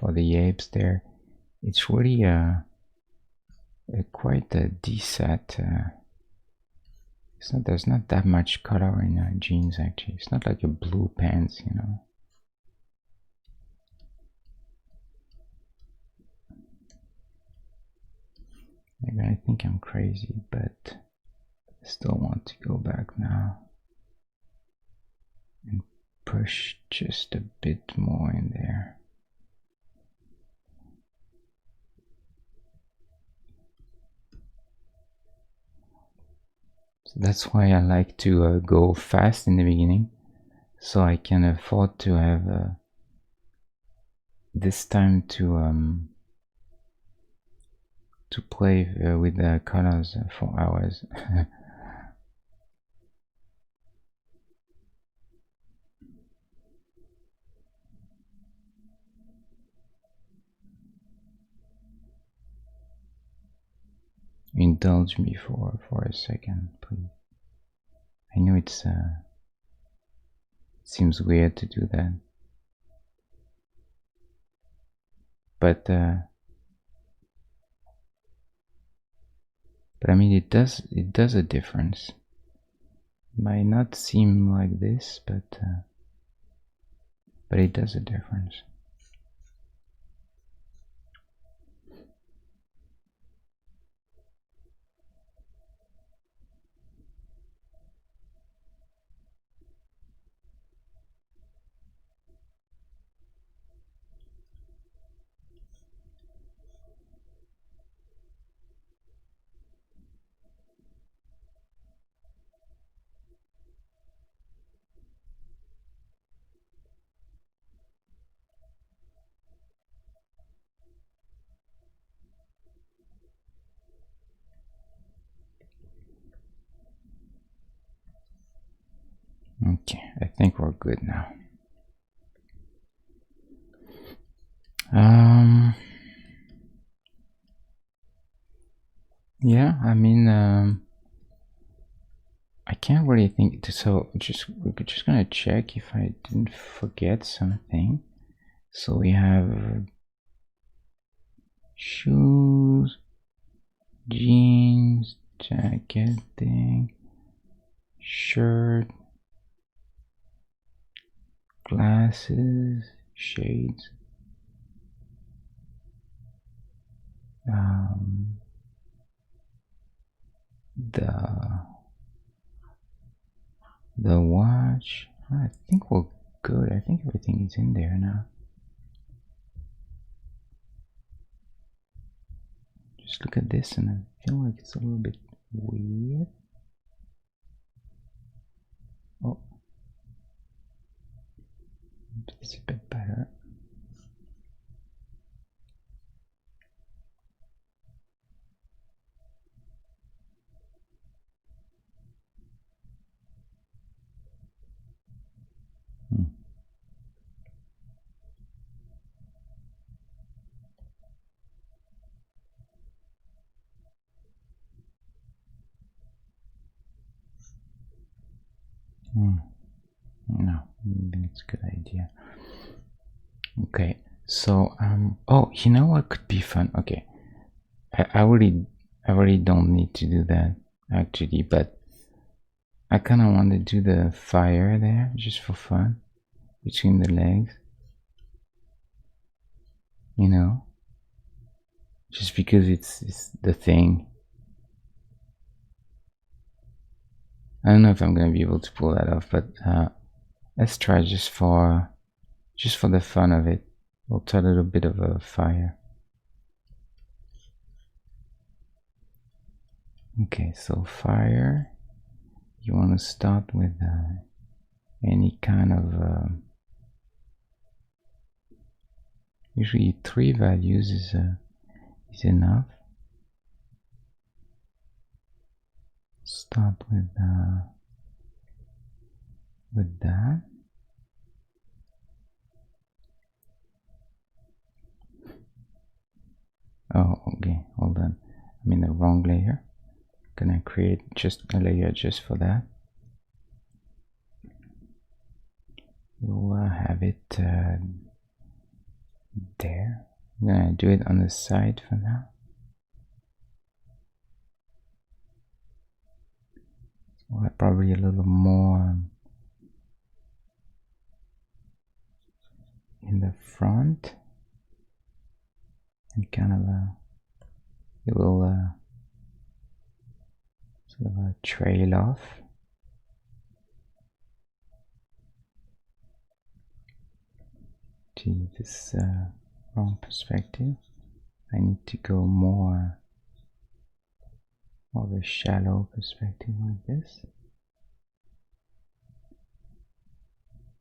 for the apes there. It's really quite a decent. There's not that much color in jeans actually. It's not like a blue pants, you know. Maybe I think I'm crazy, but I still want to go back now and push just a bit more in there. So that's why I like to go fast in the beginning, so I can afford to have this time to play with the colors for hours. Indulge me for a second, please. I know it seems weird to do that, but I mean it does a difference. It might not seem like this, but it does a difference. Okay, I think we're good now. Yeah, I mean, I can't really think. So we're just gonna check if I didn't forget something. So we have shoes, jeans, jacket thing, shirt, glasses, shades, the watch. I think we're good. I think everything is in there now. Just look at this and I feel like it's a little bit weird. Oh, it's a bit better. No, I think it's a good idea. Okay, so oh, you know what could be fun? Okay, I really don't need to do that actually, but I kind of want to do the fire there just for fun between the legs, you know, just because it's the thing. I don't know if I'm gonna be able to pull that off, but let's try just for the fun of it. We'll try a little bit of a fire. Okay, so fire. You want to start with any kind of usually 3 values is enough. Start with that. Oh, okay, hold on, I'm in the wrong layer. Gonna create just a layer just for that. We'll have it there. I'm gonna do it on the side for now. Well, probably a little more in the front, and kind of it will sort of trail off. Gee, this wrong perspective. I need to go more of a shallow perspective like this.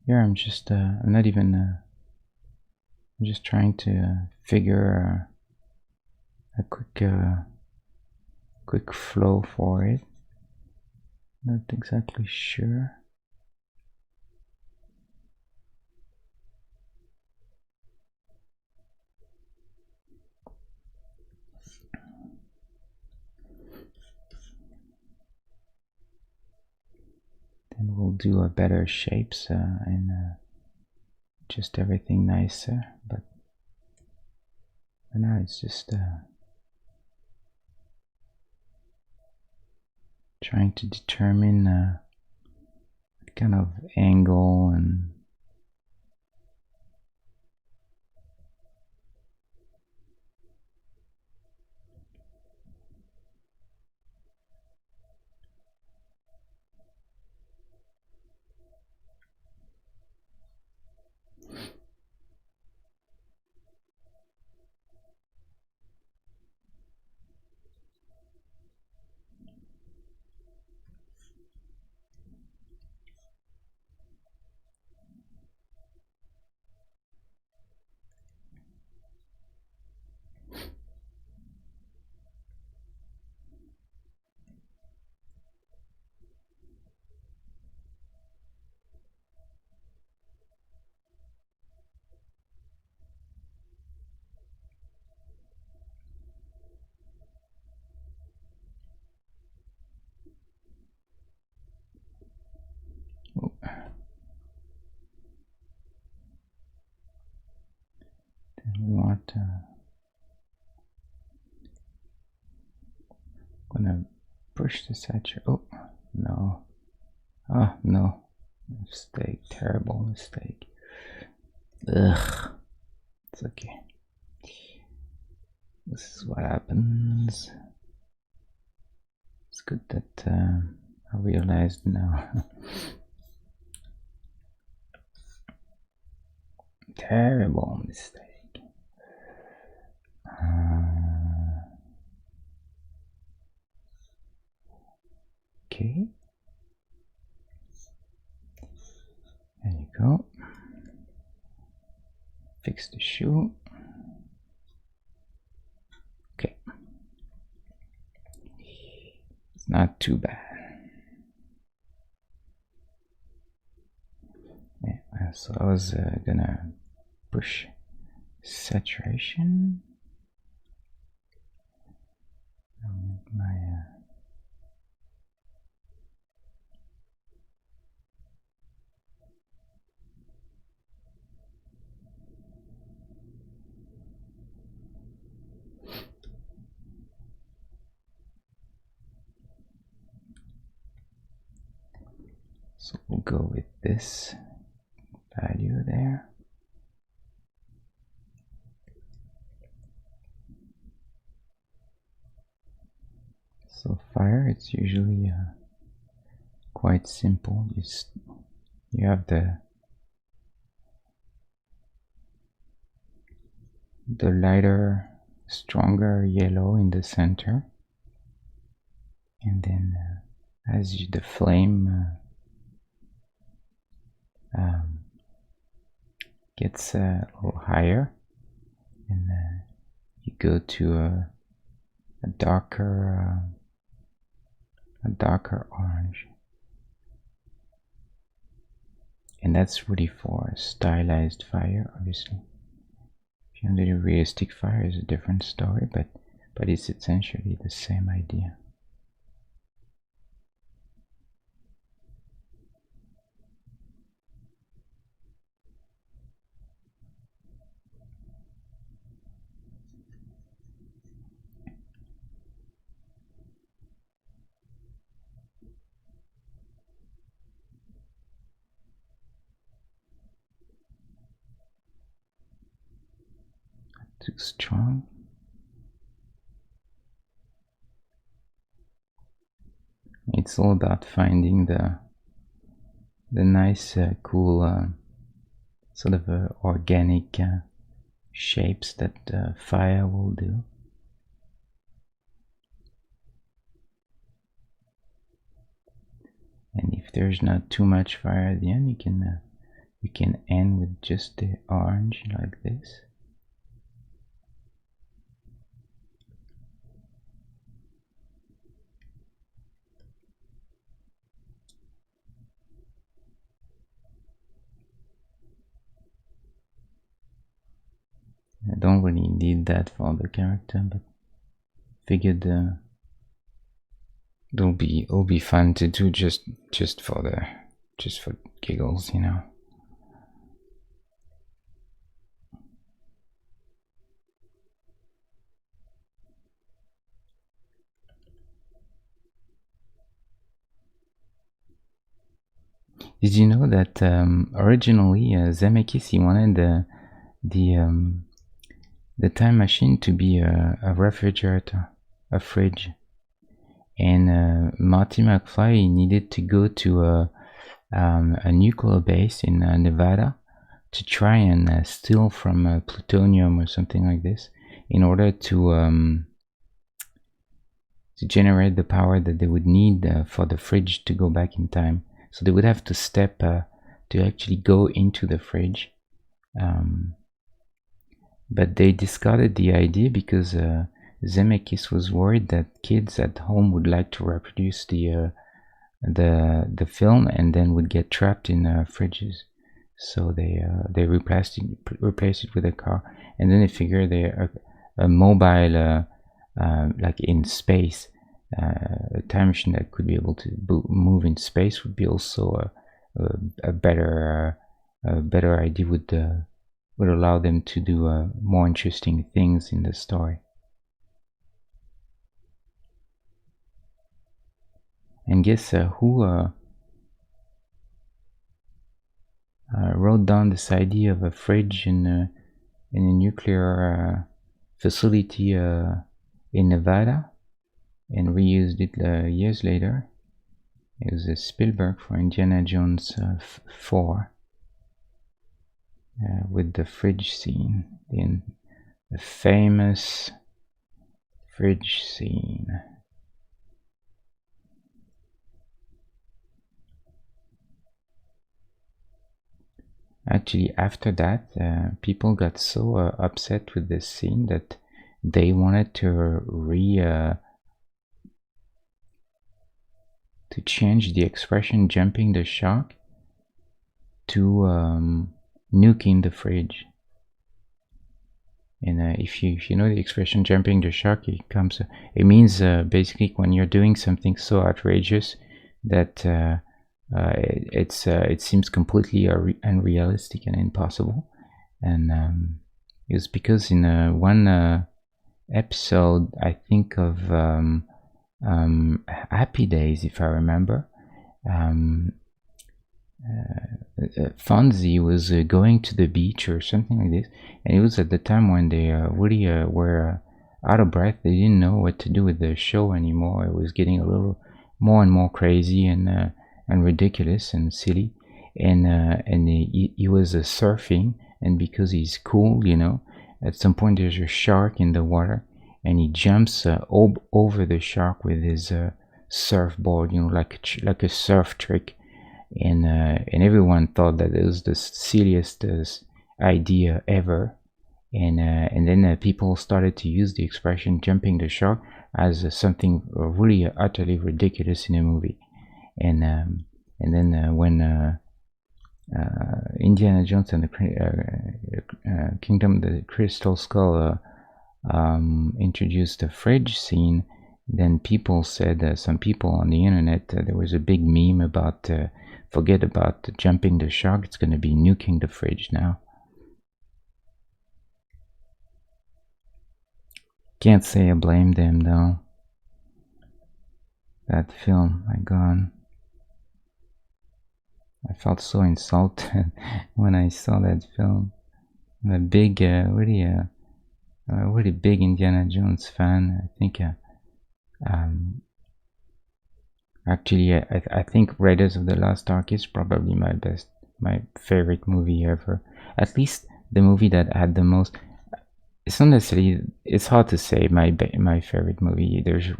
Here I'm just I'm not even I'm just trying to figure a quick flow for it. Not exactly sure. Then we'll do a better shapes and just everything nicer. But for now it's just trying to determine what kind of angle and we want gonna push the saturation. Oh no, oh no, mistake, terrible mistake. Ugh, it's okay. This is what happens. It's good that I realized now. Terrible mistake. Okay. There you go. Fix the shoe. Okay. It's not too bad. Yeah, so I was gonna push saturation. My So we'll go with this value there. So fire, it's usually quite simple. You have the lighter, stronger yellow in the center, and then as the flame gets a little higher, and you go to a darker orange, and that's really for stylized fire. Obviously, if you want to do realistic fire, is a different story, but it's essentially the same idea. Too strong. It's all about finding the nice, cool, sort of organic shapes that fire will do. And if there's not too much fire at the end, you can end with just the orange like this. I don't really need that for the character, but figured it'll be fun to do just for giggles, you know. Did you know that originally Zemeckis, he wanted the time machine to be a refrigerator, a fridge, and Marty McFly needed to go to a nuclear base in Nevada to try and steal from plutonium or something like this in order to generate the power that they would need for the fridge to go back in time. So they would have to step to actually go into the fridge. But they discarded the idea because Zemeckis was worried that kids at home would like to reproduce the film and then would get trapped in fridges. So they replaced it with a car, and then they figured a mobile like in space, a time machine that could be able to move in space would be also a better idea. Would allow them to do more interesting things in the story. And guess who wrote down this idea of a fridge in a nuclear facility in Nevada and reused it years later? It was Spielberg for Indiana Jones 4. With the fridge scene, in the famous fridge scene. Actually, after that, people got so upset with this scene that they wanted to change the expression "jumping the shark" to nuking the fridge. And if you know the expression "jumping the shark," it means basically when you're doing something so outrageous that it seems completely unrealistic and impossible. And it was because in one episode, I think of Happy Days, if I remember, Fonzie was going to the beach or something like this, and it was at the time when they really were out of breath. They didn't know what to do with the show anymore. It was getting a little more and more crazy and ridiculous and silly. And he was surfing, and because he's cool, at some point there's a shark in the water, and he jumps over the shark with his surfboard, like a surf trick. And everyone thought that it was the silliest idea ever. And then people started to use the expression "jumping the shark" as something really utterly ridiculous in a movie. And then when Indiana Jones and the Kingdom of the Crystal Skull introduced the fridge scene, then people said, some people on the internet, there was a big meme about forget about jumping the shark, it's going to be nuking the fridge now. Can't say I blame them though. That film, my god, I felt so insulted when I saw that film. I'm a big, really big Indiana Jones fan. I think actually, I think Raiders of the Lost Ark is probably my favorite movie ever. At least the movie that had the most. It's not necessarily. It's hard to say my favorite movie. There's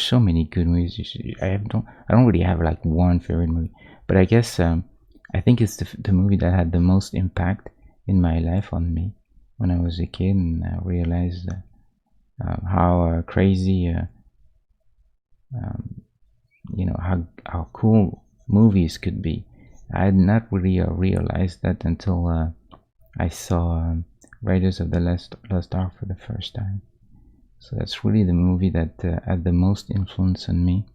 so many good movies. I don't really have like one favorite movie, but I guess I think it's the movie that had the most impact in my life on me when I was a kid, and I realized how crazy. How cool movies could be. I had not really realized that until I saw Raiders of the Lost Ark for the first time. So that's really the movie that had the most influence on me.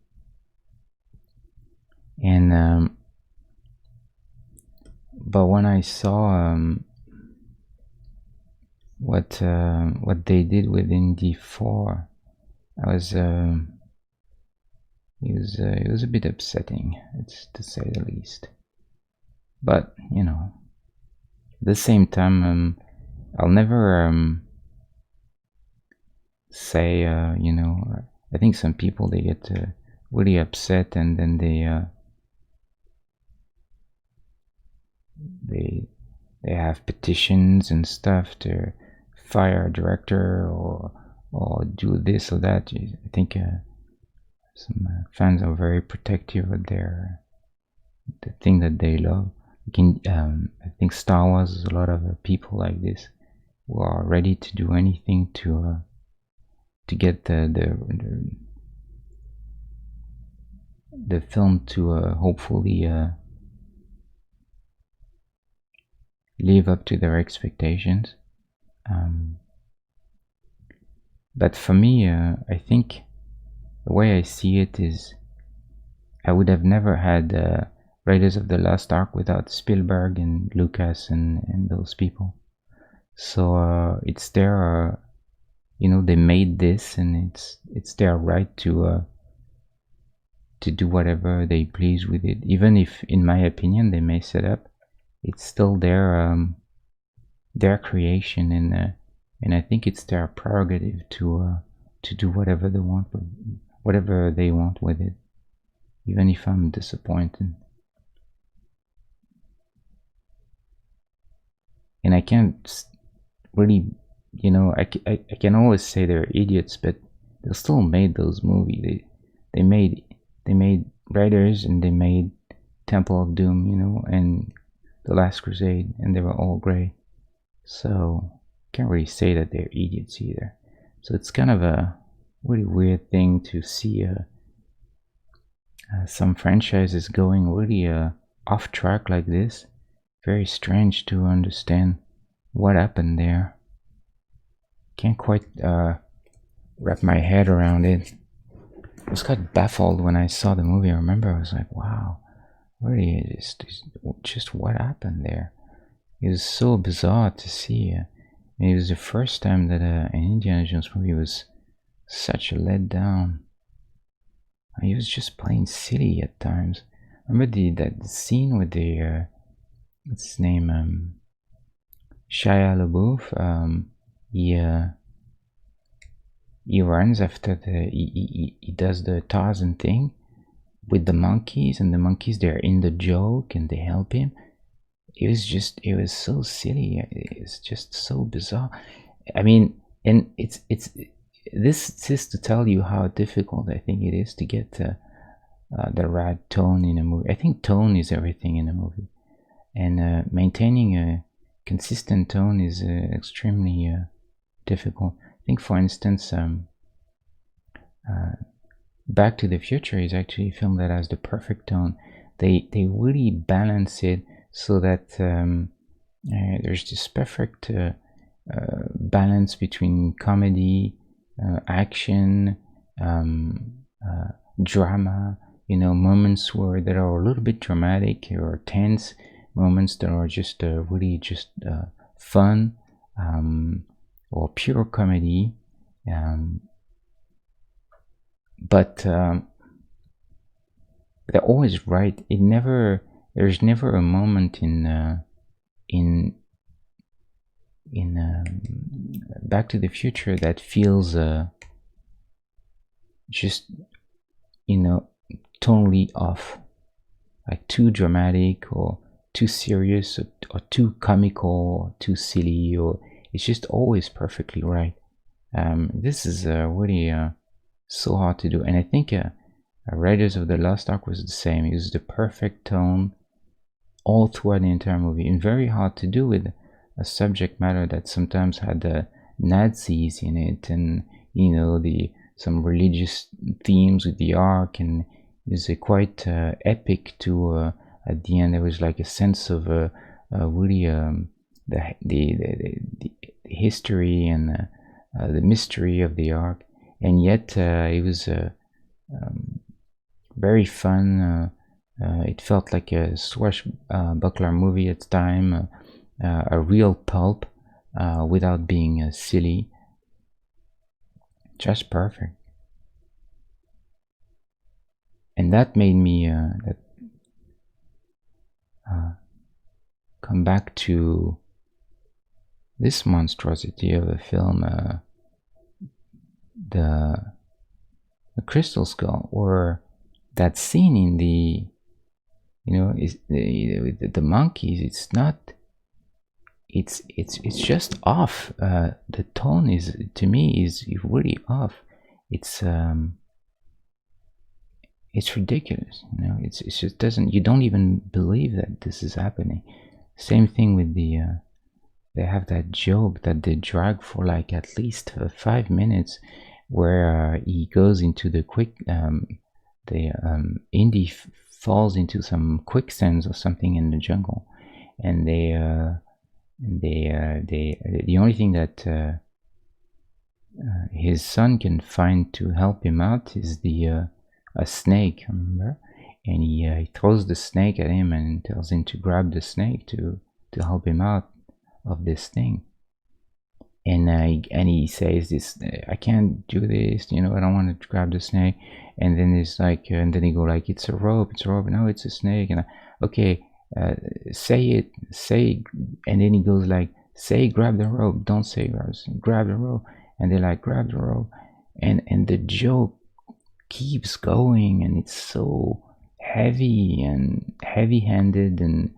And but when I saw what they did with Indy 4, I was it was a bit upsetting, it's to say the least. But at the same time, I'll never say I think some people, they get really upset, and then they have petitions and stuff to fire a director or do this or that. I think some fans are very protective of the thing that they love. I think Star Wars is a lot of people like this who are ready to do anything to get the film to hopefully live up to their expectations. But for me, I think the way I see it is, I would have never had Raiders of the Lost Ark without Spielberg and Lucas and those people. So it's their, they made this, and it's their right to do whatever they please with it. Even if, in my opinion, they mess it up, it's still their creation, and I think it's their prerogative to do whatever they want with it, even if I'm disappointed. And I can't really, I can always say they're idiots, but they still made those movies. They made Raiders, and they made Temple of Doom, and The Last Crusade, and they were all great. So can't really say that they're idiots either. So it's kind of a really weird thing to see some franchises going really off track like this. Very strange to understand what happened there. Can't quite wrap my head around it. I was quite baffled when I saw the movie. I remember I was like, wow, really, just what happened there? It was so bizarre to see. It was the first time that an Indiana Jones movie was such a letdown. He was just plain silly at times. remember that scene with the what's his name, Shia LaBeouf. He runs after he does the Tarzan thing with the monkeys, and the monkeys, they're in the joke and they help him. It was so silly. It's just so bizarre. I mean, and it's this is to tell you how difficult I think it is to get the right tone in a movie. I think tone is everything in a movie, and maintaining a consistent tone is extremely difficult. I think, for instance, Back to the Future is actually a film that has the perfect tone. They really balance it so that there's this perfect balance between comedy, action, drama. Moments where that are a little bit dramatic or tense, moments that are just really just fun, or pure comedy. But they're always right. There's never a moment in Back to the Future that feels just totally off, like too dramatic or too serious or too comical or too silly, or it's just always perfectly right. This is really so hard to do, and I think Raiders of the Lost Ark was the same. It was the perfect tone all throughout the entire movie, and very hard to do with a subject matter that sometimes had the Nazis in it, and some religious themes with the Ark, and it was quite epic to at the end. There was like a sense of really the history and the mystery of the Ark, and yet it was very fun. It felt like a swashbuckler movie at the time, a real pulp without being silly. Just perfect. And that made me come back to this monstrosity of a film, the Crystal Skull, or that scene in the the monkeys. It's not. It's just off. The tone is, to me, is really off. It's ridiculous. It just doesn't. You don't even believe that this is happening. Same thing with the. They have that joke that they drag for like at least 5 minutes, where he goes into the Indy falls into some quicksands or something in the jungle, and the only thing that his son can find to help him out is a snake, remember? And he throws the snake at him and tells him to grab the snake to help him out of this thing. And he says this, I can't do this, I don't want to grab the snake. And then it's like, and then he go like, it's a rope. No, it's a snake. And okay, say, and then he goes like, say grab the rope, don't say grab the rope. And they're like, grab the rope, and the joke keeps going, and it's so heavy and heavy-handed and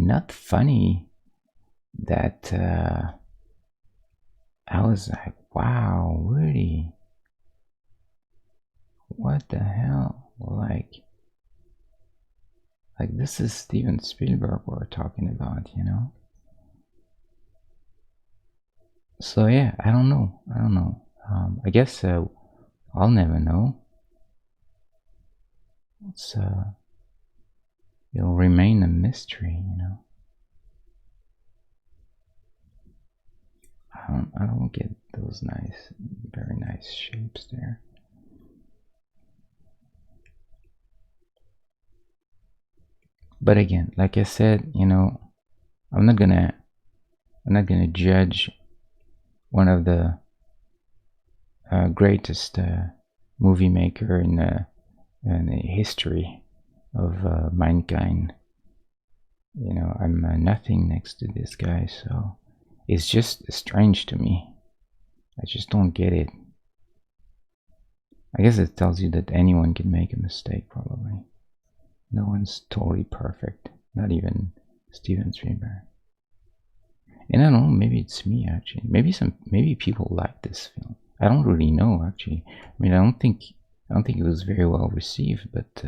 not funny that I was like, wow, really? What the hell? Like this is Steven Spielberg we're talking about, So yeah, I don't know. I guess I'll never know. It'll remain a mystery, I don't get those very nice shapes there. But again, like I said, I'm not gonna judge one of the greatest movie maker in history of mankind. You know, I'm nothing next to this guy, so it's just strange to me. I just don't get it. I guess it tells you that anyone can make a mistake, probably. No one's totally perfect, not even Steven Spielberg. And I don't know, maybe it's me actually. Maybe people like this film. I don't really know actually. I mean, I don't think it was very well received, but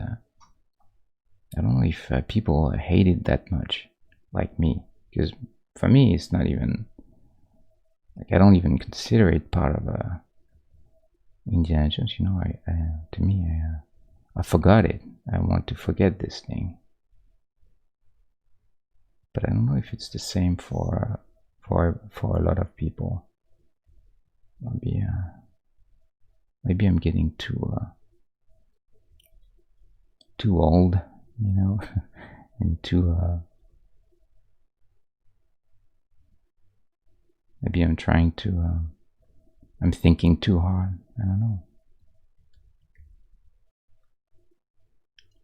I don't know if people hate it that much, like me. Because for me, it's not even like I don't even consider it part of Indiana Jones. You know, to me, I forgot it. I want to forget this thing. But I don't know if it's the same for a lot of people. Maybe I'm getting too old, you know, and maybe I'm trying to I'm thinking too hard. I don't know.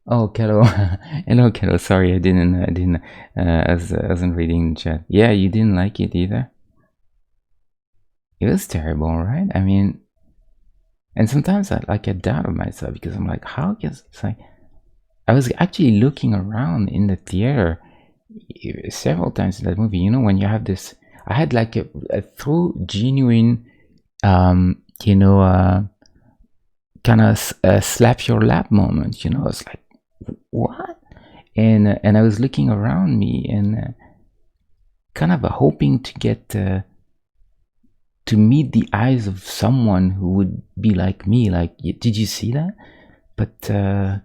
Oh, Kello. Hello, Kello. Sorry, I wasn't reading the chat. Yeah, you didn't like it either. It was terrible, right? I mean, and sometimes I doubt of myself because I'm like, how is it's like I was actually looking around in the theater several times in that movie. You know, when you have this, I had like a true genuine, you know, kind of slap your lap moment. You know, it's like, what? And I was looking around me and kind of hoping to get to meet the eyes of someone who would be like me. Like, did you see that? But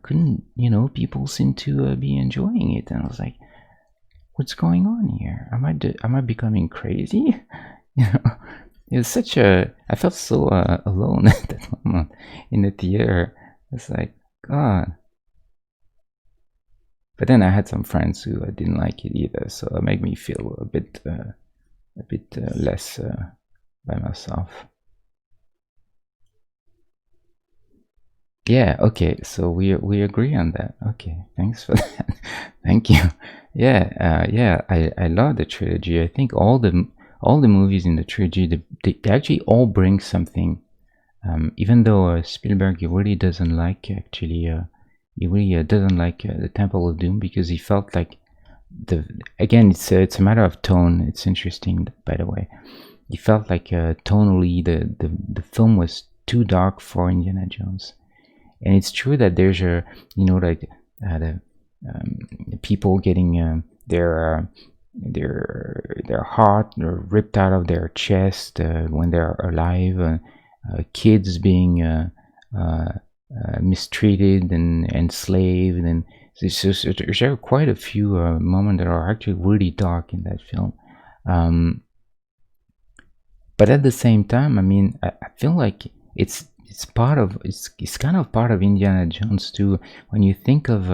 couldn't, you know, people seem to be enjoying it, and I was like, what's going on here? Am I becoming crazy? You know, it was such a. I felt so alone at that moment in the theater. It's like, God. But then I had some friends who didn't like it either, so it made me feel a bit less by myself. Yeah, okay, so we agree on that. Okay, thanks for that. Thank you. Yeah, yeah, I love the trilogy. I think all the movies in the trilogy they actually all bring something. Even though Spielberg he really doesn't like actually he really doesn't like the Temple of Doom because he felt like again it's a matter of tone. It's interesting, by the way. He felt like tonally the film was too dark for Indiana Jones. And it's true that there's a, you know, like the people getting their heart ripped out of their chest when they're alive, kids being mistreated and enslaved, and there are quite a few moments that are actually really dark in that film. But at the same time, I mean, I feel like it's kind of part of Indiana Jones too. When you think of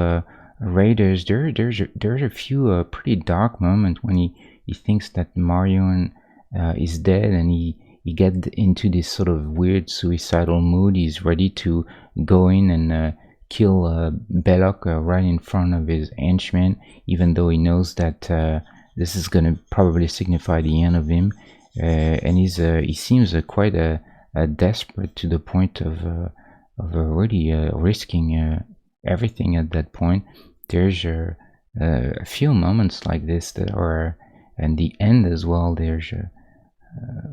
Raiders, there's a few pretty dark moments when he thinks that Marion is dead, and he get into this sort of weird suicidal mood. He's ready to go in and kill Belloc right in front of his henchmen, even though he knows that this is gonna probably signify the end of him. And he seems quite desperate to the point of really risking everything at that point. There's a few moments like this that are, and the end as well. There's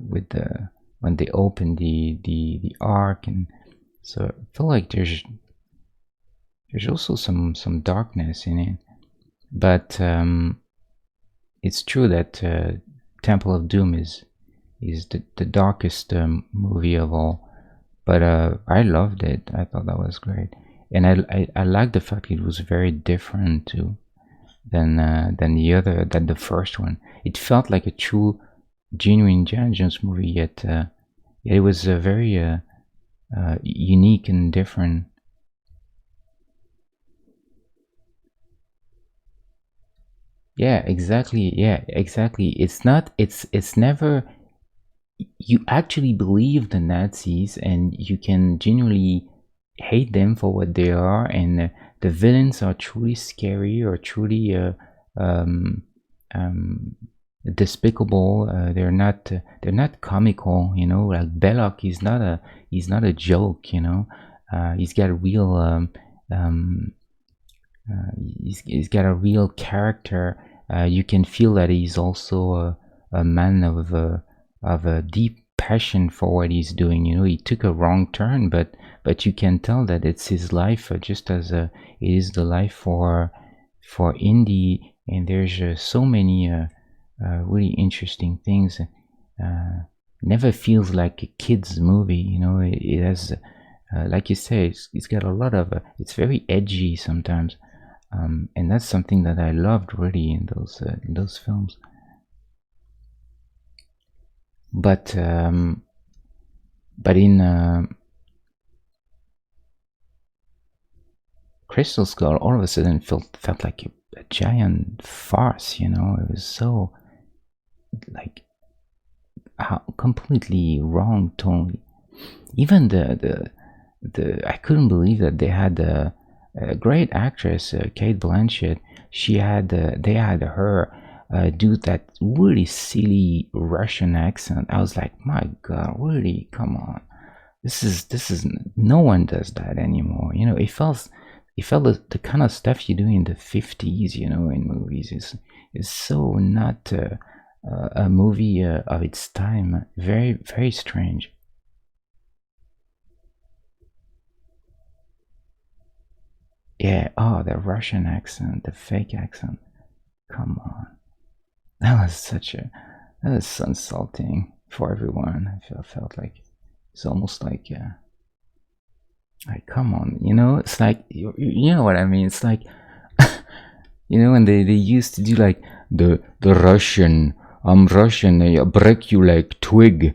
with the when they open the ark, and so I feel like there's also some darkness in it, but it's true that Temple of Doom is the darkest movie of all, but I loved it. I thought that was great, and I like the fact it was very different too than the first one. It felt like a true, genuine Indiana Jones movie, yet it was very unique and different. Yeah, exactly. Yeah, exactly. It's never, you actually believe the Nazis, and you can genuinely hate them for what they are, and the villains are truly scary or truly um, um, despicable. They're not comical, you know. Like Belloc is not a joke, you know. He's got a real um, he's got a real character. You can feel that he's also a man of a deep passion for what he's doing. You know, he took a wrong turn, but you can tell that it's his life, just as it is the life for Indy. And there's so many really interesting things. Never feels like a kid's movie. You know, it has. Like you say, it's got a lot of. It's very edgy sometimes, and that's something that I loved really in those films. But in Crystal Skull, all of a sudden felt like a giant farce. You know, it was so like completely wrong tone. Even the I couldn't believe that they had a great actress, Kate Blanchett. They had her do that really silly Russian accent. I was like, my God, really? Come on, this is no one does that anymore. You know, it felt the kind of stuff you do in the 50s. You know, in movies is so not a movie of its time. Very very strange. Yeah, oh, the Russian accent, the fake accent. Come on. That was that was so insulting for everyone. I felt like it's almost like, come on, you know, it's like, you know what I mean? It's like, you know, when they used to do like the Russian, I'm Russian, I break you like twig.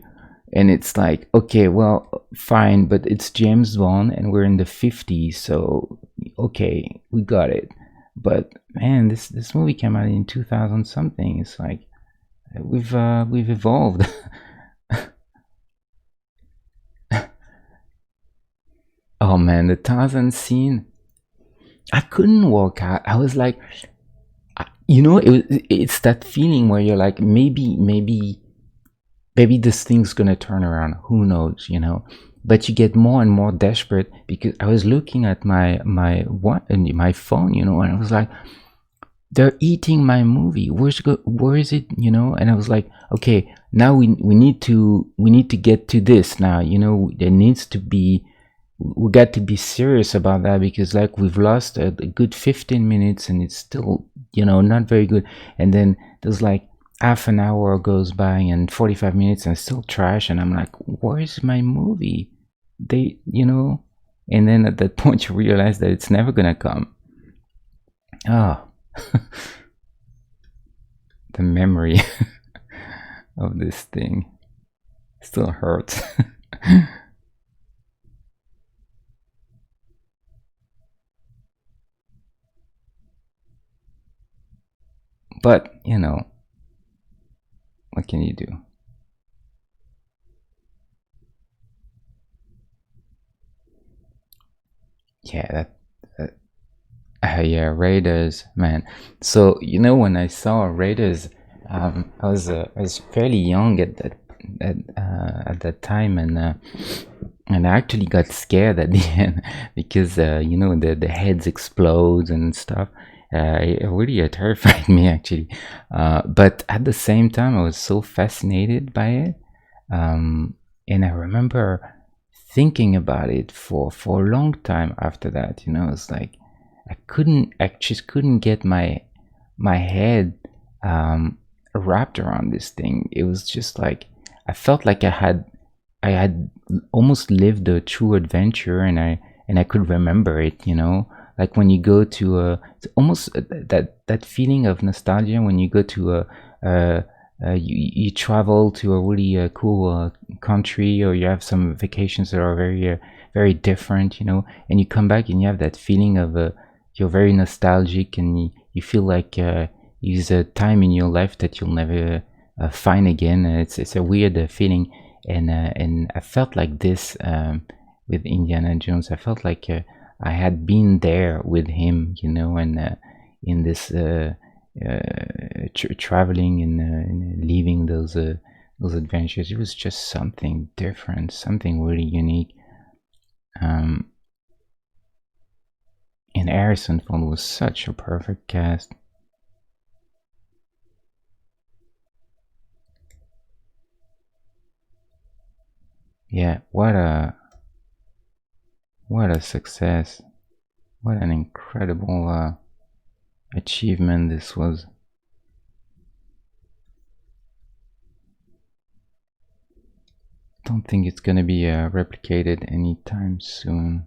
And it's like, okay, well, fine, but it's James Bond and we're in the 50s, so okay, we got it. But man, this movie came out in 2000 something. It's like we've evolved. Oh man, the Tarzan scene, I couldn't walk out. I was like, you know, it's that feeling where you're like, maybe this thing's gonna turn around. Who knows, you know? But you get more and more desperate because I was looking at my phone, you know, and I was like, they're eating my movie. Where is it, you know? And I was like, okay, now we need to get to this now, you know. There needs to be, we got to be serious about that because like we've lost a good 15 minutes and it's still, you know, not very good. And then there's like half an hour goes by and 45 minutes and still trash, and I'm like, where's my movie? They, you know. And then at that point you realize that it's never gonna come. Oh. The memory of this thing still hurts. But you know, what can you do? Yeah, yeah, Raiders, man. So you know, when I saw Raiders, I was fairly young at that time, and I actually got scared at the end because you know, the heads explode and stuff. It really terrified me actually, but at the same time, I was so fascinated by it, and I remember thinking about it for a long time after that. You know, it's like I just couldn't get my head wrapped around this thing. It was just like I felt like I had almost lived a true adventure, and I could remember it. You know, like when you go to it's almost that feeling of nostalgia when you go to you travel to a really cool country, or you have some vacations that are very different, you know, and you come back and you have that feeling of you're very nostalgic, and you feel like it's a time in your life that you'll never find again. It's a weird feeling, and I felt like this with Indiana Jones. I felt like I had been there with him, you know, and in this traveling and leaving those adventures. It was just something different, something really unique. Um, and Harrison Ford was such a perfect cast. Yeah, what a success! What an incredible achievement this was. Don't think it's gonna be replicated anytime soon.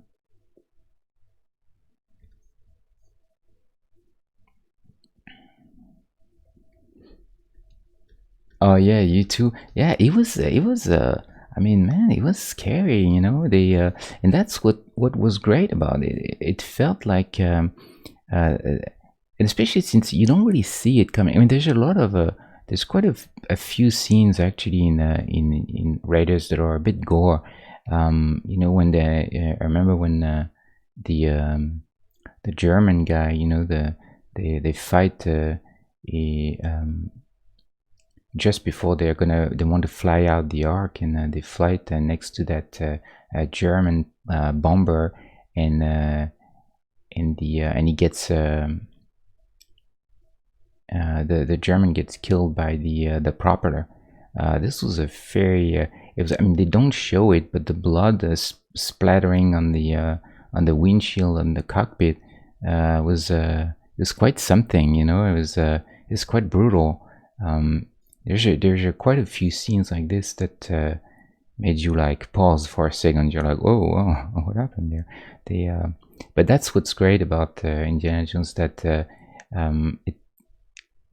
Oh yeah, you too. Yeah, it was. I mean, man, it was scary. You know, and that's what was great about it. It felt like, and especially since you don't really see it coming. I mean, there's a lot of there's quite a few scenes actually in Raiders that are a bit gore. You know, when I remember when the the German guy, you know, they fight. A, just before they want to fly out the ark, and they fly next to that German bomber, and and he gets the German gets killed by the propeller. This was a very it was, I mean, they don't show it, but the blood splattering on the windshield and the cockpit was quite something, you know. It was quite brutal. There's quite a few scenes like this that made you like pause for a second. You're like, oh, whoa, what happened there? But that's what's great about Indiana Jones, that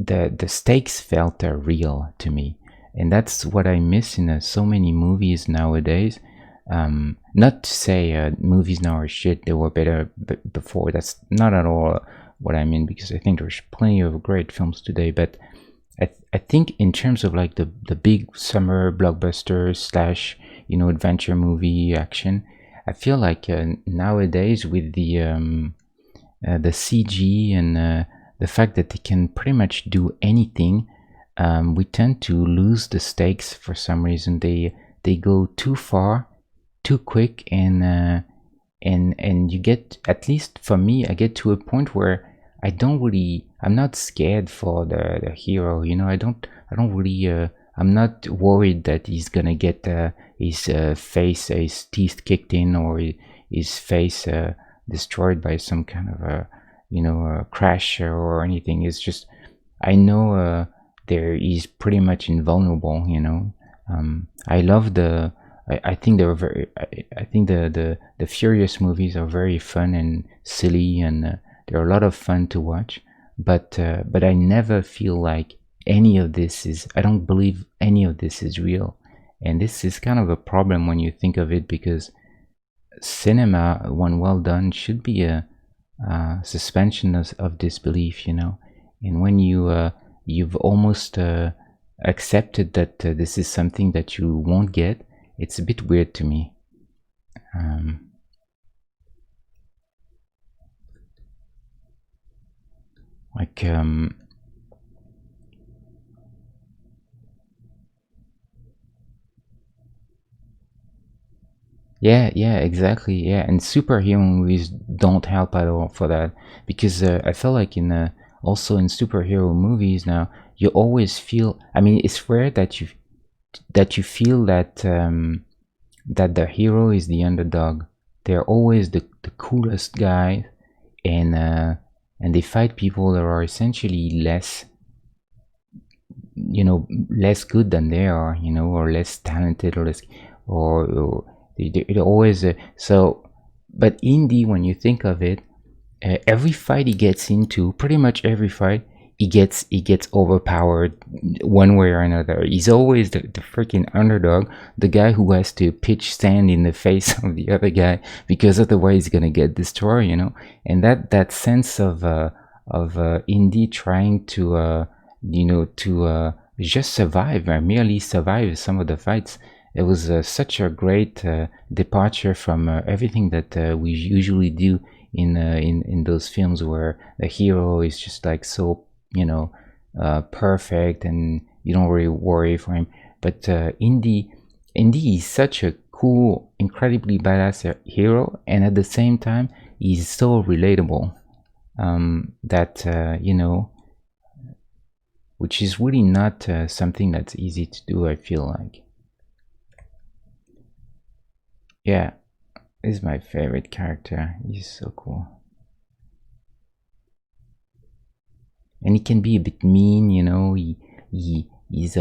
the stakes felt real to me, and that's what I miss in so many movies nowadays. Not to say movies now are shit; they were better before. That's not at all what I mean, because I think there's plenty of great films today, but I think in terms of like the big summer blockbuster slash, you know, adventure movie action, I feel like nowadays with the CG and the fact that they can pretty much do anything, we tend to lose the stakes for some reason. They go too far, too quick, and you get, at least for me, I get to a point where I'm not scared for the hero, you know. I don't really I'm not worried that he's gonna get his face, his teeth kicked in, or his face destroyed by some kind of a, you know, a crash or anything. It's just, I know there he's pretty much invulnerable, you know. I love I think they were very I think the Furious movies are very fun and silly, and they're a lot of fun to watch, but I never feel like any of this is, I don't believe any of this is real. And this is kind of a problem when you think of it, because cinema, when well done, should be a suspension of disbelief, you know. And when you've almost accepted that this is something that you won't get, it's a bit weird to me. Like yeah, exactly. Yeah, and superhero movies don't help at all for that, because I feel like in also in superhero movies now, you always feel, I mean, it's rare that you feel that that the hero is the underdog. They're always the coolest guy, and they fight people that are essentially less, you know, less good than they are, you know, or less talented, or less, or it always so. But Indy, when you think of it, every fight he gets into, pretty much every fight, he gets overpowered one way or another. He's always the freaking underdog, the guy who has to pitch sand in the face of the other guy, because otherwise he's gonna get destroyed, you know. And that sense of Indy trying to you know, to just survive, or merely survive some of the fights, it was such a great departure from everything that we usually do in those films where the hero is just like so, perfect, and you don't really worry for him. But Indy is such a cool, incredibly badass hero, and at the same time, he's so relatable, that which is really not something that's easy to do, I feel like. Yeah, he's my favorite character. He's so cool. And he can be a bit mean, he's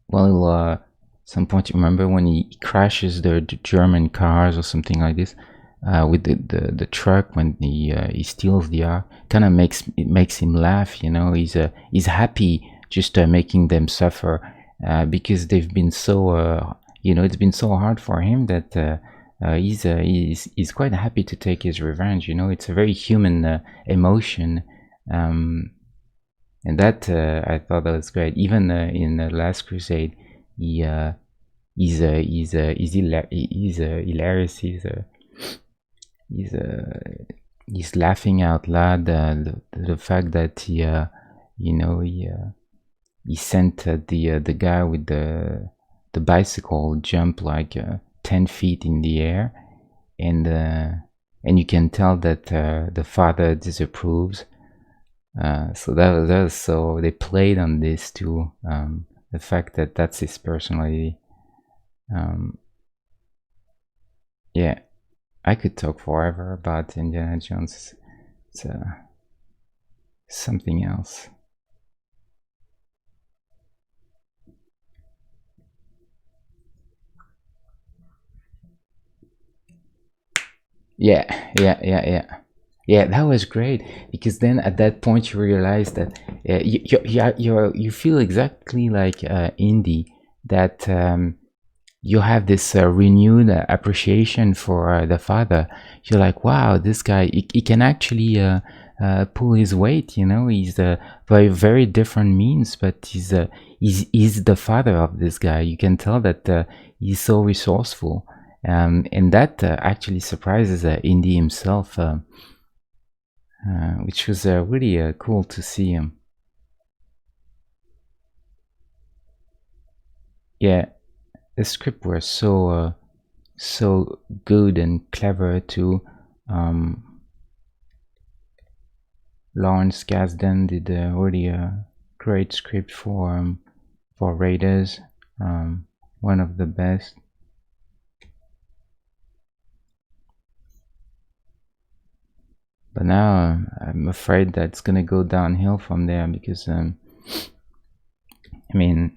well, some point, you remember when he crashes the German cars or something like this, with the truck, when he steals the car, kind of makes him laugh. He's happy just making them suffer, because they've been so it's been so hard for him that he's quite happy to take his revenge. It's a very human emotion. um, and that, I thought that was great. Even in the Last Crusade, he he's hilarious. He's he's laughing out loud. The fact that you know he sent the guy with the bicycle jump like 10 feet in the air, and you can tell that the father disapproves. So that was so they played on this too. The fact that that's his personality. Um, yeah, I could talk forever about Indiana Jones. It's something else. Yeah, yeah, yeah, yeah. Yeah, that was great, because then at that point you realize that you feel exactly like Indy, that you have this renewed appreciation for the father. You're like, wow, this guy, he can actually pull his weight. He's by very different means, but he's the father of this guy. You can tell that he's so resourceful, and that actually surprises Indy himself, which was really cool to see him. Yeah, the script was so good and clever too. Lawrence Kasdan did already a great script for Raiders, one of the best. But now I'm afraid that's gonna go downhill from there, because I mean,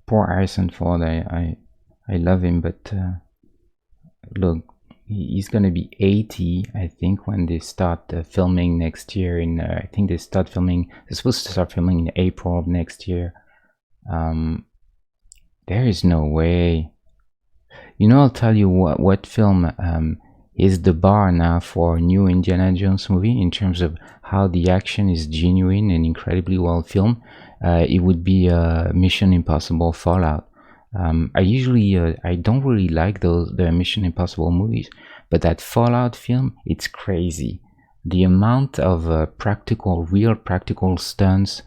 poor Harrison Ford. I love him, but look, he's gonna be 80, I think, when they start filming next year. I think they're supposed to start filming in April of next year. There is no way. I'll tell you what film is the bar now for a new Indiana Jones movie in terms of how the action is genuine and incredibly well filmed. It would be Mission Impossible Fallout. I don't really like the Mission Impossible movies, but that Fallout film, it's crazy. The amount of real practical stunts,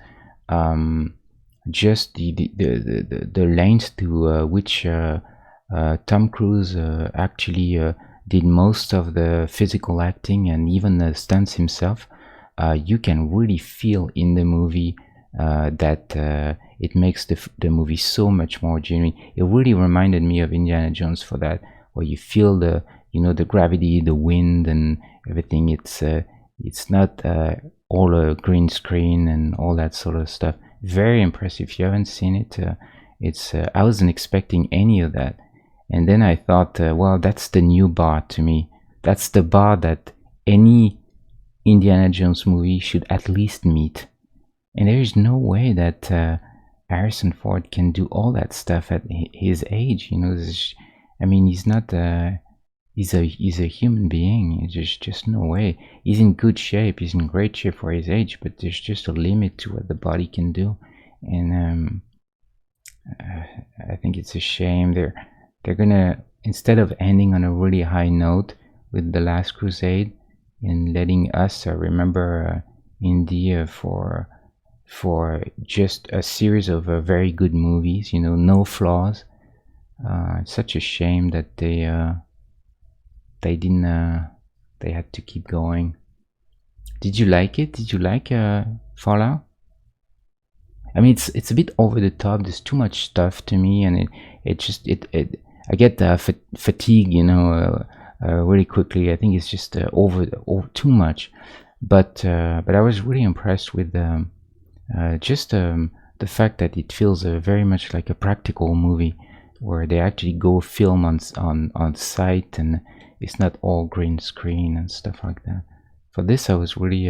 just the length to which Tom Cruise actually did most of the physical acting and even the stunts himself. You can really feel in the movie that it makes the movie so much more genuine. It really reminded me of Indiana Jones for that, where you feel the gravity, the wind, and everything. It's not all a green screen and all that sort of stuff. Very impressive. If you haven't seen it, I wasn't expecting any of that. And then I thought, well, that's the new bar to me. That's the bar that any Indiana Jones movie should at least meet. And there is no way that Harrison Ford can do all that stuff at his age. I mean, he's not. He's a human being. There's just no way. He's in good shape. He's in great shape for his age. But there's just a limit to what the body can do. And I think it's a shame. They're gonna, instead of ending on a really high note with The Last Crusade and letting us remember India for just a series of very good movies, no flaws. It's such a shame that they didn't they had to keep going. Did you like it? Did you like Fallout? I mean, it's a bit over the top. There's too much stuff to me, and it just it I get fatigue, really quickly. I think it's just over too much. But I was really impressed with just the fact that it feels very much like a practical movie, where they actually go film on site, and it's not all green screen and stuff like that. For this, I was really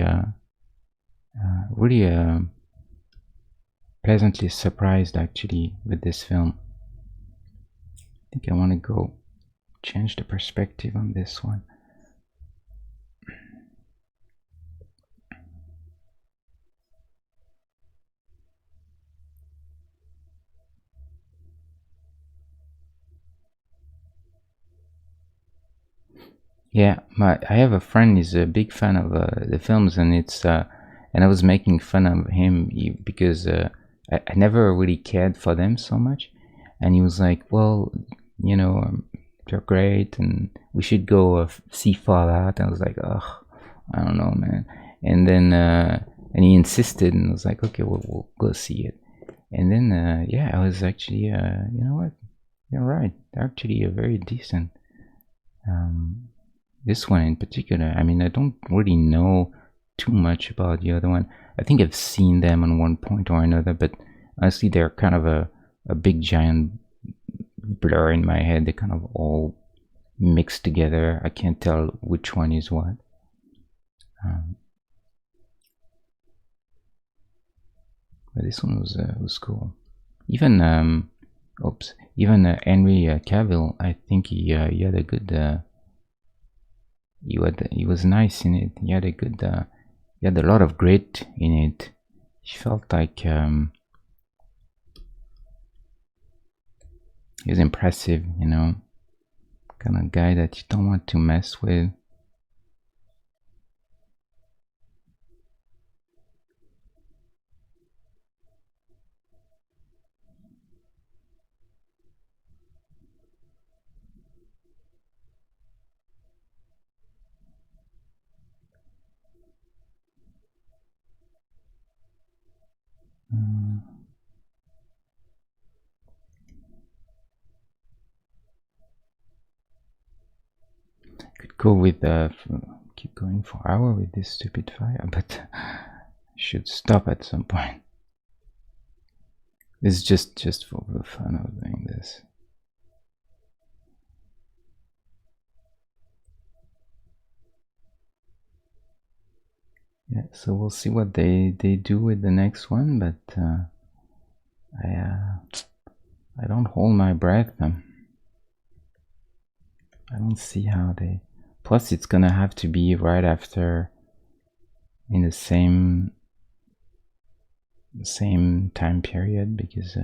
pleasantly surprised actually with this film. I think I want to go change the perspective on this one. Yeah, I have a friend. He's a big fan of the films, and and I was making fun of him because I never really cared for them so much, and he was like, "Well, they're great, and we should go see Fallout." I was like, "Ugh, I don't know, man." And then and he insisted, and I was like, "Okay, we'll go see it." And then yeah, I was actually, you know what? You're right. They're actually very decent. Um, this one in particular, I mean, I don't really know too much about the other one. I think I've seen them on one point or another, but honestly, they're kind of a big giant blur in my head. They're kind of all mixed together. I can't tell which one is what. Um, but this one was cool. Even even Henry Cavill, I think he had a good. He was nice in it. He had a good. He had a lot of grit in it. He felt like he was impressive, kind of guy that you don't want to mess with. Could go with keep going for hour with this stupid fire, but should stop at some point. It's just for the fun of doing this. Yeah, so we'll see what they do with the next one, but I don't hold my breath. I don't see how they. Plus, it's gonna have to be right after, in the same time period, because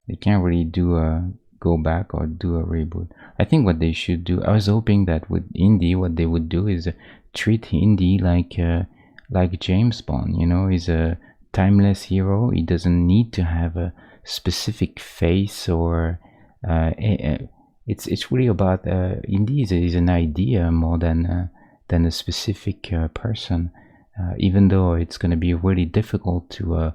they can't really do a go back or do a reboot. I think what they should do. I was hoping that with Indy, what they would do is treat Indy like James Bond. He's a timeless hero. He doesn't need to have a specific face or. It's really about Indy is an idea more than a specific person. Even though it's going to be really difficult to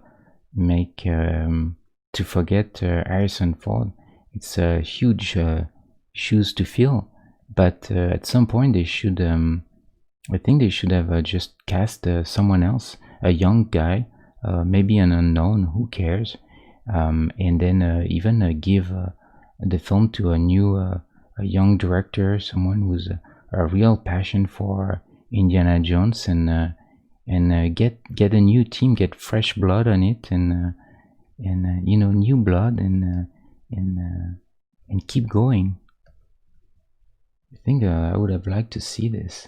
make to forget Harrison Ford. It's a huge shoes to fill, but at some point they should. I think they should have just cast someone else, a young guy, maybe an unknown. Who cares? And then even give the film to a young director, someone who's a real passion for Indiana Jones, and get a new team, get fresh blood on it, and new blood, and keep going. I think I would have liked to see this,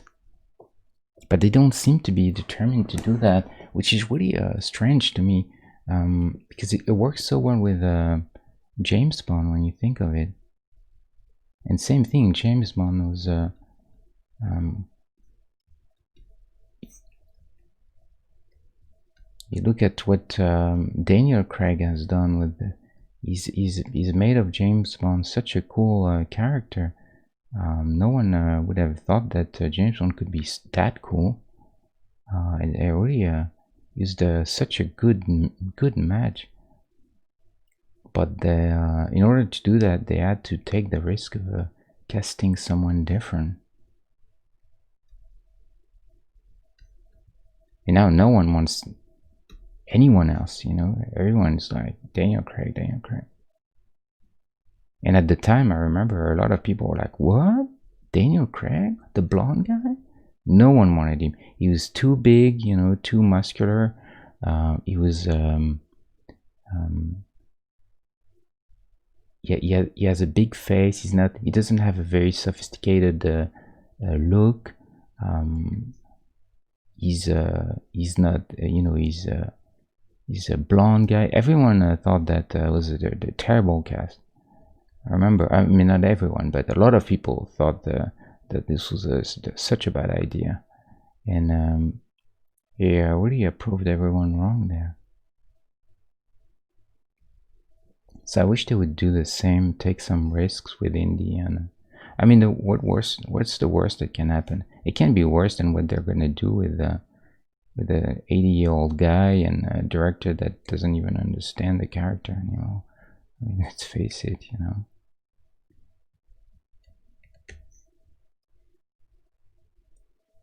but they don't seem to be determined to do that, which is really strange to me. because it works so well with James Bond when you think of it. And same thing, James Bond was you look at what Daniel Craig has done with he's made of James Bond such a cool character. No one would have thought that James Bond could be that cool. And it really used such a good match. But in order to do that, they had to take the risk of casting someone different. And now no one wants anyone else, everyone's like Daniel Craig. And at the time, I remember a lot of people were like, what? Daniel Craig? The blonde guy? No one wanted him. He was too big, too muscular. He was, yeah, he has a big face. He doesn't have a very sophisticated look. He's not, he's a blonde guy. Everyone thought that was a terrible cast. I remember, I mean, not everyone, but a lot of people thought that this was such a bad idea. And yeah, really proved everyone wrong there. So I wish they would do the same, take some risks with Indiana. I mean, what's the worst that can happen? It can't be worse than what they're gonna do with a 80-year-old guy and a director that doesn't even understand the character anymore. I mean, let's face it,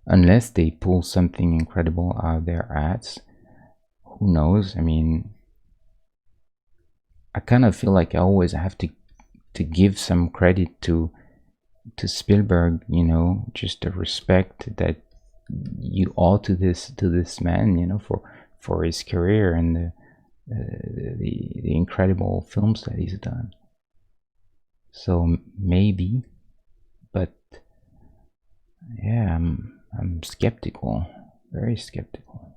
Unless they pull something incredible out of their ass, who knows? I mean, I kind of feel like I always have to give some credit to Spielberg, just the respect that you owe to this man, for his career and the incredible films that he's done. So maybe, but yeah, I'm skeptical, very skeptical.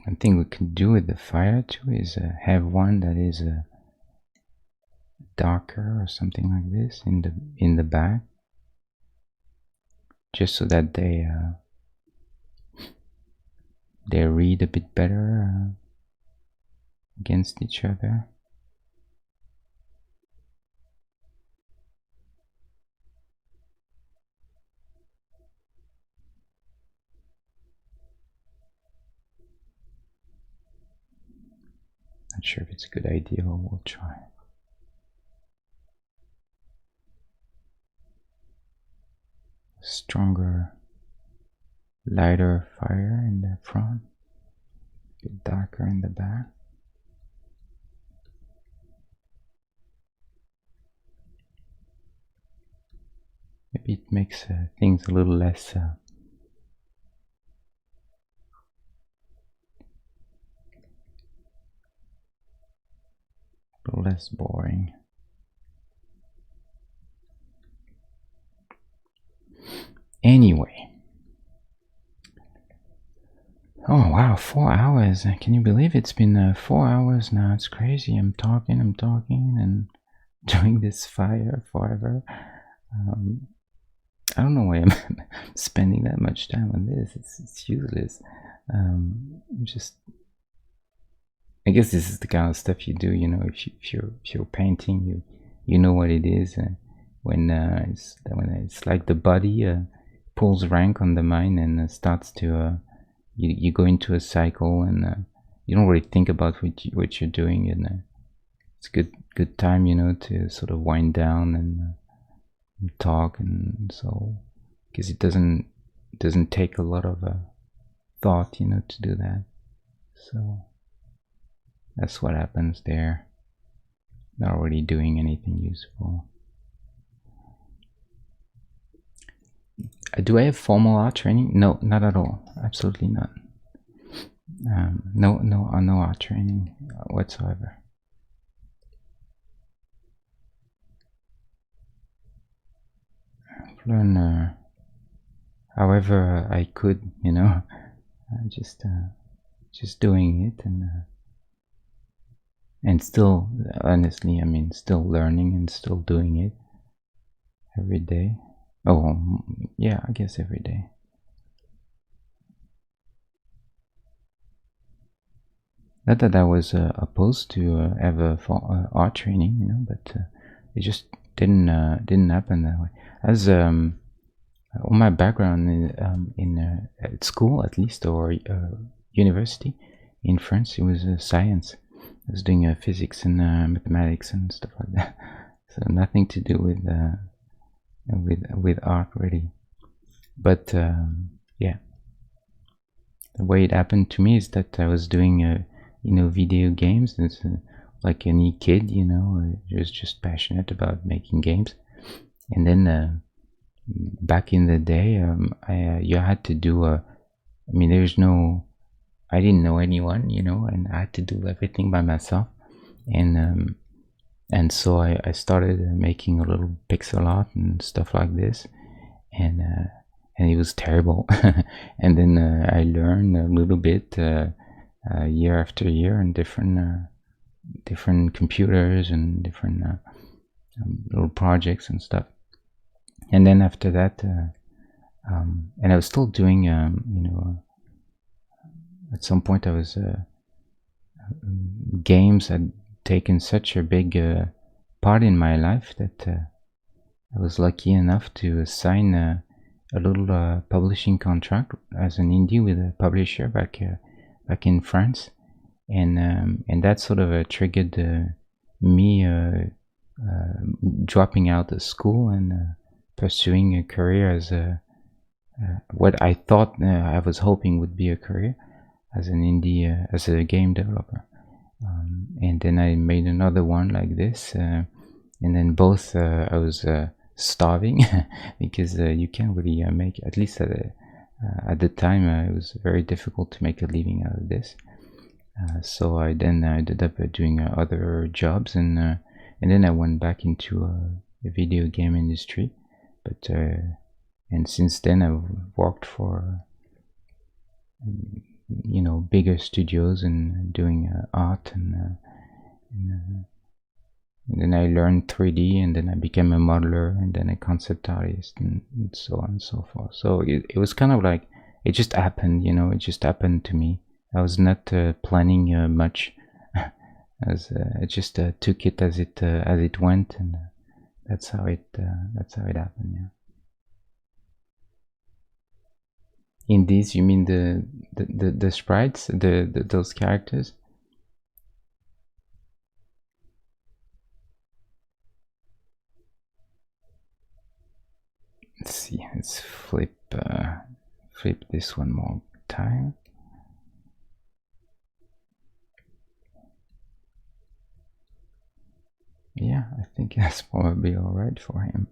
One thing we can do with the fire too is have one that is darker or something like this in the back, just so that they read a bit better against each other. Not sure if it's a good idea, but we'll try. Stronger, lighter fire in the front, a bit darker in the back. Maybe it makes things a little less boring. Anyway. Oh wow, 4 hours. Can you believe it's been 4 hours now? It's crazy. I'm talking and doing this fire forever. I don't know why I'm spending that much time on this. It's useless. Just, I guess this is the kind of stuff you do, if you're painting, you know what it is. When it's like the body pulls rank on the mind and starts to you go into a cycle, and you don't really think about what you're doing, and it's a good time, to sort of wind down and talk, and so because it doesn't take a lot of thought, to do that. So that's what happens there. Not really doing anything useful. Do I have formal art training? No, not at all. Absolutely not. No art training whatsoever. I've learned however I could, you know. Just doing it, and still, honestly, I mean, still learning and still doing it every day. Oh, yeah, I guess every day. Not that I was opposed to ever for art training, you know, but it just didn't happen that way. As all my background in at school, at least, or university in France, it was science. I was doing physics and mathematics and stuff like that. So nothing to do with art really. But yeah, the way it happened to me is that I was doing you know, video games. It's like any kid, you know, was just passionate about making games. And then back in the day, you had to do I mean, there's no, I didn't know anyone, you know, and I had to do everything by myself. And so I started making a little pixel art and stuff like this, and it was terrible. And then I learned a little bit year after year on different computers and different little projects and stuff. And then after that, and I was still doing, you know, at some point I was games had taken such a big part in my life that I was lucky enough to sign a little publishing contract as an indie with a publisher back in France, and that sort of triggered me dropping out of school and pursuing a career as what I thought I was hoping would be a career as an indie as a game developer. And then I made another one like this, and then both I was starving because you can't really make, at least at the time, it was very difficult to make a living out of this. So I then ended up doing other jobs, and then I went back into the video game industry. But and since then I've worked for you know, bigger studios and doing art, and then I learned 3D, and then I became a modeler, and then a concept artist, and so on and so forth. So it was kind of like, it just happened, you know, it just happened to me. I was not planning much. As I just took it as it went, and that's how it happened. Yeah. In these, you mean the sprites, those characters? Let's see. Let's flip this one more time. Yeah, I think that's probably all right for him.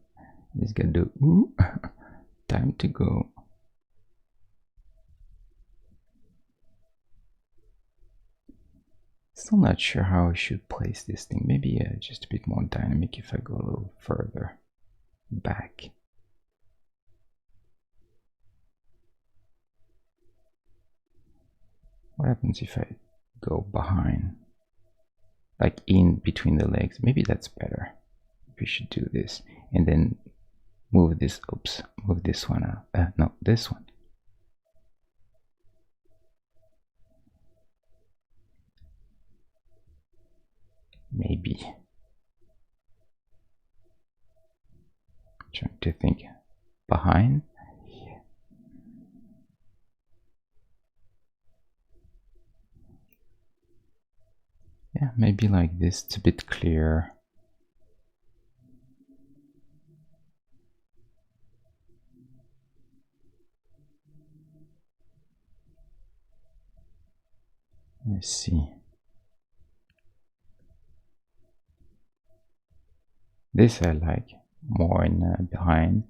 He's gonna do ooh, time to go. Still not sure how I should place this thing. Maybe just a bit more dynamic if I go a little further back. What happens if I go behind? Like in between the legs? Maybe that's better. We should do this. And then move this, oops, move this one out. No, this one. Maybe. Trying to think. Behind? Yeah, maybe like this, it's a bit clearer. Let's see. This I like more in behind.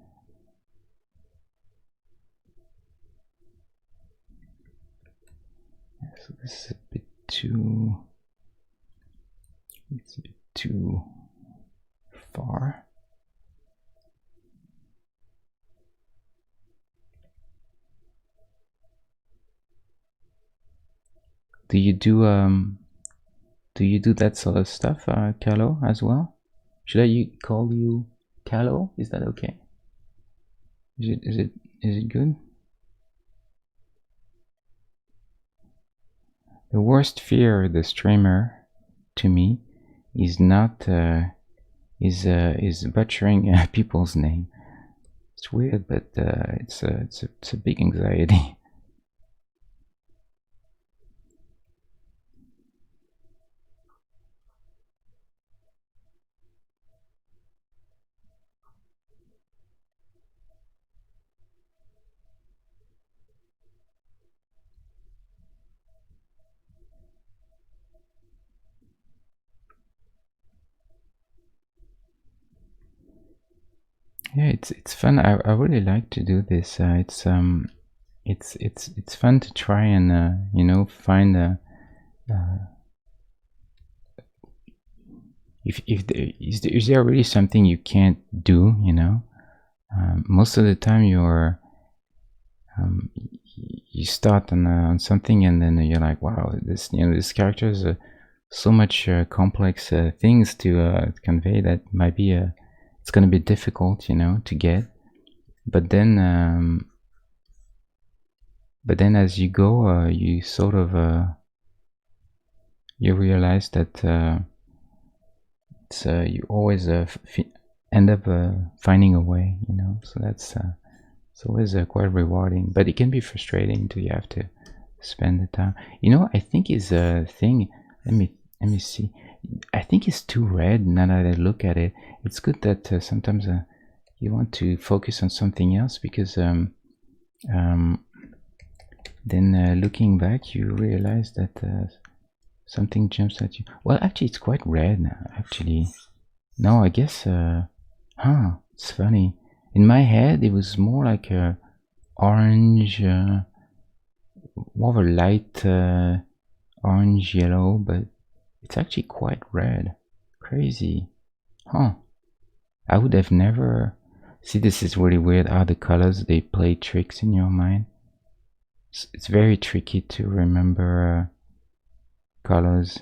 So this is a bit too. It's a bit too far. Do you do that sort of stuff, Carlo, as well? Should I call you Carlo? Is that okay? Is it good? The worst fear of the streamer, to me, is not is butchering people's name. It's weird, but it's a big anxiety. Yeah, it's fun. I really like to do this. It's fun to try and find is there really something you can't do? Most of the time you start on something and then you're like, wow, this character is so much complex things to convey that might be it's going to be difficult, to get. But then as you go, you sort of you realize that you always end up finding a way, so that's it's always quite rewarding, but it can be frustrating too. You have to spend the time. I think is a thing. Let me see. I think it's too red now that I look at it. It's good that sometimes you want to focus on something else, because then looking back you realize that something jumps at you. Well, actually it's quite red now, actually. No, I guess it's funny. In my head it was more like a orange, more of a light orange yellow, but it's actually quite red. Crazy. I would have never... See, this is really weird how the colors, they play tricks in your mind. It's very tricky to remember colors.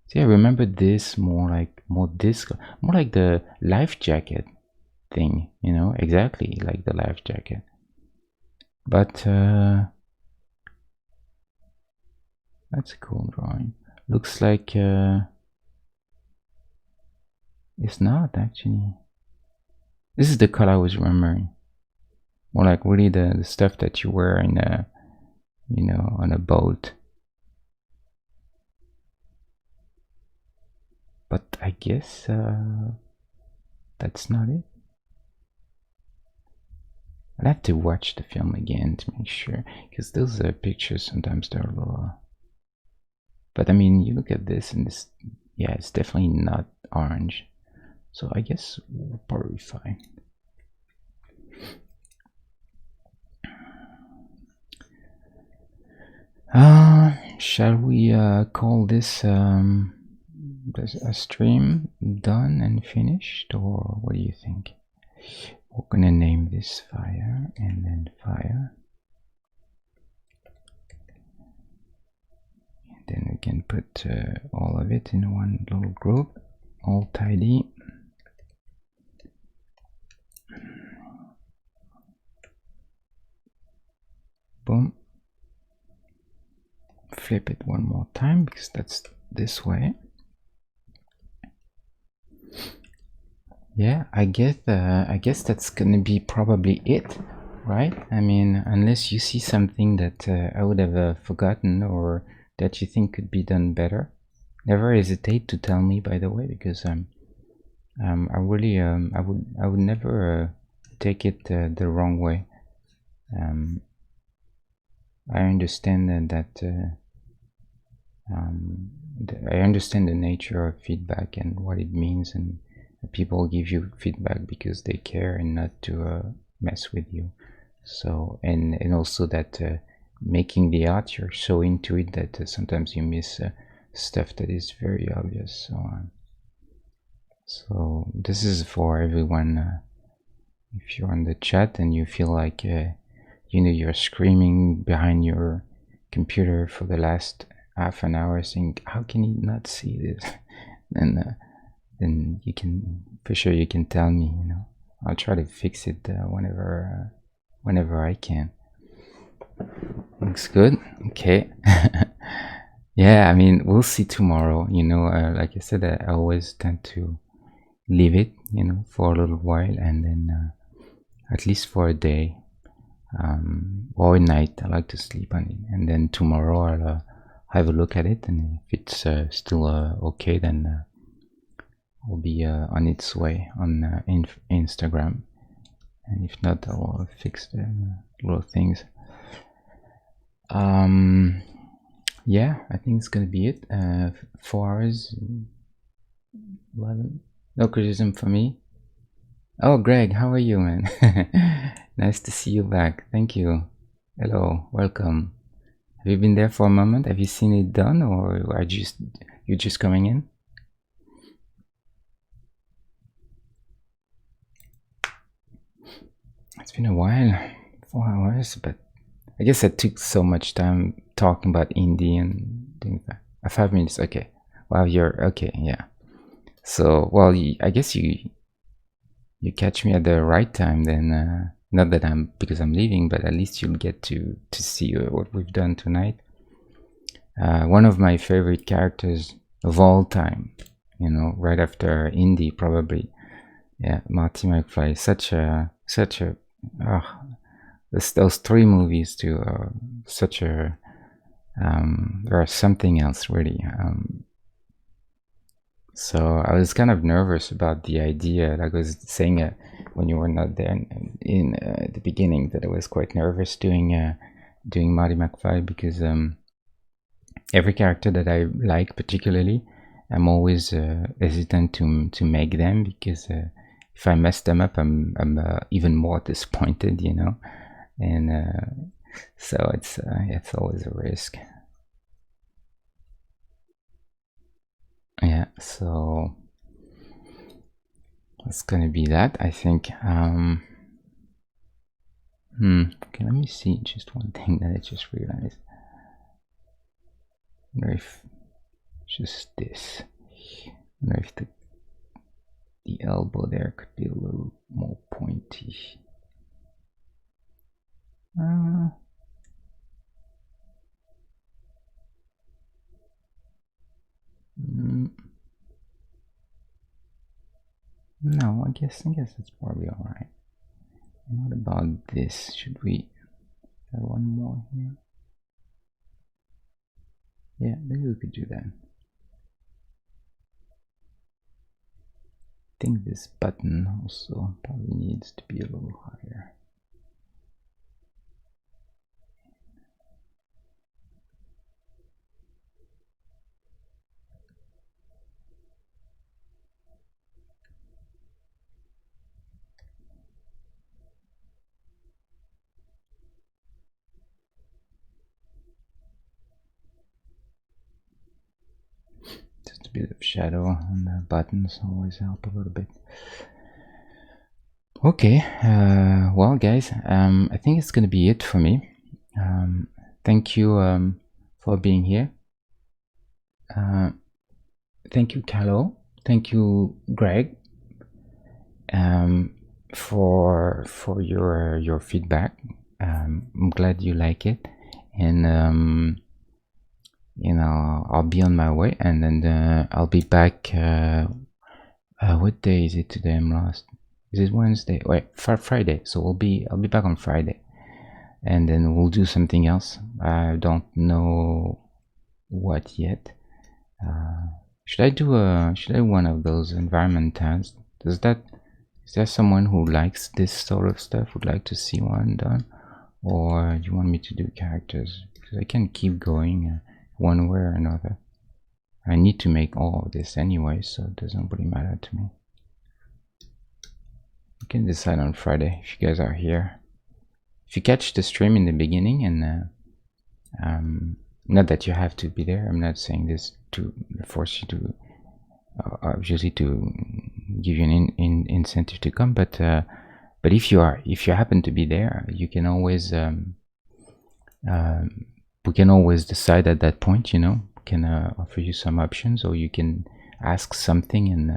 See, I remember this more like more like the life jacket thing, exactly like the life jacket. But that's a cool drawing. Looks like it's not actually. This is the color I was remembering. More like really the stuff that you wear in a, on a boat. But I guess that's not it. I'll have to watch the film again to make sure, because those pictures sometimes they're a little. But I mean, you look at this and this, yeah, it's definitely not orange. So I guess we're probably fine. Shall we call this a stream done and finished, or what do you think? We're gonna name this fire and then fire. And then we can put all of it in one little group, all tidy. Boom. Flip it one more time, because that's this way. Yeah, I guess that's gonna be probably it, right? I mean, unless you see something that I would have forgotten, or that you think could be done better, never hesitate to tell me, by the way, because I really I would never take it the wrong way. I understand that I understand the nature of feedback and what it means, and people give you feedback because they care and not to mess with you. So and also that making the art, you're so into it that sometimes you miss stuff that is very obvious. So this is for everyone. If you're on the chat and you feel like you're screaming behind your computer for the last half an hour saying, how can you not see this? Then you can, for sure you can tell me, you know. I'll try to fix it whenever I can. Looks good. Okay. Yeah, I mean, we'll see tomorrow, you know. Like I said, I always tend to leave it, you know, for a little while, and then at least for a day or a night. I like to sleep on it, and then tomorrow I'll have a look at it, and if it's still okay, then will be on its way on Instagram, and if not, I'll fix the little things. Yeah, I think it's gonna be it. 4 hours, 11. No criticism for me. Oh, Greg, how are you, man? Nice to see you back. Thank you. Hello, welcome. Have you been there for a moment? Have you seen it done, or are you just coming in? It's been a while, 4 hours, but I guess I took so much time talking about indie and things like that. 5 minutes, okay. Wow, you're okay, yeah. So, well, I guess you catch me at the right time then. Not that because I'm leaving, but at least you'll get to see what we've done tonight. One of my favorite characters of all time, you know, right after Indy probably. Yeah, Marty McFly, such a those 3 movies too, such a or something else really. So I was kind of nervous about the idea. Like I was saying when you were not there in the beginning, that I was quite nervous doing Marty McFly, because every character that I like particularly, I'm always hesitant to make them, because if I mess them up, I'm even more disappointed, you know. And so it's always a risk. Yeah, so it's gonna be that, I think. Okay, let me see just one thing that I just realized. I wonder if just this. I wonder if the elbow there could be a little more pointy. No, I guess it's probably all right. What about this? Should we have one more here? Yeah, maybe we could do that. I think this button also probably needs to be a little higher. Just a bit of shadow on the buttons always help a little bit. Okay, well guys, I think it's gonna be it for me. Thank you for being here. Thank you, Carlo. Thank you, Greg, for your feedback. I'm glad you like it, and you know, I'll be on my way, and then I'll be back. What day is it today? I'm lost. Is it Wednesday? Wait, Friday. So I'll be back on Friday, and then we'll do something else. I don't know what yet. Should I do one of those environment tasks? Is there someone who likes this sort of stuff, would like to see one done, or do you want me to do characters? Because I can keep going one way or another. I need to make all of this anyway, so it doesn't really matter to me. You can decide on Friday if you guys are here. If you catch the stream in the beginning, and not that you have to be there, I'm not saying this to force you to, obviously to give you an incentive to come, but if you happen to be there, you can always we can always decide at that point, you know. We can offer you some options, or you can ask something, and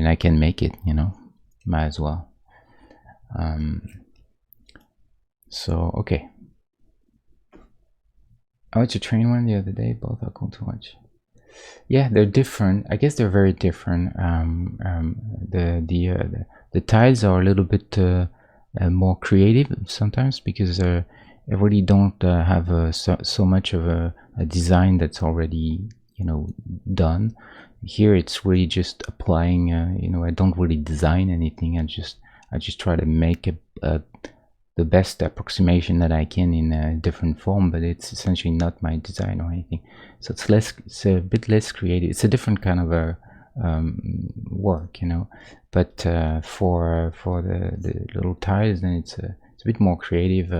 I can make it, you know. Might as well. So okay, I went to train one the other day. Both are cool to watch. Yeah, they're different. I guess they're very different. The tiles are a little bit more creative sometimes, because everybody don't have so much of a design that's already, you know, done. Here it's really just applying. You know, I don't really design anything. I just try to make the best approximation that I can in a different form, but it's essentially not my design or anything. So it's a bit less creative. It's a different kind of a work, you know. But for the little tiles, then it's a bit more creative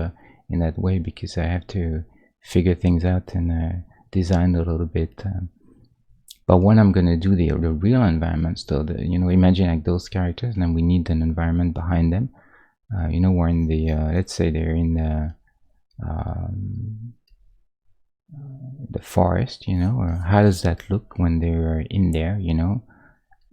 in that way, because I have to figure things out and design a little bit. But when I'm gonna do the real environments, though, you know, imagine like those characters, and then we need an environment behind them. You know, we're in the let's say they're in the forest, you know. How does that look when they're in there, you know?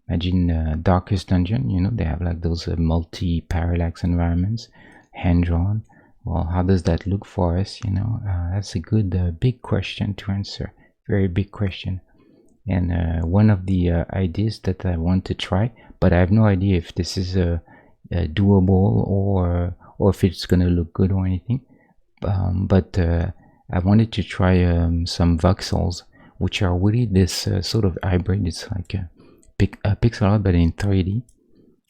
Imagine the Darkest Dungeon, you know, they have like those multi-parallax environments, hand-drawn. Well, how does that look for us, you know? That's a good big question to answer, very big question. And one of the ideas that I want to try, but I have no idea if this is doable or if it's gonna look good or anything, but I wanted to try some voxels, which are really this sort of hybrid. It's like a pixel art but in 3D,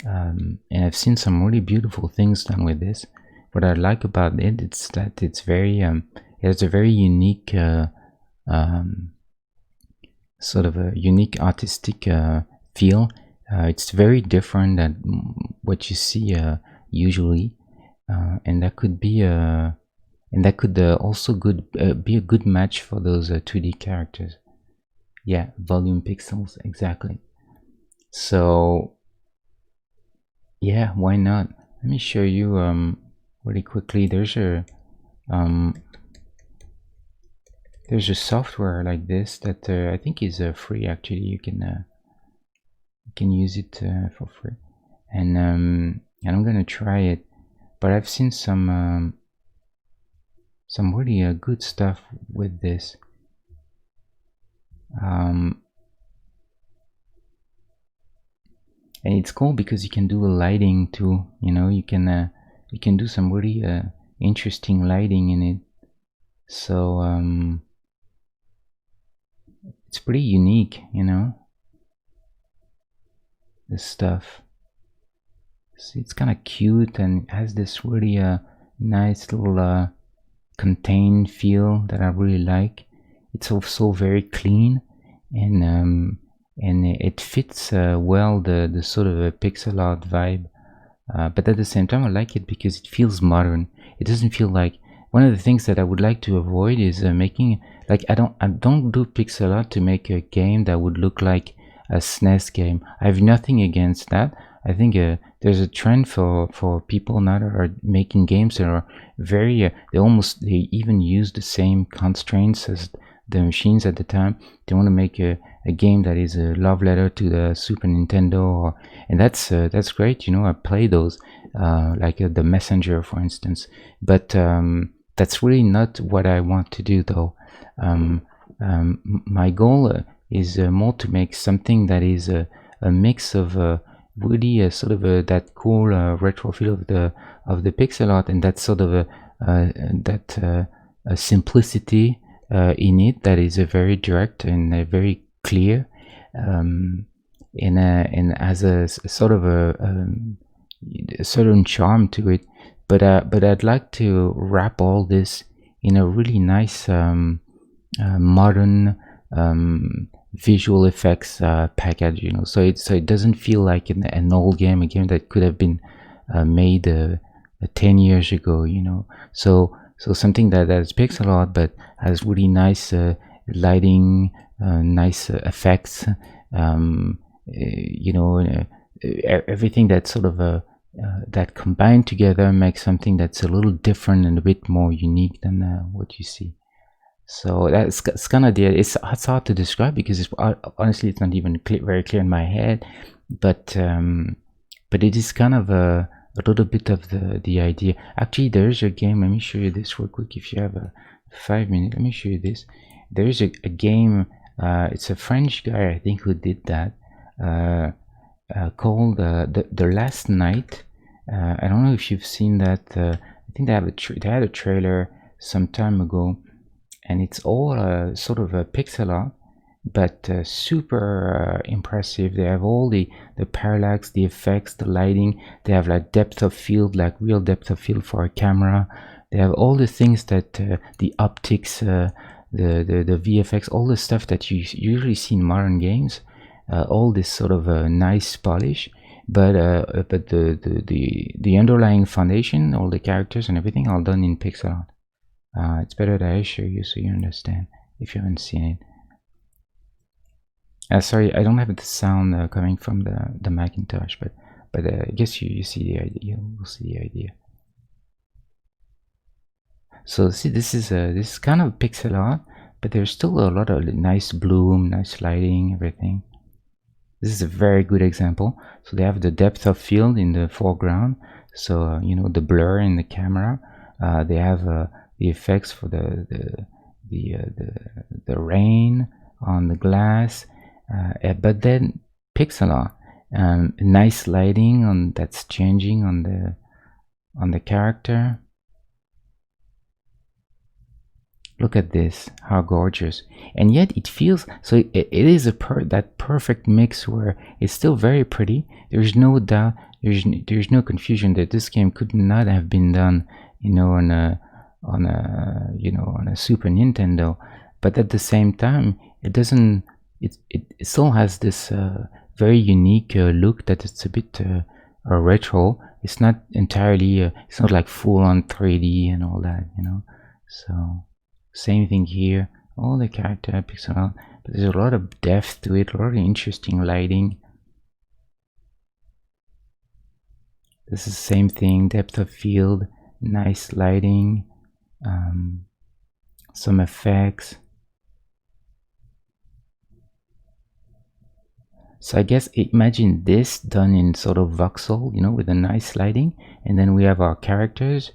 and I've seen some really beautiful things done with this. What I like about it is that it's very it has a very unique sort of a unique artistic feel. It's very different than what you see usually, and that could be also be a good match for those 2D characters. Yeah, volume pixels, exactly. So yeah, why not? Let me show you really quickly. There's a software like this that I think is free. Actually, you can use it for free, and I'm gonna try it. But I've seen some really good stuff with this. And it's cool because you can do lighting too. You know, you can do some really interesting lighting in it. So it's pretty unique, you know, this stuff. See, it's kind of cute and has this really nice little contained feel that I really like. It's also very clean, and it fits well the sort of a pixel art vibe. But at the same time, I like it because it feels modern. It doesn't feel like, one of the things that I would like to avoid is making, like, I don't do pixel art to make a game that would look like a SNES game. I have nothing against that. I think there's a trend for people now that are making games that are very they even use the same constraints as the machines at the time. They want to make a game that is a love letter to the Super Nintendo, and that's great. You know, I play those like the Messenger, for instance. But that's really not what I want to do, though. My goal is more to make something that is a mix of really sort of that cool retro feel of the pixel art, and that sort of a simplicity in it that is very direct and very clear, and has a sort of a certain charm to it. But I'd like to wrap all this in a really nice modern visual effects package, you know, so it doesn't feel like an old game, a game that could have been made 10 years ago, you know. So something that has pixel art but has really nice lighting, nice effects, you know, everything that sort of that combined together makes something that's a little different and a bit more unique than what you see. So it's kind of the it's hard to describe because honestly it's not even very clear in my head, but it is kind of a little bit of the idea. Actually, there is a game. Let me show you this real quick. If you have a 5 minutes, let me show you this. There is a game. It's a French guy, I think, who did that. Called the Last Night. I don't know if you've seen that. I think they had a trailer some time ago, and it's all sort of a pixel art, but super impressive. They have all the parallax, the effects, the lighting. They have like depth of field, like real depth of field for a camera. They have all the things that the optics, the VFX, all the stuff that you usually see in modern games. All this sort of nice polish, but the underlying foundation, all the characters and everything, all done in pixel art. It's better that I show you so you understand if you haven't seen it. Sorry, I don't have the sound coming from the Macintosh, but I guess you see the idea. You'll see the idea. So see, this is kind of pixel art, but there's still a lot of nice bloom, nice lighting, everything. This is a very good example. So they have the depth of field in the foreground, so you know, the blur in the camera. They have the effects for the rain on the glass, but then pixel art, nice lighting on that's changing on the character. Look at this, how gorgeous. And yet it feels, so it is that perfect mix where it's still very pretty. There's no doubt, there's no confusion that this game could not have been done, you know, on a Super Nintendo. But at the same time, it still has this very unique look that it's a bit retro. It's not entirely, it's not like full on 3D and all that, you know. So same thing here, all the character pixel art, but there's a lot of depth to it, a lot of interesting lighting. This is the same thing, depth of field, nice lighting, some effects. So I guess imagine this done in sort of voxel, you know, with a nice lighting, and then we have our characters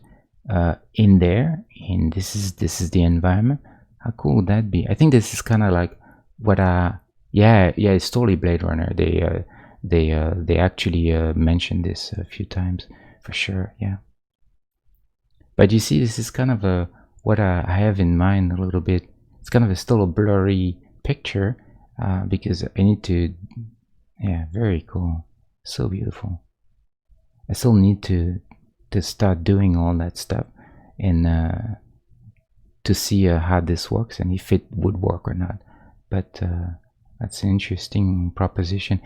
in there, and this is the environment. How cool would that be? I think this is kind of like what yeah, it's totally Blade Runner. They actually mentioned this a few times for sure. Yeah, but you see, this is kind of what I have in mind a little bit. It's kind of still a blurry picture because I need to, yeah, very cool, so beautiful. I still need to start doing all that stuff and to see how this works and if it would work or not. But that's an interesting proposition.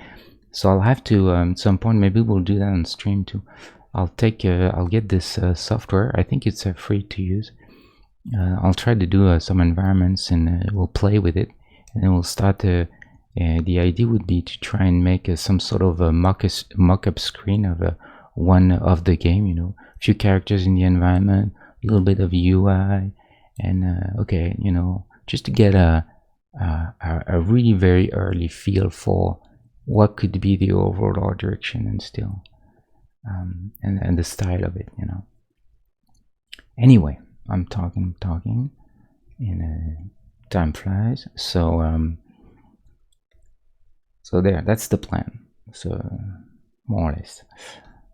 So I'll have to at some point, maybe we'll do that on stream too. I'll get this software. I think it's free to use. I'll try to do some environments and we'll play with it, and then we'll start the idea would be to try and make some sort of a mock-up screen of one of the game, you know, a few characters in the environment, a little bit of UI, and okay, you know, just to get a really very early feel for what could be the overall art direction and still and the style of it, you know. Anyway, I'm talking and time flies. So so that's the plan, so more or less.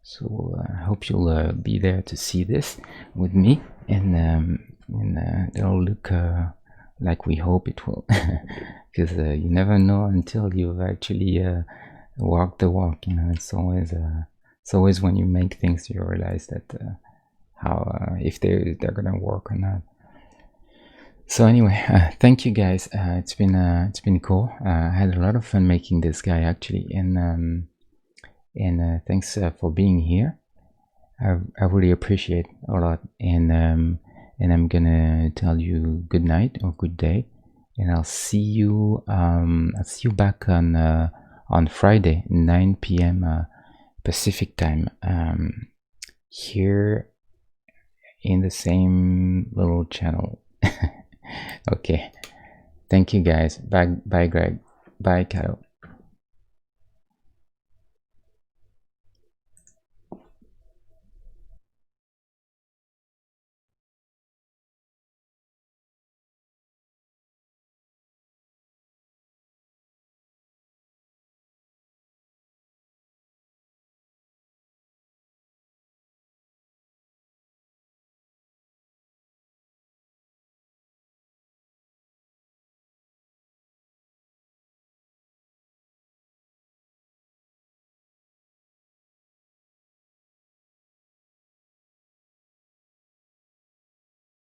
So I hope you'll be there to see this with me, and it'll look like we hope it will, because you never know until you've actually walked the walk. You know, it's always when you make things you realize that how if they're gonna work or not. So anyway, thank you guys. It's been cool. I had a lot of fun making this guy actually, and thanks for being here. I really appreciate a lot, and I'm gonna tell you good night or good day, and I'll see you back on Friday, 9 p.m. Pacific time, here in the same little channel. Okay. Thank you guys. Bye, bye, Greg. Bye, Carol.